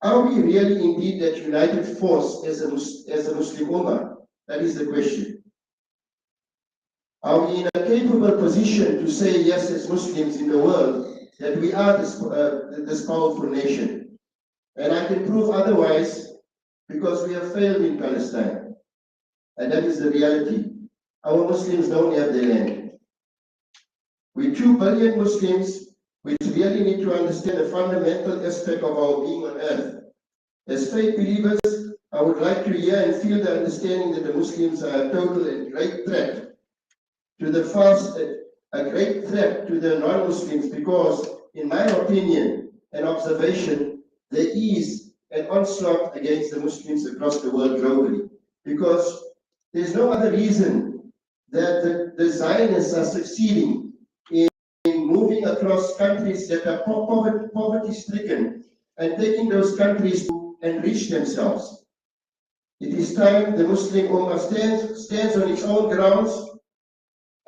are we really indeed that united force as a Muslim Ummah? That is the question. Are we in a capable position to say yes as Muslims in the world that we are this powerful nation? And I can prove otherwise because we have failed in Palestine. And that is the reality. Our Muslims don't have their land. With 2 billion Muslims, we really need to understand the fundamental aspect of our being on earth. As faith believers, I would like to hear and feel the understanding that the Muslims are a total and great threat to the a great threat to the non-Muslims, because in my opinion and observation, there is an onslaught against the Muslims across the world globally, because there's no other reason that the Zionists are succeeding in moving across countries that are poverty-stricken and taking those countries to enrich themselves. It is time the Muslim Ummah stands on its own grounds,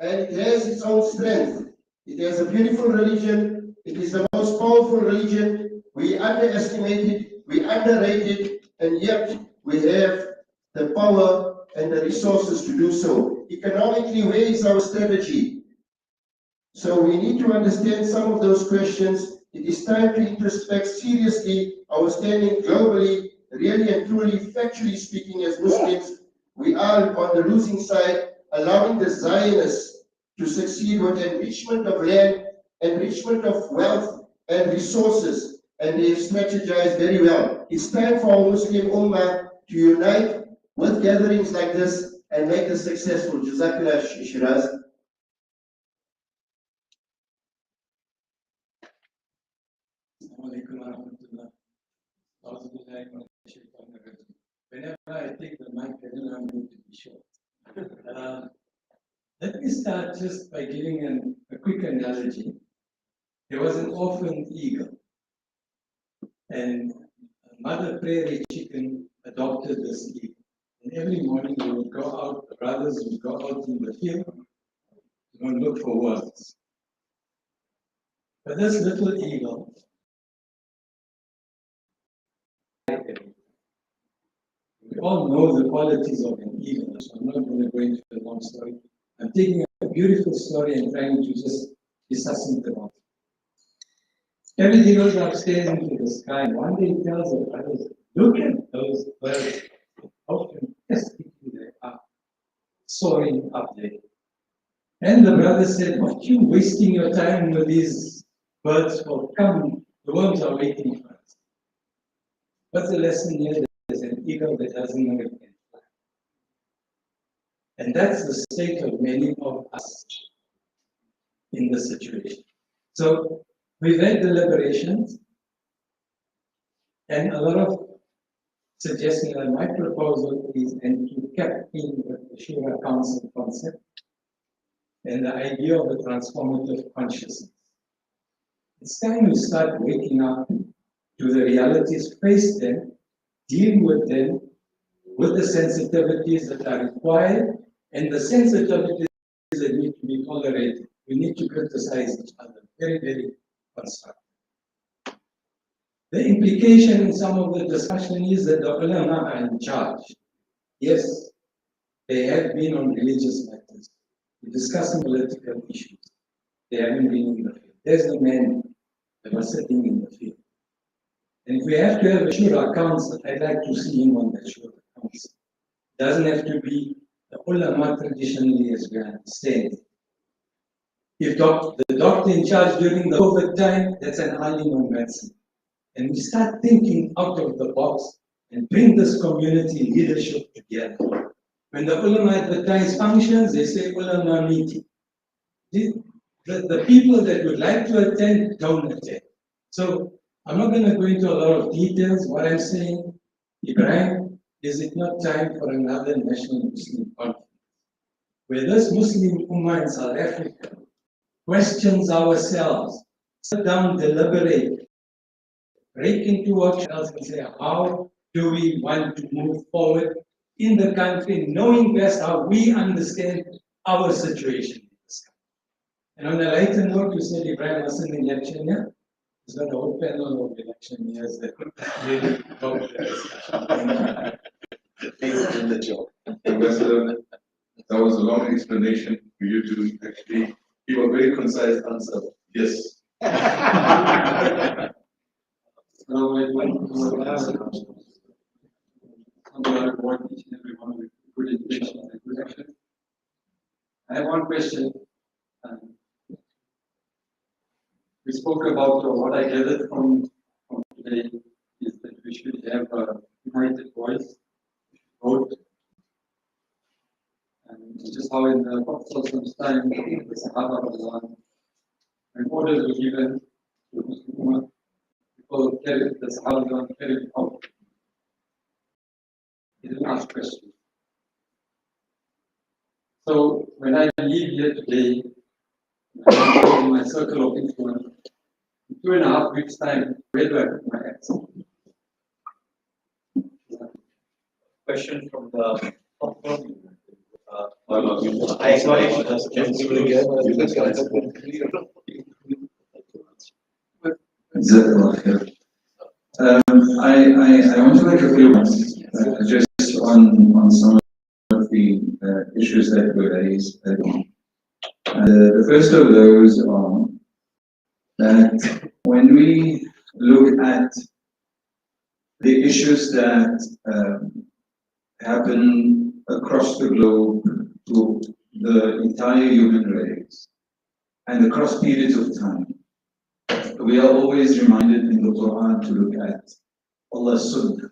and it has its own strength. It has a beautiful religion. It is the most powerful religion. We underestimate it, we underrate it, and yet we have the power and the resources to do so. Economically, where is our strategy? So we need to understand some of those questions. It is time to introspect seriously our standing globally, really and truly, factually speaking, as Muslims. We are on the losing side, allowing the Zionists to succeed with enrichment of land, enrichment of wealth and resources, and they've strategized very well. It's time for our Muslim Ummah to unite with gatherings like this and make this successful. Jazakallah Shiraz. Whenever I take the mic, I'm going to be short. Let me start just by giving a quick analogy. There was an orphaned eagle, and a mother prairie chicken adopted this eagle. And every morning they would go out, the brothers would go out in the field to look for worms. But this little eagle, we all know the qualities of an eagle, so I'm not going to go into a long story. I'm taking a beautiful story and trying to just be succinct about it. Everything goes upstairs into the sky, and one day he tells the brothers, look at those birds, how fantastically they are, soaring up there. And the brother said, what are you wasting your time with these birds for? Come, the worms are waiting for us. What's the lesson here? There's an eagle that doesn't know it can fly. And that's the state of many of us in this situation. So we've had deliberations and a lot of suggestions, and my proposal is, and to kept in with the Shura Council concept and the idea of a transformative consciousness. It's time we start waking up to the realities, face them, deal with them, with the sensitivities that are required, and the sensitivities that need to be tolerated. We need to criticize each other. Very, very constructive. The implication in some of the discussion is that the ulama are in charge. Yes, they have been on religious matters. We're discussing political issues. They haven't been in the field. There's the man that was sitting in the field. And if we have to have a Shura Council, I'd like to see him on that Shura Council. It doesn't have to be the ulama traditionally as we understand. If the doctor in charge during the COVID time, that's an alim on medicine. And we start thinking out of the box and bring this community leadership together. When the ulama advertise functions, they say ulama meeting. The people that would like to attend don't attend. So I'm not going to go into a lot of details. What I'm saying, Ibrahim, is it not time for another national Muslim conference? Where this Muslim Ummah in South Africa questions ourselves, sit down, deliberate, break into workshops and say, how do we want to move forward in the country, knowing best how we understand our situation in this country. And on a lighter note, you said Ibrahim was in the election here. He's got a whole panel of election years that really talk to the discussion. He's in the job. Ambassador, that was a long explanation for you to actually give a very concise answer. Yes. I have one question. We spoke about what I gathered from today is that we should have a united voice, vote. And just how in the Prophet's time, the Sahaba when orders were given to the Muslim, people carried the Sahaba carried out. They didn't ask questions. So when I leave here today, in my circle of influence, in 2.5 weeks' time, where do I put my accent? question from the popcorn. I acknowledge I want to make a few points just on some of the issues that were raised. The first of those are that when we look at the issues that happen across the globe to the entire human race and across periods of time, we are always reminded in the Quran to look at Allah's Sunnah.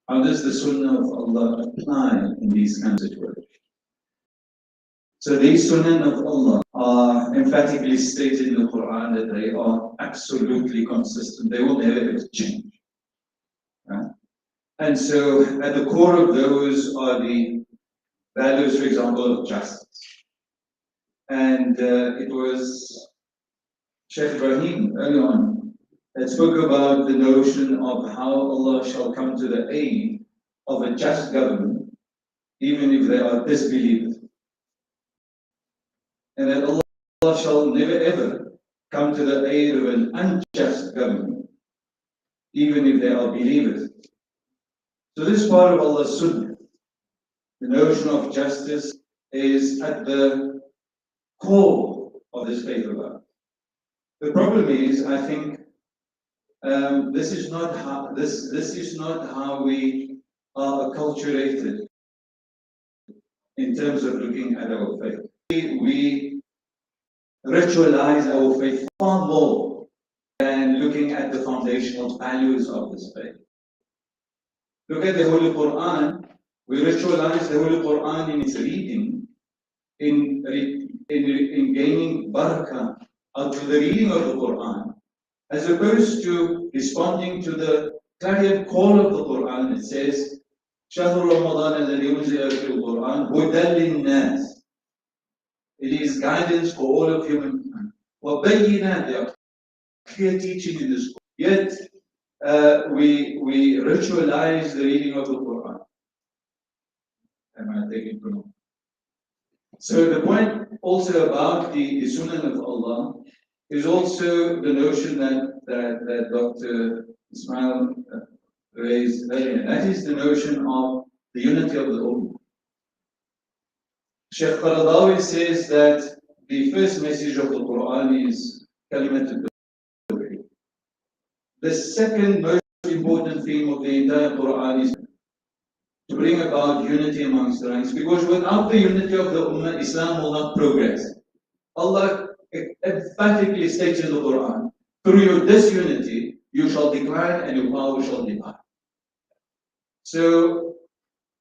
How does the Sunnah of Allah apply in these kinds of situations? So these Sunnah of Allah are emphatically stated in the Quran that they are absolutely consistent. They will never ever change. Right? And so at the core of those are the values, for example, of justice. And it was Sheikh Ibrahim early on that spoke about the notion of how Allah shall come to the aid of a just government, even if they are disbelievers. And that Allah shall never ever come to the aid of an unjust government, even if they are believers. So this is part of Allah's Sunnah. The notion of justice is at the core of this faith of ours. The problem is, I think, this is not how we are acculturated in terms of looking at our faith. We ritualize our faith far more than looking at the foundational values of this faith. Look at the Holy Quran. We ritualize the Holy Quran in its reading, in gaining barakah out of the reading of the Quran, as opposed to responding to the clarion call of the Quran. It says, شهر رمضان الذي أنزل فيه القرآن هدى للناس. It is guidance for all of humankind. وبينات, there are clear teaching in this book. Yet we ritualize the reading of the Quran. Am I taking too long? So the point also about the Sunnah of Allah is also the notion that Dr. Ismail raised earlier. That is the notion of the unity of the Ummah. Sheikh Qaradawi says that the first message of the Quran is Kalimat al-Tawheed. The second most important theme of the entire Quran is to bring about unity amongst the ranks, because without the unity of the Ummah, Islam will not progress. Allah emphatically states in the Quran, through your disunity, you shall decline and your power shall divide. So,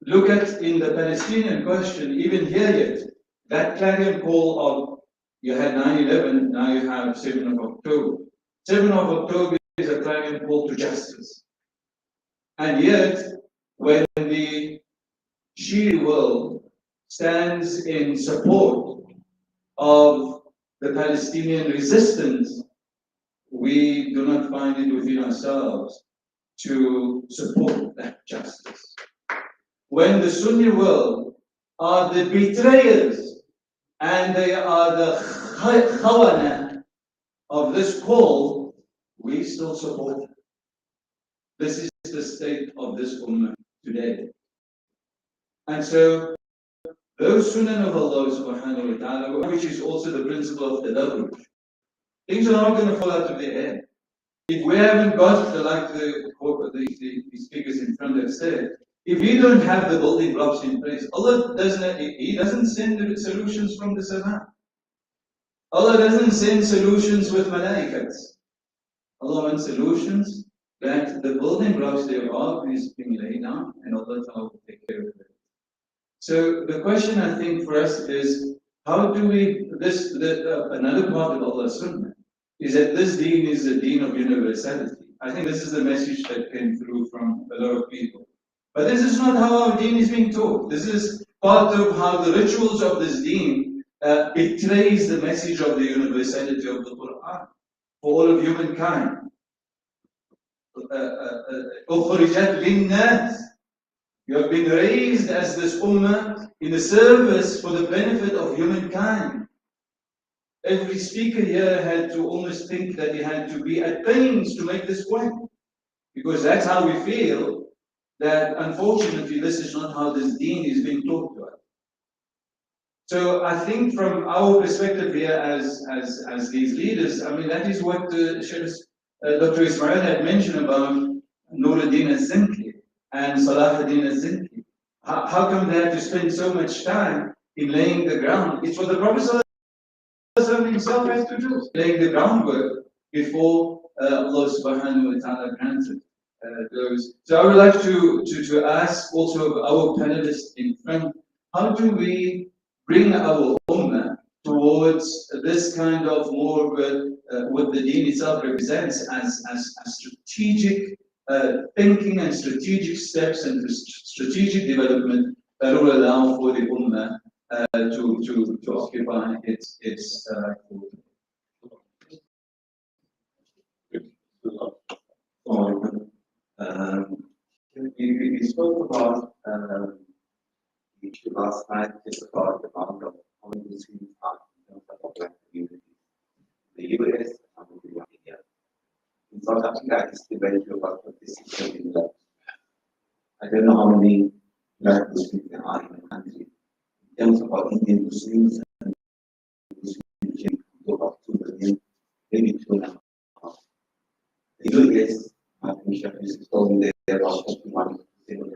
look at in the Palestinian question, even here yet, that clarion call of, you had 9/11, now you have 7th of October. 7th of October is a clarion call to justice. And yet, when the Shia world stands in support of the Palestinian resistance, we do not find it within ourselves to support that justice. When the Sunni world are the betrayers and they are the khawana of this call, we still support them. This is the state of this ummah today. And so, those sunnah of Allah subhanahu wa ta'ala, which is also the principle of tadarruj, things are not going to fall out of the air. If we haven't got, like the speakers in front have said, if we don't have the building blocks in place, Allah doesn't, He doesn't send the solutions from the sama. Allah doesn't send solutions with malaikats. Allah wants solutions that the building blocks thereof is being laid down, and Allah will take care of it. So the question I think for us is, how do we, another part of Allah's Sunnah is that this deen is a deen of universality. I think this is the message that came through from a lot of people. But this is not how our deen is being taught. This is part of how the rituals of this deen betrays the message of the universality of the Quran for all of humankind. أخرجت للناس. You have been raised as this ummah in the service for the benefit of humankind. Every speaker here had to almost think that he had to be at pains to make this point. Because that's how we feel that unfortunately this is not how this deen is being taught to us. So I think from our perspective here as these leaders, I mean that is what Dr. Ismail had mentioned about Nuruddin al-Zinki and Salahuddin al-Zinki. How come they had to spend so much time in laying the ground? It's what the Prophet himself has to do, laying the groundwork before Allah subhanahu wa ta'ala granted those. So I would like to ask also our panelists in front, how do we bring our ummah towards this kind of more what the deen itself represents as strategic thinking and strategic steps and strategic development that will allow for the ummah to occupy its we spoke about the issue last night, just about the amount of how many Muslims are in terms of black community. The US and India. In South Africa, it's debated about what this is in the I don't know how many black Muslims there are in the country. In terms of our Indian Muslims and Muslims, about 2 million, maybe 2.5. The US, I think Shafis told me they're about 51%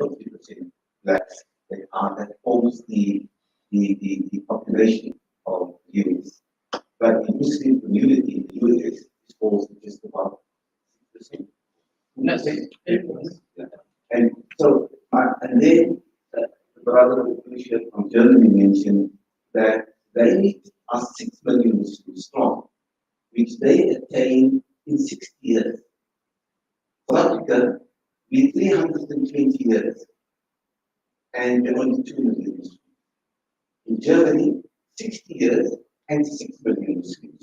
or 50% blacks that forms the population of the US. But the Muslim community in the US is also just about 6%. That's it. Yeah. And so, and then the brother from Germany mentioned that they are 6 million Muslims strong, which they attained in 60 years. South Africa, we 320 years, and only 2 million Muslims. In Germany, 60 years and 6 million Muslims.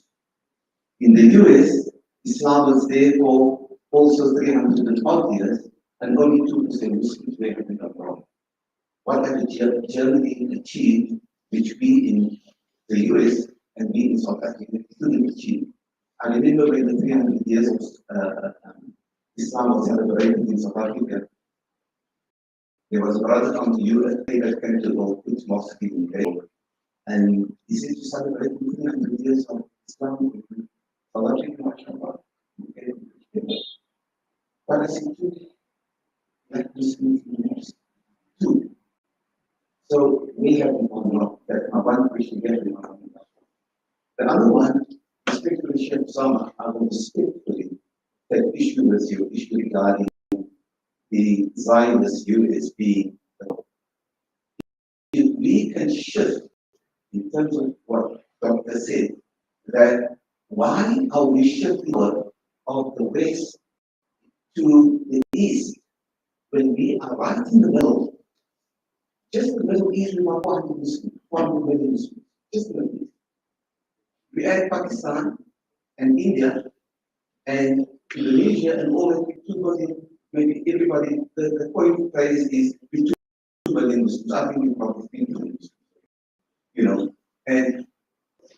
In the US, Islam was there for also 300 years, and only 2% Muslims were in the wrong. What have Germany achieved, which we in the US and we in South Africa couldn't achieve? I remember when the 300 years of Islam was celebrated in South Africa, there was a brother from the US that came to the Quds Mosque in Cairo, and he said to celebrate 300 years of Islam in South Africa, mashallah. But I said, like Muslims in the West, too. So we have one more. That's my one question. The other one, respectfully, Sheikh Osama, I will respectfully take issue with your issue regarding the Zionist USB. If we can shift in terms of what Dr. said, that why are we shifting of the West to the East when we are right in the middle? Just the Middle East, we are 100 million Muslims. Just the Middle East. We add Pakistan and India and Indonesia and all of 2 billion, maybe everybody, the point price is between 2 billion Muslims. I think we probably 3 billion Muslims. You know, and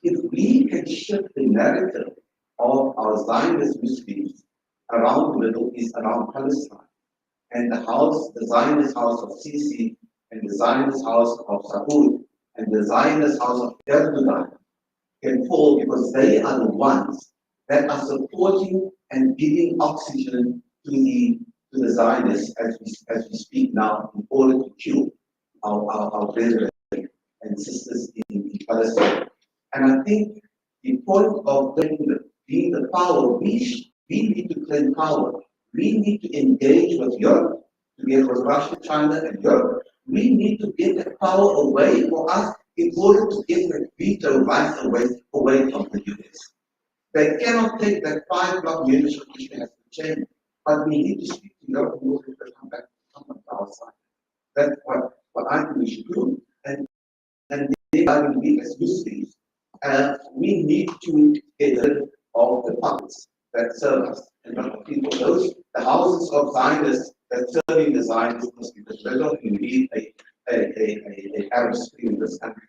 if we can shift the narrative of our Zionist Muslims around the Middle East, around Palestine, and the Zionist house of Sisi, and the Zionist house of Saud, and the Zionist house of Erdogan can fall, because they are the ones that are supporting and giving oxygen to the Zionists as we speak now, in order to kill our brethren and sisters in Palestine. And I think the point of being the power, we need to claim power. We need to engage with Europe, together with Russia, China, and Europe. We need to get that power away for us in order to get the veto rights away from the US. They cannot take that 5-block membership issue has to change, but we need to speak to Europe in order to come back to our side. That's what I think we should do. And then we as Muslims, we need to get rid of the puppets that serve us and not the people. The houses of Zionists that serving the designed because we developed indeed a Arab Spring in this country.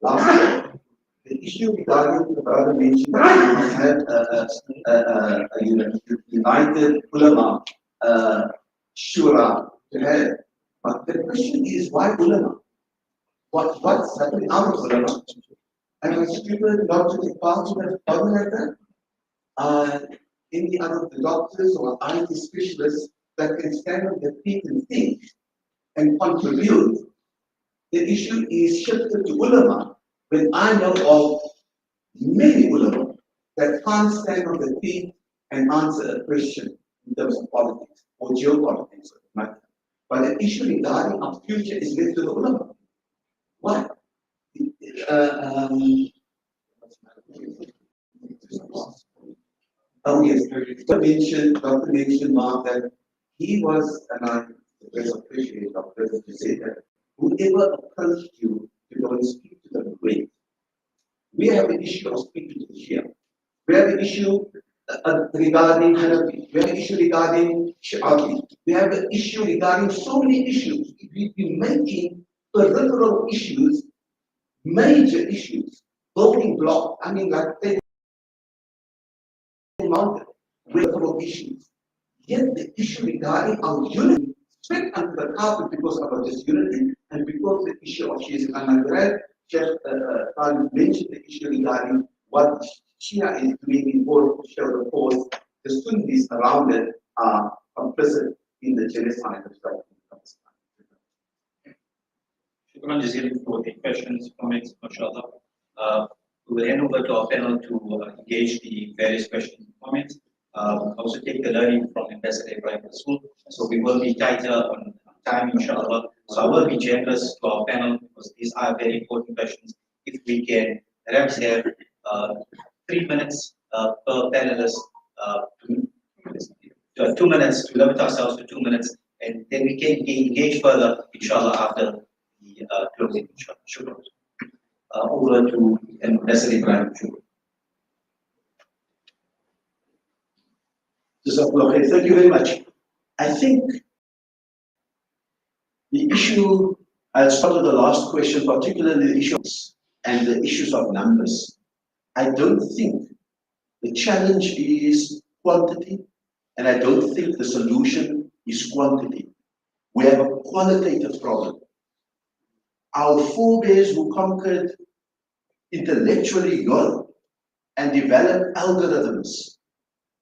Last year, the issue regarding the brother mentioned, we had a united ulama shura. But the question is, why ulama? What's happening out of ulama? And was stupid not to take part in that problem like that? Any other doctors or IT specialists that can stand on their feet and think and contribute. The issue is shifted to ulama when I know of many ulama that can't stand on their feet and answer a question in terms of politics or geopolitics or matter. But the issue regarding our future is left to the ulama. Why? Oh yes, Dr. mentioned, Mark, that he was, and I very appreciate Dr. to say that whoever approached you to go and speak to them, great. We have an issue of speaking to the Shia. We have an issue regarding Hanafi. We have an issue regarding Shi'ati. We have an issue regarding so many issues. We've been making peripheral issues major issues, building block. I mean, like mountain, peripheral issues. Yet the issue regarding our unity swept under the carpet because of our disunity and because the issue of Shia. And I'm glad Sheikh mentioned the issue regarding what Shia is doing in order to show the force the Sunnis around it are complicit in the genocide of Palestine. Shukran Jazeelan for the questions, comments, mashallah. We will hand over to our panel to engage the various questions and comments. Also take the learning from Ambassador Ibrahim Rasool. So we will be tighter on time, inshallah. So I will be generous to our panel because these are very important questions. If we can perhaps have 3 minutes per panelist, 2 minutes, to limit ourselves to 2 minutes, and then we can engage further, inshallah, after the closing, inshallah. Over to Ambassador Ibrahim. Thank you very much. I think the issue, I'll start with the last question, particularly the issues and the issues of numbers. I don't think the challenge is quantity, and I don't think the solution is quantity. We have a qualitative problem. Our forebears who conquered intellectually Europe and developed algorithms.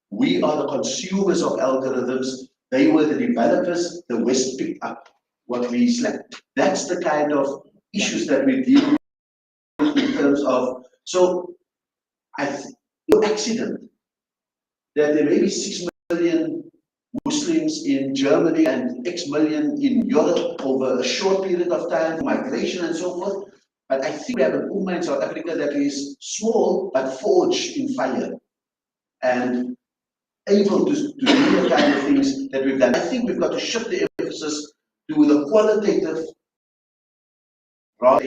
We are the consumers of algorithms. They were the developers. The West picked up what we slept. That's the kind of issues that we deal with in terms of. So, no accident that there may be 6 million Muslims in Germany and X million in Europe over a short period of time, migration and so forth. But I think we have an Ummah in South Africa that is small but forged in fire and able to do the kind of things that we've done. I think we've got to shift the emphasis to the qualitative rather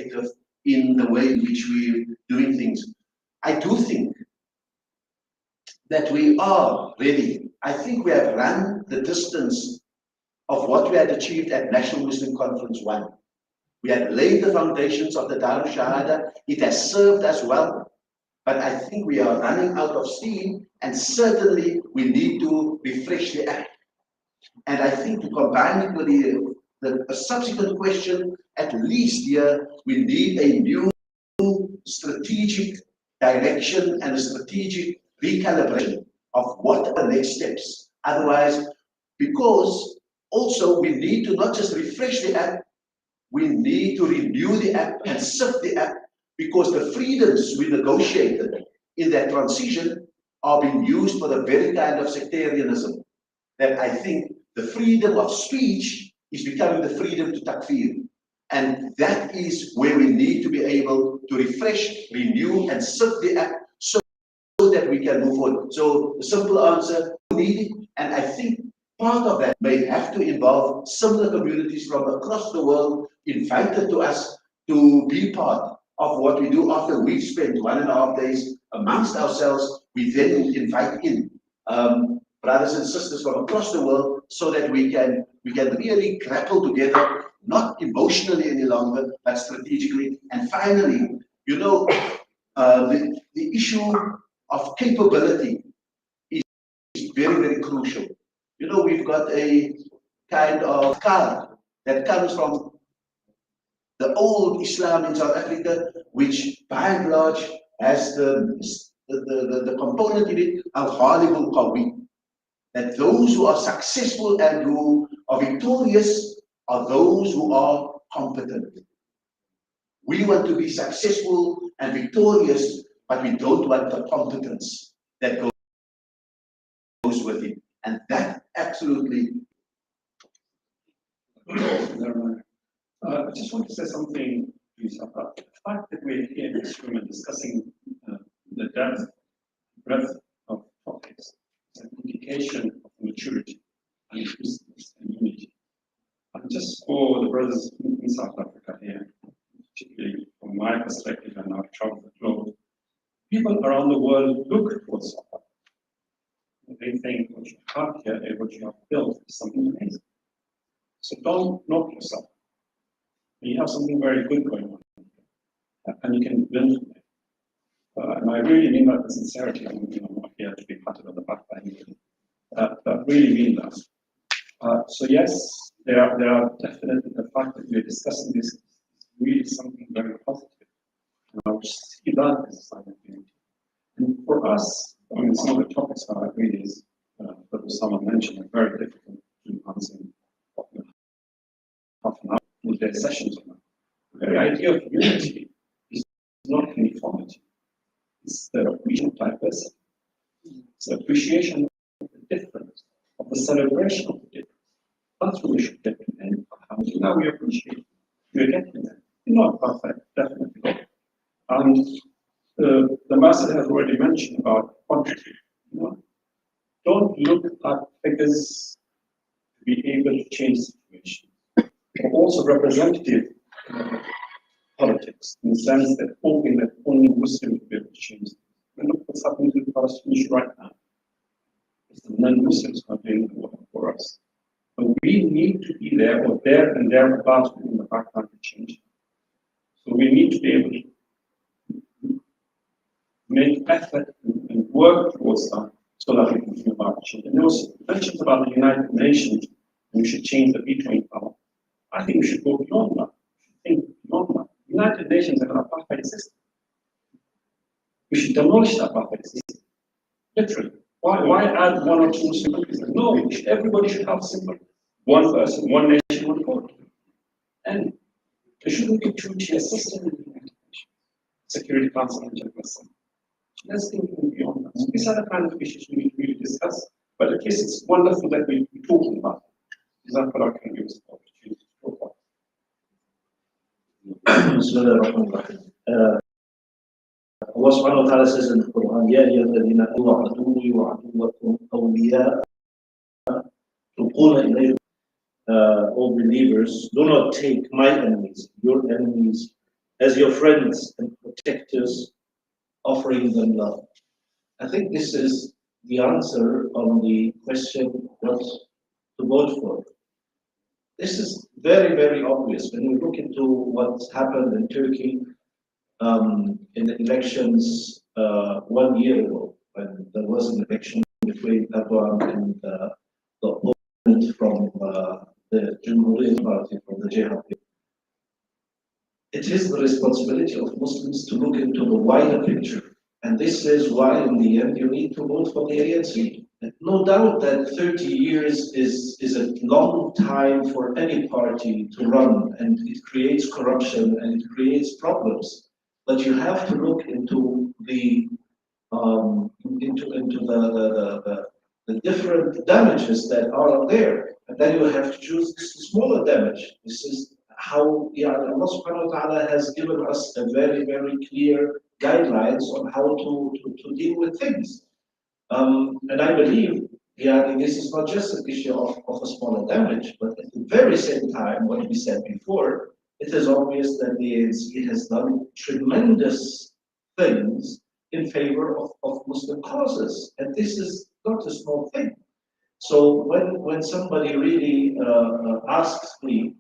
in the way in which we're doing things. I do think that we are ready. I think we have run the distance of what we had achieved at National Muslim Conference 1. We had laid the foundations of the Dar al-Shahada. It has served us well, but I think we are running out of steam, and certainly we need to refresh the act. And I think to combine it with the subsequent question, at least here, we need a new strategic direction and a strategic recalibration of what are the next steps. Otherwise, because also we need to not just refresh the app, we need to renew the app and sift the app, because the freedoms we negotiated in that transition are being used for the very kind of sectarianism that I think the freedom of speech is becoming the freedom to takfir. And that is where we need to be able to refresh, renew, and sift the app so that we can move on. So the simple answer, we need it, and I think part of that may have to involve similar communities from across the world invited to us to be part of what we do after we've spent 1.5 days amongst ourselves. We then invite in brothers and sisters from across the world so that we can we can really grapple together, not emotionally any longer, but strategically. And finally, you know, the issue of capability is very, very crucial. You know, we've got a kind of card that comes from the old Islam in South Africa, which by and large has the component in it, al-ghalibul qawi, that those who are successful and who are victorious are those who are competent. We want to be successful and victorious, but we don't want the competence that goes with it. And that absolutely. I just want to say something, please, about the fact that we're here in this room and discussing the depth, breadth of topics. It's an indication of maturity and inclusiveness and unity. And just for the brothers in South Africa here, particularly from my perspective, and I've traveled the globe, people around the world look towards South Africa. They think what you have here and what you have built is something amazing. So don't knock yourself. You have something very good going on, and you can build from it. And I really mean that with sincerity. I'm not here to be patted on the back by anybody. But I really mean that. So yes, there are definitely the fact that we're discussing this is really something very positive. And I would see that as a sign of unity. And for us, I mean, some of the topics are really, that someone mentioned, are very difficult to answer in half an hour with their sessions on that. The very idea of unity is not uniformity. It's the appreciation of diversity. It's the appreciation of the difference, of the celebration of the difference. That's what we should get to end. Now we appreciate. We're getting there. We're not perfect, definitely not. And the master has already mentioned about quantity. You know? Don't look at figures to be able to change the situation. But also representative politics, in the sense that hoping that only Muslims will be able to change it. And look what's happening to the Palestinians right now. It's the non-Muslims who are doing the work for us. But we need to be there, or there and thereabouts in the background to change it. So we need to be able to make effort and work towards that so that we can bring about change. And there was mentions about the United Nations, and we should change the vetoing power. I think we should go beyond that. We should think beyond that. United Nations have an apartheid system. We should demolish the apartheid system. Literally. Why add one or two Muslim countries? No, everybody should have a symbol. One person, one nation, one vote. And there shouldn't be a two-tier system in the United Nations. Security Council and General Assembly. Let's think beyond that. So these are the kind of issues we need to really discuss. But at least it's wonderful that we're talking about it. Is that what I can use the opportunity to talk about? Allah subhanahu wa ta'ala says in the Quran, يَا أَيُّهَا الَّذِينَ آمَنُوا عَدُوِّي وَعَدُوَّكُمْ أَوْلِيَاءَ تُلْقُونَ إِلَيْهِمْ. All believers, do not take my enemies, your enemies, as your friends and protectors, offering them love. I think this is the answer on the question what to vote for. This is very, very obvious when we look into what's happened in Turkey in the elections 1 year ago, when there was an election between Erdogan and the opponent from the Cumhuriyet Party, from the JHP. It is the responsibility of Muslims to look into the wider picture. And this is why, in the end, you need to vote for the ANC. And no doubt that 30 years is a long time for any party to run, and it creates corruption and it creates problems. But you have to look into the the different damages that are there, and then you have to choose the smaller damage. This is how Allah subhanahu wa ta'ala has given us a very, very clear guidelines on how to deal with things. And I believe, this is not just an issue of a smaller damage, but at the very same time, what we said before, it is obvious that the ANC has done tremendous things in favor of Muslim causes. And this is not a small thing. So when somebody really asks me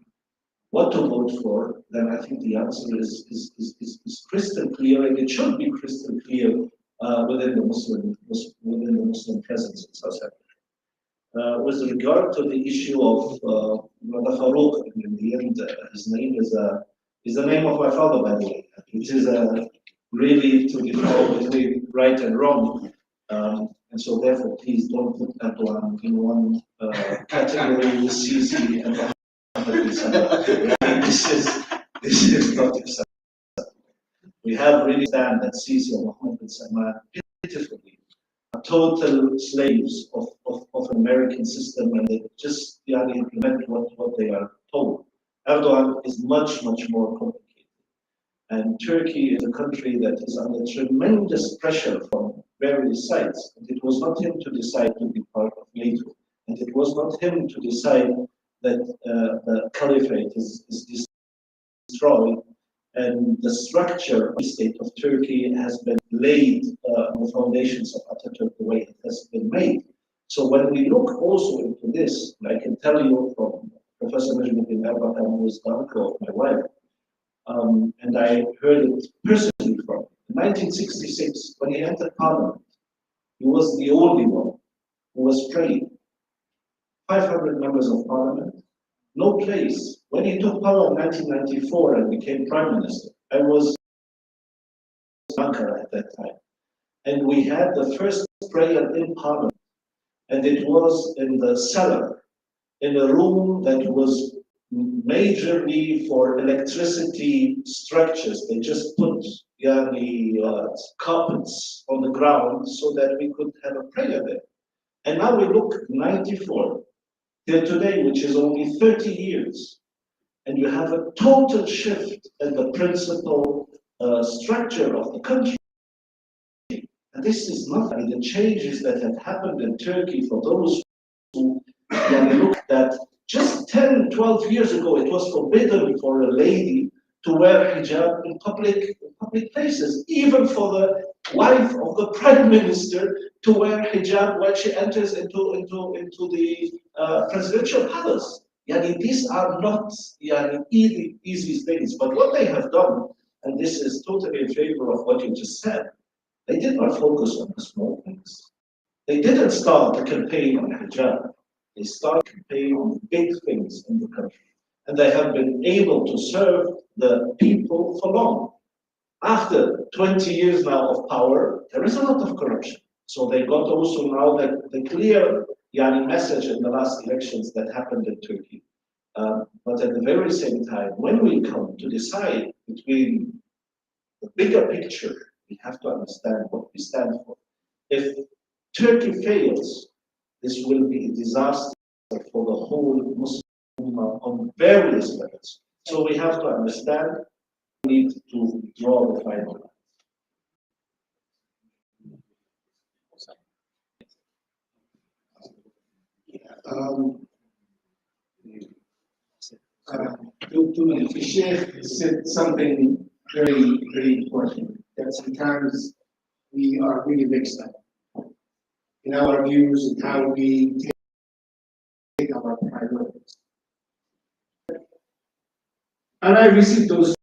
what to vote for, then I think the answer is crystal clear, and it should be crystal clear within the Muslim presence in South Africa. With regard to the issue of Brother Farouk, in the end, his name is the name of my father, by the way. It is really to define between right and wrong. And so therefore, please don't put Erdogan in one category with Sisi and Mohammed bin Salman. This is not acceptable. We have really stand that Sisi and Mohammed bin Salman pitifully are total slaves of an American system, and they just implement what they are told. Erdogan is much more complicated. And Turkey is a country that is under tremendous pressure from various sides. And it was not him to decide to be part of NATO. And it was not him to decide that the caliphate is destroyed. And the structure of the state of Turkey has been laid on the foundations of Atatürk the way it has been made. So when we look also into this, and I can tell you from Professor Najmuddin Erbakan, who is the uncle of my wife, and I heard it personally from him. In 1966, when he entered Parliament, he was the only one who was praying. 500 members of Parliament, no place. When he took power in 1994 and became Prime Minister, I was in Ankara at that time. And we had the first prayer in Parliament. And it was in the cellar, in a room that was majorly for electricity structures. They just put carpets on the ground so that we could have a prayer there. And now we look 94 till today, which is only 30 years, and you have a total shift in the principal structure of the country. And this is nothing. The changes that have happened in Turkey, for those who look at just 10, 12 years ago, it was forbidden for a lady to wear hijab in public places, even for the wife of the prime minister to wear hijab when she enters into the presidential palace. These are not easy things, but what they have done, and this is totally in favor of what you just said, they did not focus on the small things. They didn't start a campaign on hijab. They started a campaign on big things in the country. And they have been able to serve the people for long. After 20 years now of power, there is a lot of corruption. So they got also now the clear message in the last elections that happened in Turkey. But at the very same time, when we come to decide between the bigger picture, we have to understand what we stand for. If Turkey fails, this will be a disaster for the whole Muslim Ummah on various levels. So we have to understand, we need to draw the final line. The Sheikh said something very important, that sometimes we are really mixed up in our views and how we take our priorities. And I received those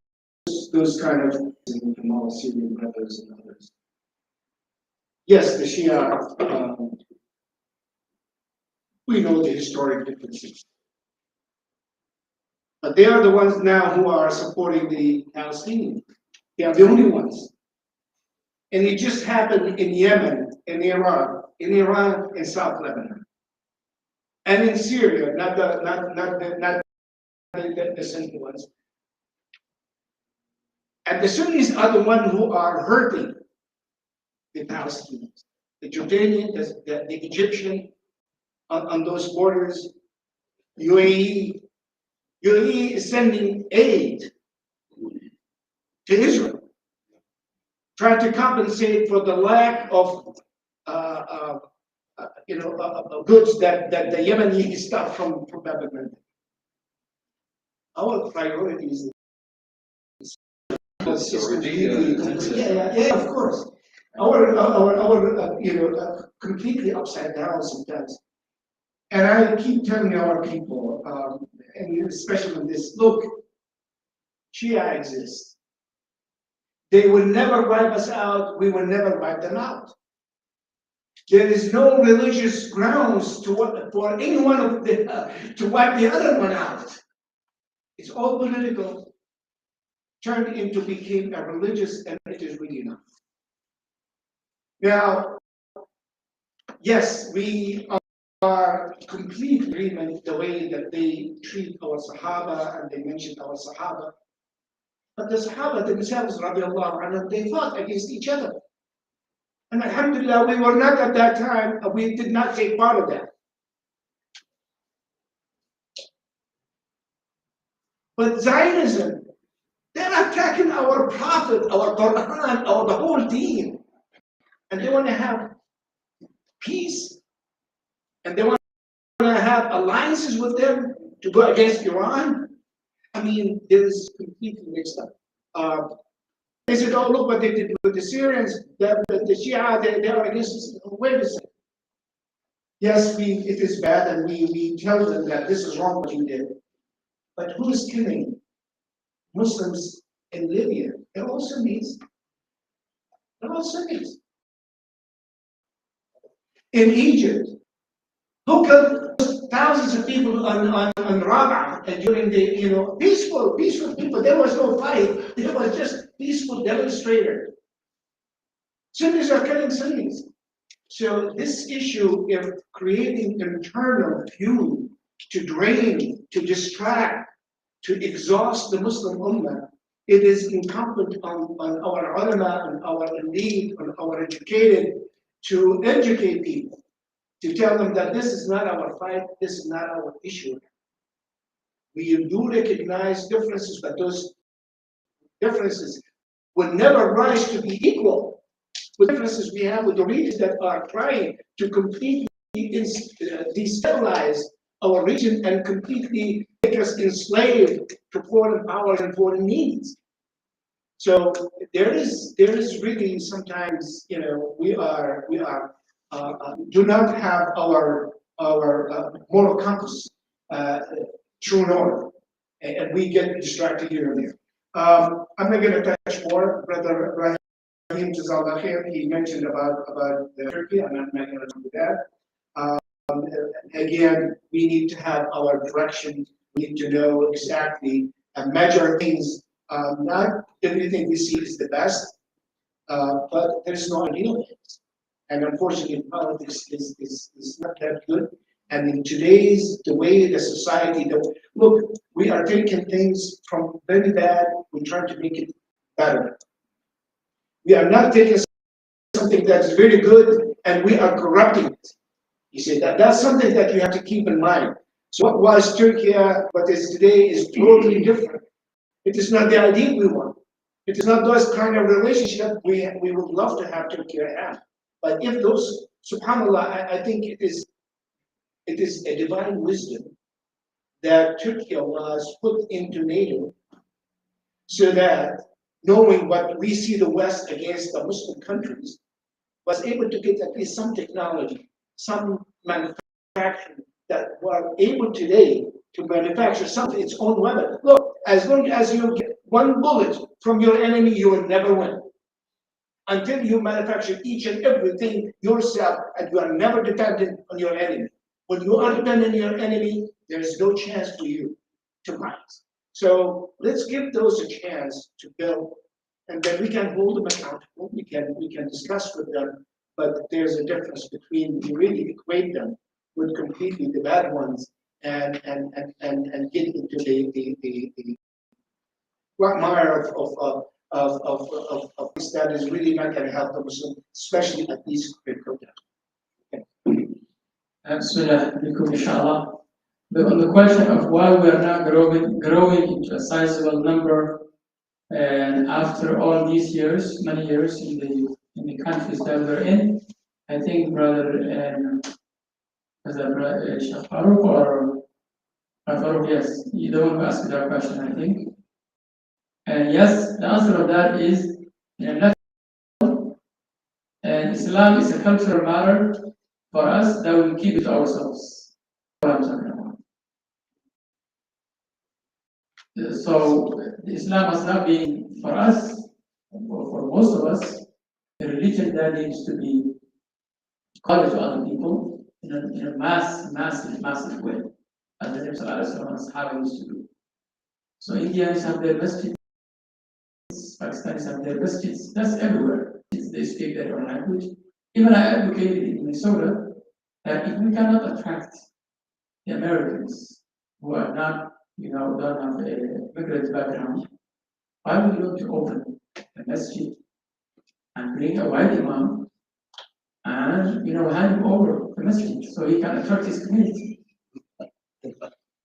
kind of from our Syrian brothers and others. Yes, the Shia, we know the historic differences. But they are the ones now who are supporting the Palestinians. They are the only ones. And it just happened in Yemen, in Iran, and South Lebanon, and in Syria, not the Sunni ones. And the Sunnis are the ones who are hurting the Palestinians, the Jordanian, the Egyptian, on those borders. UAE is sending aid to Israel, trying to compensate for the lack of goods that the Yemeni stuff from Lebanon. Our priorities is completely, of course. Our completely upside down sometimes. And I keep telling our people, and especially in this, look, Shia exists. They will never wipe us out. We will never wipe them out. There is no religious grounds for any one of them to wipe the other one out. It's all political, turned into became a religious, and it is really not. Now, yes, we are complete agreement the way that they treat our Sahaba, and they mention our Sahaba. But the Sahaba themselves, radiallahu anhum, they fought against each other. And alhamdulillah, we were not at that time, we did not take part of that. But Zionism, they're attacking our Prophet, our Quran, our the whole deen. And they want to have peace. And they want to have alliances with them to go against Iran. I mean, there is completely mixed up. They said, oh, look what they did with the Syrians, the Shia, they are against us. Wait a second. Yes, it is bad, and we tell them that this is wrong what you did. But who is killing Muslims in Libya? They're all Sunnis. They're all Sunnis. In Egypt, who killed thousands of people on Rabaa and during the peaceful people? There was no fight. There was just peaceful demonstrators. Sunnis are killing Sunnis. So this issue of creating internal feud to drain, to distract, to exhaust the Muslim Ummah, it is incumbent on our ulama and our elite, on our educated, to educate people, to tell them that this is not our fight, this is not our issue. We do recognize differences, but those differences will never rise to be equal with differences we have with the regions that are trying to completely destabilize our region and completely make us enslaved to foreign powers and foreign needs. So there is really sometimes, we do not have our moral compass true north, and we get distracted here and there. I'm not going to touch more, Brother Rahim Jazallah Khair. He mentioned about Turkey. I'm not going to do that. Again, we need to have our direction. We need to know exactly and measure things. Not everything we see is the best, but there's no ideal things. And unfortunately, politics is not that good. And in the way the society, look, we are taking things from very bad, we're trying to make it better. We are not taking something that's very good and we are corrupting it. You see, that's something that you have to keep in mind. So what was Turkey, what is today is totally different. It is not the ideal we want. It is not those kind of relationship we would love to have Turkey have. But if those, subhanAllah, I think it is a divine wisdom that Turkey was put into NATO so that knowing what we see the West against the Muslim countries, was able to get at least some technology, some manufacturing that were able today to manufacture something its own weapon. Look, as long as you get one bullet from your enemy, you will never win. Until you manufacture each and everything yourself and you are never dependent on your enemy. When you are dependent on your enemy, there is no chance for you to rise. So let's give those a chance to build, and then we can hold them accountable. We can discuss with them, but there's a difference between we really equate them with completely the bad ones and get into the quagmire of things that is really not going to help the Muslim, especially at these critical times. Inshallah. On the question of why we are not growing into a sizable number, and after all these years, many years in the countries that we're in, I think Brother Sheikh Farouk or Farouk, yes, you're the one who asked that question, I think. And yes, the answer of that is and Islam is a cultural matter for us that we keep it ourselves. what I'm talking about. So Islam has not been for us, or for most of us, a religion that needs to be called to other people in a massive way, as the Prophet ﷺ is having us to do. So Indians have their masjids, Pakistanis have their masjids, that's everywhere. They speak their own language. Even I advocated in Minnesota that if we cannot attract the Americans who are not, don't have a immigrant background, why would we want to open a masjid and bring a white imam and hand him over the masjid so he can attract his community?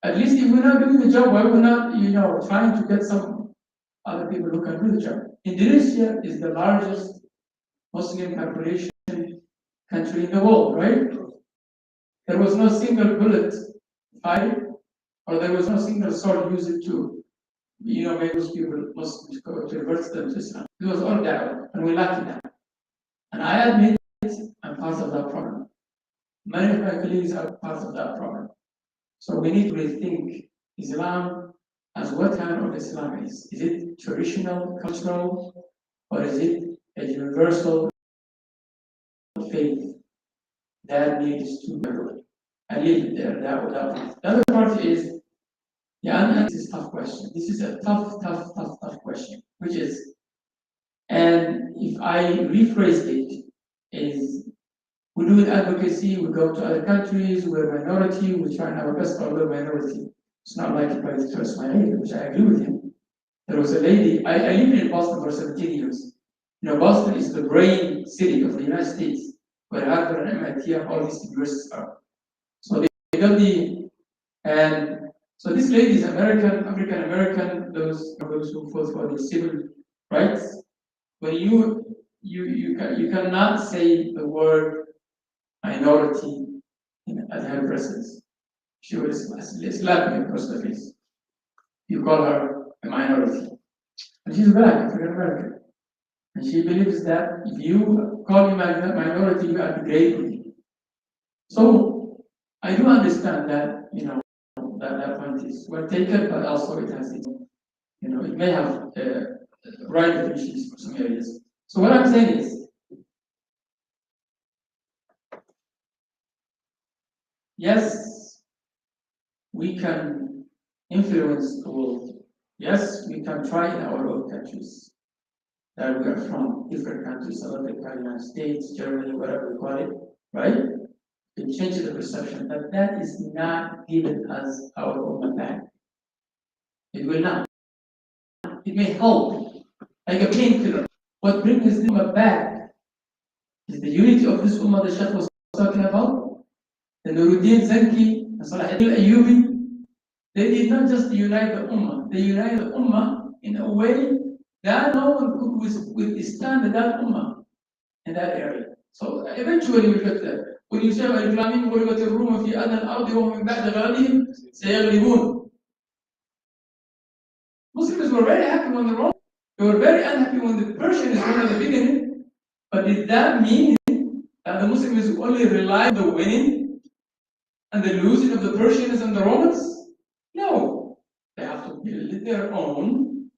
At least if we're not doing the job, why we're not, trying to get some other people who can do the job? Indonesia is the largest Muslim population country in the world, right? There was no single bullet fired, or there was no single sword used to, make those people Muslims go to revert them to Islam. It was all da'wah, and we lacked that. And I admit I'm part of that problem. Many of my colleagues are part of that problem. So we need to rethink Islam as what kind of Islam is. Is it traditional, cultural, or is it a universal faith that needs to be everywhere? I leave it there, that without it. The other part is, this is a tough question. This is a tough question, which is, and if I rephrase it, is we do advocacy, we go to other countries, we're a minority, we try our best, but we're a minority. It's not like it by the first minority, which I agree with him. There was a lady, I lived in Boston for 17 years. Boston is the brain city of the United States, where Harvard and MIT and all these universities are. So they got and so this lady is American, African American, those who fought for the civil rights. When you cannot say the word minority at her presence. She was slapping me across the face. You call her a minority. And she's black, African American. And she believes that if you call me a minority, you are degrading me. So I do understand that, that point is well taken, but also it has its, it may have right definitions for some areas. So what I'm saying is, yes, we can influence the world. Yes, we can try in our own countries that we are from, different countries, South Africa, United States, Germany, whatever we call it, right? To change the perception, but that is not giving us our own back. It will not. It may help, like a painkiller. What brings them back is the unity of this ummah the Shaykh was talking about. The Nuruddin Zanki and Salahuddin Ayyubi, they did not just unite the ummah, they united the ummah in a way that no one could withstand that ummah in that area. So eventually we get there. When you say الإسلاميين غلبت الروم في أدنى الأرض وهم من بعد غلبهم سيغلبون. Muslims were very happy when the Romans, they were very unhappy when the Persians won at the beginning. But did that mean that the Muslims only rely on the winning and the losing of the Persians and the Romans? No. They have to build their own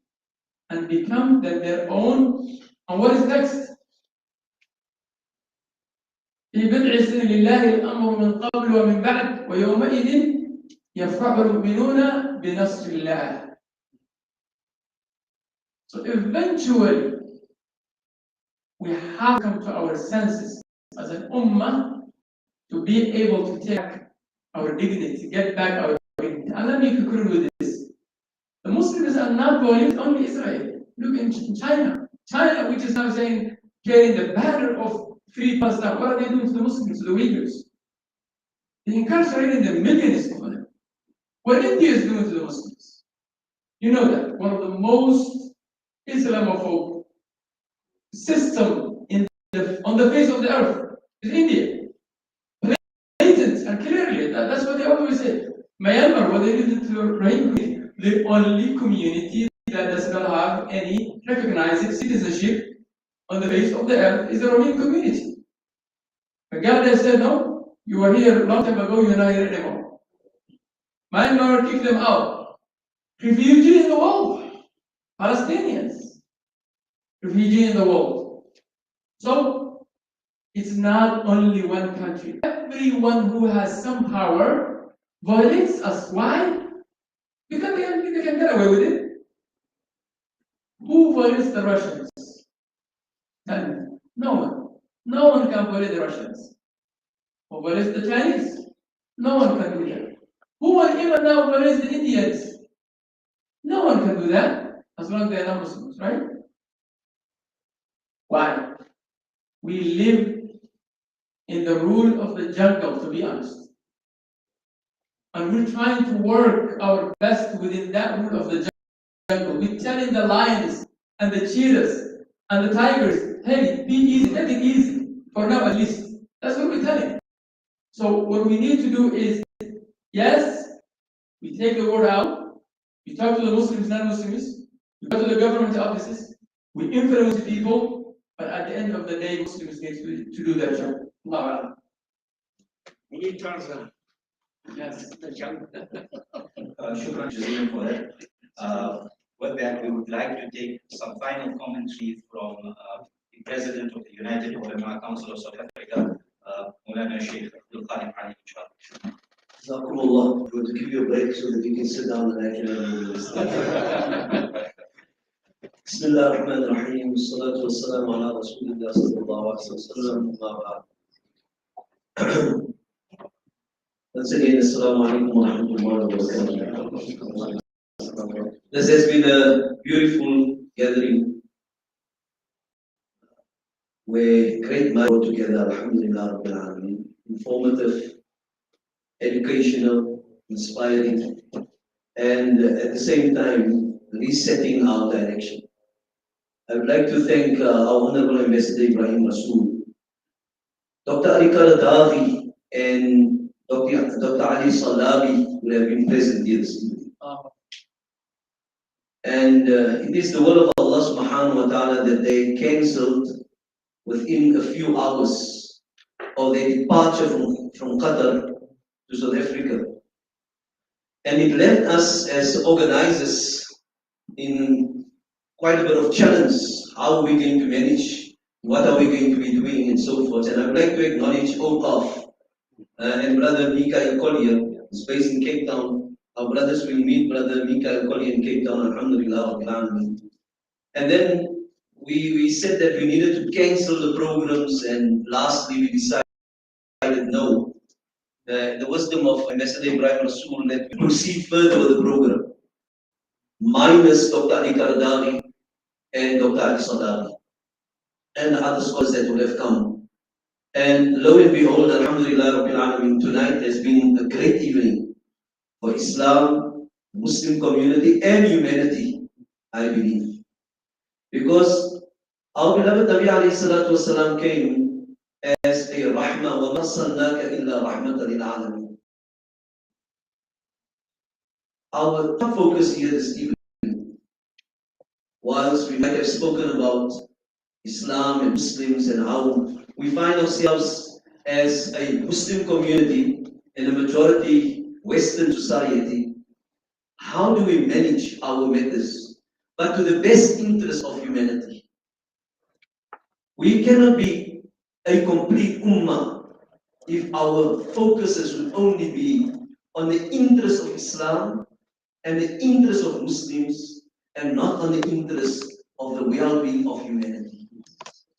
and become their own. And what is next? في بضع سنين لله الأمر من قبل ومن بعد ويومئذ يفرح المؤمنون بنصر الله. So eventually we have to come to our senses as an ummah to be able to take our dignity, get back our dignity. And let me conclude with this. The Muslims are not violent, only Israel. Look in China. China, which is now saying, carrying the banner of free Palestine. What are they doing to the Muslims, to the Uyghurs? They incarcerated the millions of them. What India is doing to the Muslims? You know that one of the most Islamophobe system on the face of the earth is India. Blatant and clearly, that's what they always say. Myanmar, what they did to the Rohingya, the only community that does not have any recognized citizenship on the face of the earth is the Rohingya community. But God has said, no, you were here a long time ago, you're not here anymore. Myanmar kicked them out. Refugees in the world, Palestinians, refugees in the world. So it's not only one country. Everyone who has some power violates us. Why? Because they can get away with it. Who violates the Russians? Tell me. No one. No one can violate the Russians. Who violates the Chinese? No one can do that. Who will even now violates the Indians? No one can do that as long as they are not Muslims, right? Why? We live in the rule of the jungle, to be honest. And we're trying to work our best within that rule of the jungle. We're telling the lions and the cheetahs and the tigers, hey, be easy, take it easy, for now at least. That's what we're telling. So what we need to do is, yes, we take the word out, we talk to the Muslims, non-Muslims, we go to the government offices, we influence people, but at the end of the day, Muslims need to do their job. Allah. We need Tarzan. Yes. Shukran Jazeelan for that. With that, we would like to take some final commentary from the President of the United Ulama Council of South Africa, Maulana Sheikh Abdul Qadir Ali. Jazakumullah. We're going to give you a break so that you can sit down and I can have a Bismillah ar-Rahman ar-Rahim. Salatu wassalamu ala Rasulillah sallallahu alayhi wa sallam. Once again, Assalamu alaikum wa rahmatullahi wa barakatuh. This has been a beautiful gathering where great minds brought together, alhamdulillah, rabbil alameen, informative, educational, inspiring, and at the same time, resetting our direction. I would like to thank our Honorable Ambassador Ibrahim Rasool, Dr. Ali Karadaghi, and Dr. Ali Salabi who have been present here this evening. And it is the will of Allah subhanahu wa ta'ala that they cancelled within a few hours of their departure from Qatar to South Africa. And it left us as organizers in quite a bit of challenge. How are we going to manage? What are we going to be doing? And so forth. And I would like to acknowledge Awqaf and Brother Mikael Collier, who's based in Cape Town. Our brothers will meet Brother Mikael Collier in Cape Town, alhamdulillah. And then we said that we needed to cancel the programs, and lastly we decided no. The wisdom of Ambassador Ibrahim Rasool that we proceed further with the program, minus Dr. Ali Karadaghi and Dr. Ali Salabi and the other scholars that would have come. And lo and behold, alhamdulillah, rabbil alameen, tonight has been a great evening for Islam, Muslim community and humanity, I believe. Because our beloved Nabi alayhi salatu wasalam came as a rahmah, wa ma arsalnaka illa rahmatan lil alamin. Our focus here this evening, whilst we might have spoken about Islam and Muslims and how we find ourselves as a Muslim community in a majority Western society, how do we manage our matters, but to the best interest of humanity? We cannot be a complete ummah if our focuses will only be on the interest of Islam and the interest of Muslims and not on the interest of the well-being of humanity.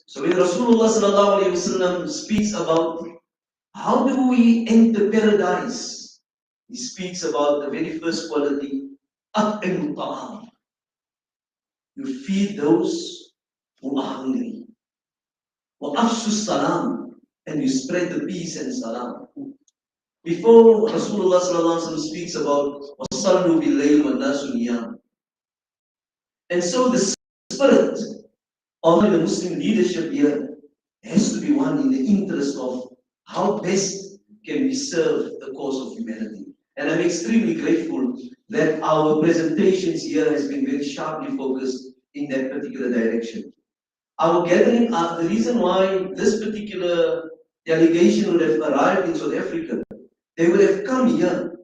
So when Rasulullah sallallahu alaihi wasallam speaks about how do we enter paradise, he speaks about the very first quality, at'imut ta'am. You feed those who are hungry. Wa afshu salam, and you spread the peace and salam. Before Rasulullah sallallahu alaihi wasallam speaks about wasallu bil layl wa nasu niyam. And so the spirit of the Muslim leadership here has to be one in the interest of how best can we serve the cause of humanity. And I'm extremely grateful that our presentations here has been very sharply focused in that particular direction. Our gathering, the reason why this particular delegation would have arrived in South Africa, they would have come here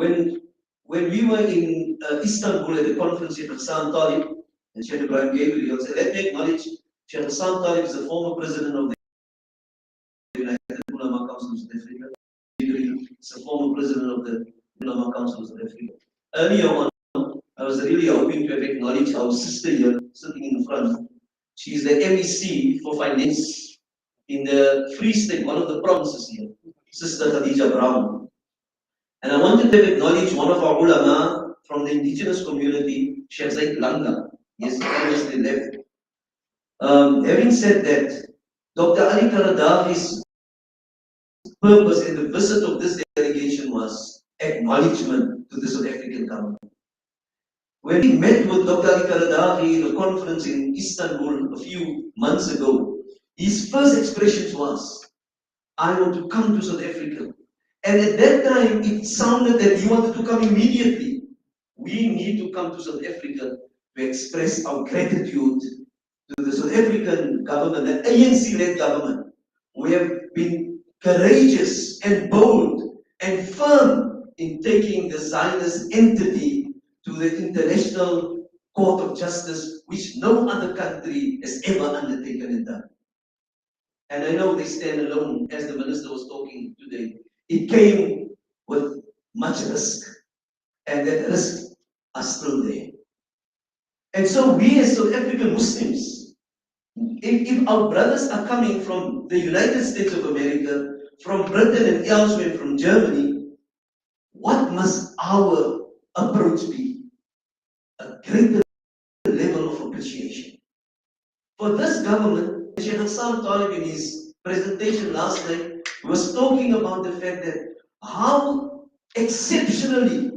when we were in Istanbul at the conference, Sheikh Hassan Talib and Sheikh Ibrahim Gabriel said, let me acknowledge Sheikh Hassan Talib is the former president of the United Ulama Council of South Africa. Gabriel is the former president of the Ulama Council of South Africa. Earlier on, I was really hoping to have acknowledged our sister here, sitting in the front. She is the MEC for finance in the Free State, one of the provinces here, Sister Khadija Brown. And I wanted to acknowledge one of our ulama from the indigenous community, Sheikh Zaid Langa. He has obviously left. Having said that, Dr. Ali Karadawi's purpose in the visit of this delegation was acknowledgement to the South African government. When we met with Dr. Ali Karadawi at a conference in Istanbul a few months ago, his first expressions was, I want to come to South Africa. And at that time, it sounded that he wanted to come immediately. We need to come to South Africa to express our gratitude to the South African government, the ANC-led government. We have been courageous and bold and firm in taking the Zionist entity to the International Court of Justice, which no other country has ever undertaken and done. And I know they stand alone, as the minister was talking today. It came with much risk, and that risk are still there. And so we as South African Muslims, if our brothers are coming from the United States of America, from Britain and elsewhere, from Germany, what must our approach be? A greater level of appreciation. For this government, Sheikh Hassan Talib in his presentation last night was talking about the fact that how exceptionally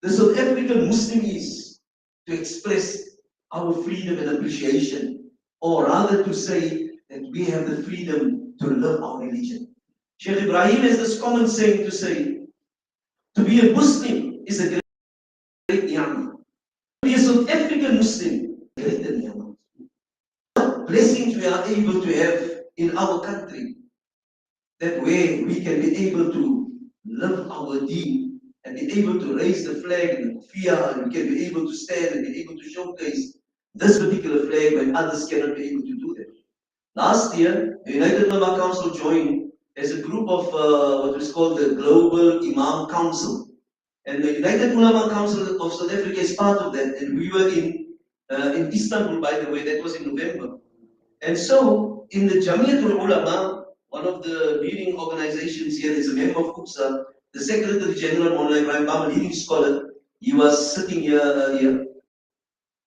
the South African Muslim is to express our freedom and appreciation, or rather to say that we have the freedom to live our religion. Sheikh Ibrahim has this common saying to say, to be a Muslim is a great ni'mah. To be a South African Muslim, greater ni'mah. What blessings we are able to have in our country, that way we can be able to live our deen and be able to raise the flag and the kufiya, and we can be able to stand and be able to showcase this particular flag when others cannot be able to do that. Last year, the United Ulama Council joined as a group of what is called the Global Imam Council. And the United Ulama Council of South Africa is part of that. And we were in Istanbul, by the way, that was in November. And so, in the Jamiatul Ulama, one of the leading organizations here is a member of UPSA, the Secretary General, Maulana Ibrahim Bam, a leading scholar, he was sitting here earlier.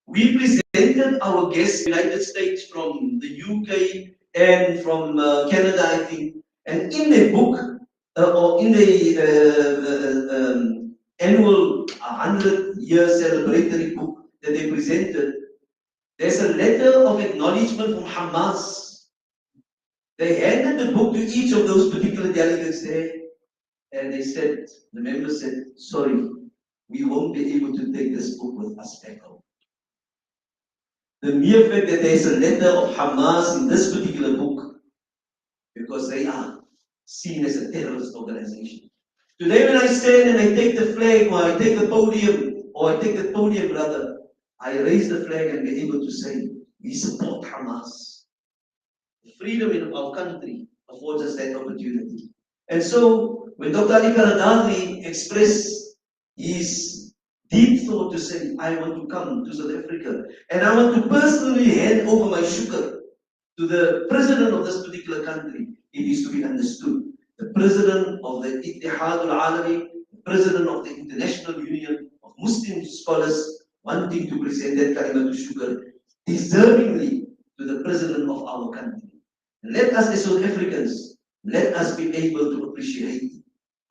We presented our guests, United States, from the UK and from Canada, I think. And in the book, or in the annual 100-year celebratory book that they presented, there's a letter of acknowledgement from Hamas. They handed the book to each of those particular delegates there, and they said, the members said, sorry, we won't be able to take this book with us back home. The mere fact that there is a letter of Hamas in this particular book, because they are seen as a terrorist organization. Today when I stand and I take the flag, or I take the podium, rather, I raise the flag and be able to say, we support Hamas. The freedom in our country affords us that opportunity. And so, when Dr. Ali Karadawi expressed his deep thought to say, I want to come to South Africa, and I want to personally hand over my shukr to the president of this particular country, it is to be understood. The president of the Ittihad al-Alami, the president of the International Union of Muslim Scholars, wanting to present that kalimat shukr deservingly to the president of our country. And let us as South Africans, let us be able to appreciate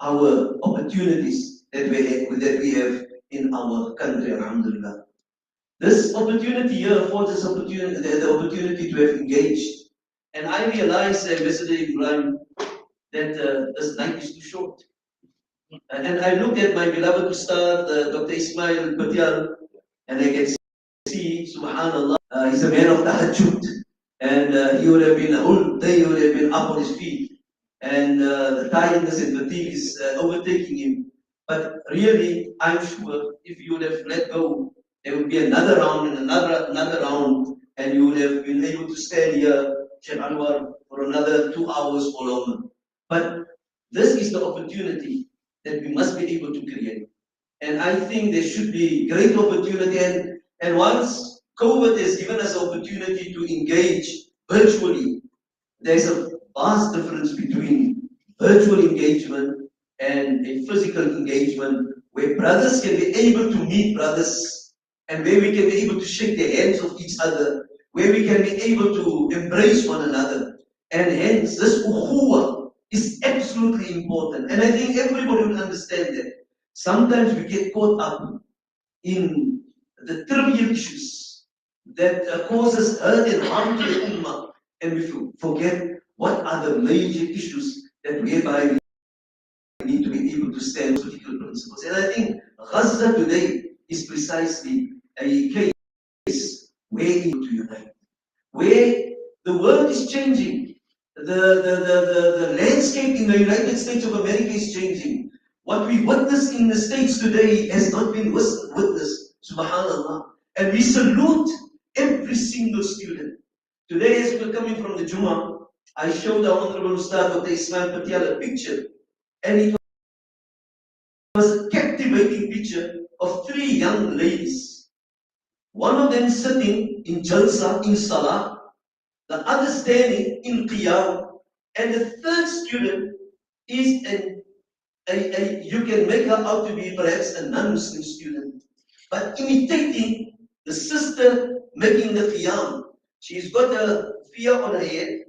our opportunities that we have in our country, alhamdulillah. This opportunity here affords us the opportunity to have engaged. And I realized, Ambassador Ibrahim, that this night is too short. And I looked at my beloved Ustad, Dr. Ismail Patial, and I can see, subhanallah, he's a man of tahajjud. And he would have been, a whole day he would have been up on his feet. And the tiredness and fatigue is overtaking him. But really, I'm sure if you would have let go, there would be another round and another round, and you would have been able to stand here, Sheikh Anwar, for another 2 hours or longer. But this is the opportunity that we must be able to create. And I think there should be great opportunity. And once COVID has given us the opportunity to engage virtually, there's a vast difference between virtual engagement and a physical engagement where brothers can be able to meet brothers and where we can be able to shake the hands of each other, where we can be able to embrace one another. And hence, this ukhuwah is absolutely important. And I think everybody will understand that. Sometimes we get caught up in the trivial issues that causes hurt and harm to the ummah, and we forget what are the major issues that whereby we need to be able to stand on particular principles. And I think Gaza today is precisely a case where we need to unite, where the world is changing, the landscape in the United States of America is changing. What we witness in the States today has not been witnessed, subhanAllah. And we salute every single student. Today, as we were coming from the Jummah, I showed our Honorable Ustad Dr. Ismail Patiala a picture, and it was a captivating picture of 3 young ladies. One of them sitting in Jalsa, in Salah, the other standing in Qiyam, and the third student is you can make her out to be perhaps a non-Muslim student, but imitating the sister making the Qiyam. She's got a fear on her head,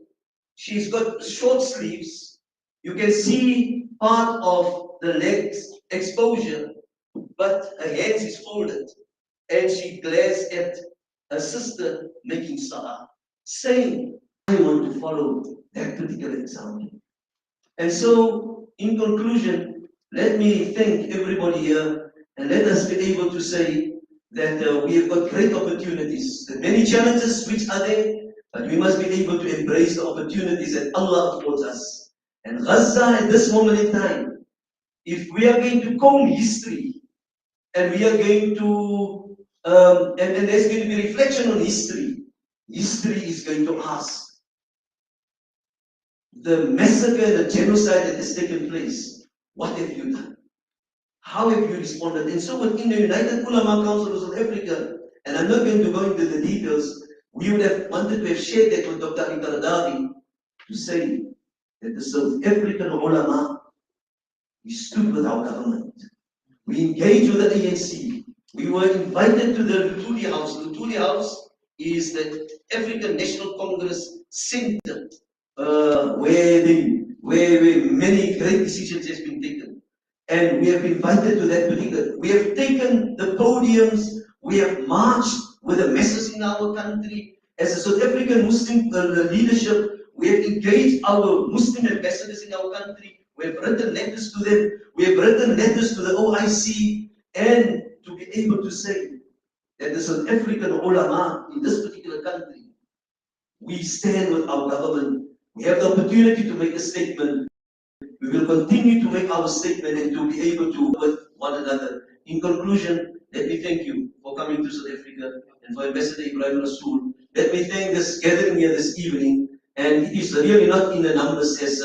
she's got short sleeves, you can see part of the legs exposure, but her hands is folded, and she glares at her sister making salah, saying, I want to follow that particular example. And so, in conclusion, let me thank everybody here, and let us be able to say that we have got great opportunities. There are many challenges which are there, but we must be able to embrace the opportunities that Allah affords us. And Gaza at this moment in time, if we are going to comb history, and we are going to, and there's going to be reflection on history, history is going to ask, the massacre, the genocide that has taken place, what have you done? How have you responded? And so within the United Ulama Council of South Africa, and I'm not going to go into the details, we would have wanted to have shared that with Dr. Ali Karadawi to say that the South African ulama, we stood with our government. We engaged with the ANC. We were invited to the Lutuli House. Lutuli House is the African National Congress Center, where many great decisions have been taken. And we have been invited to that particular. We have taken the podiums. We have marched with the masses in our country. As a South African Muslim leadership, we have engaged our Muslim ambassadors in our country. We have written letters to them. We have written letters to the OIC, and to be able to say that the South African ulama in this particular country, we stand with our government. We have the opportunity to make a statement. We will continue to make our statement and to be able to work with one another. In conclusion, let me thank you for coming to South Africa and for Ambassador Ibrahim Rasool. Let me thank this gathering here this evening. And it is really not in the numbers as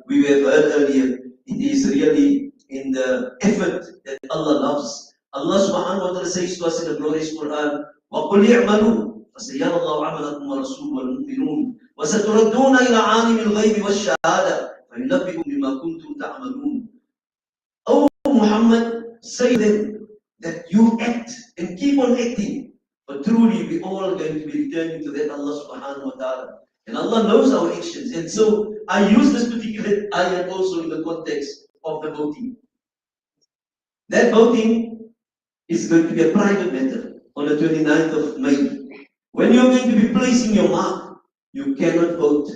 we have heard earlier. It is really in the effort that Allah loves. Allah subhanahu wa ta'ala says to us in the glorious Quran, وَقُلْ يَعْمَلُوا فَسَيَرَى اللَّهُ عَمَلَكُمْ وَرَسُولُهُ وَالْمُؤْمِنُونَ وَسَتُرَدُّونَ إِلَى عَالِمِ الْغَيْبِ وَالشَّهَادَةِ فَيُنَبِّئُكُم بِمَا كُنتُمْ تَعْمَلُونَ. O Muhammad, say them that you act and keep on acting. But truly, we all are going to be returning to that Allah subhanahu wa ta'ala. And Allah knows our actions. And so, I use this particular ayat also in the context of the voting. That voting is going to be a private matter on the 29th of May. When you're going to be placing your mark, you cannot vote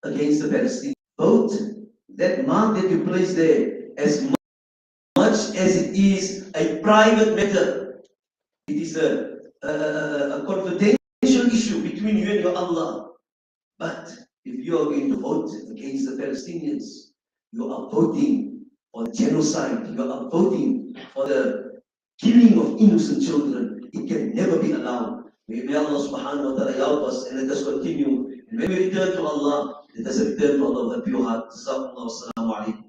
against the Palestinians. Vote that mark that you place there as much as it is a private matter. It is a confidential issue between you and your Allah. But if you are going to vote against the Palestinians, you are voting for genocide, you are voting for the killing of innocent children. It can never be allowed. May Allah subhanahu wa ta'ala help us and let us continue. And when we return to Allah, let us return to Allah with a pure heart. Jazakumullah, wassalamu alaikum.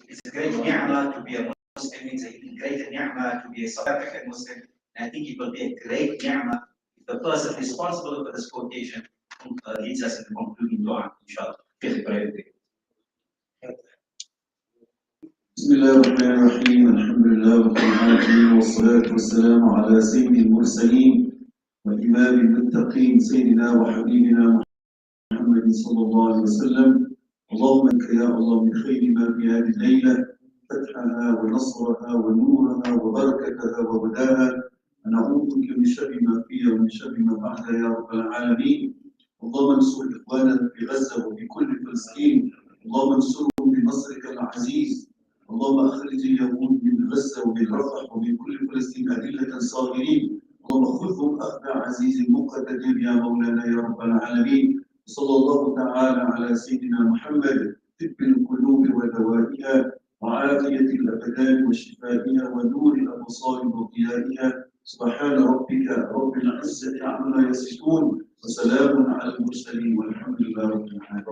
It's a great ni'mah to be a Muslim. It's a great ni'mah to be a South African Muslim. And I think it will be a great ni'mah if the person responsible for this quotation leads us in the concluding dua, inshallah. بسم الله الرحمن الرحيم الحمد لله رب العالمين والصلاة والسلام على سيد المرسلين وإمام المتقين سيدنا وحبيبنا محمد صلى الله عليه وسلم. اللهم انك يا الله من خير ما في هذه الليلة فتحها ونصرها ونورها وبركتها وهداها، ونعوذ بك من شر ما فيها ومن شر ما بعدها يا رب العالمين. اللهم انصر اخواننا في غزة وفي كل فلسطين، اللهم انصرهم بنصرك العزيز. اللهم اخرج اليهود من غزة ومن رفح ومن كل فلسطين أذلة صاغرين، اللهم خذهم اخذ عزيز مقتدر يا مولانا يا رب العالمين. صلى الله تعالى على سيدنا محمد طب القلوب ودوائها وعافية الأبدان وشفائها ونور الأبصار وضيائها. سبحان ربك رب العزة عما يصفون وسلام على المرسلين والحمد لله رب العالمين.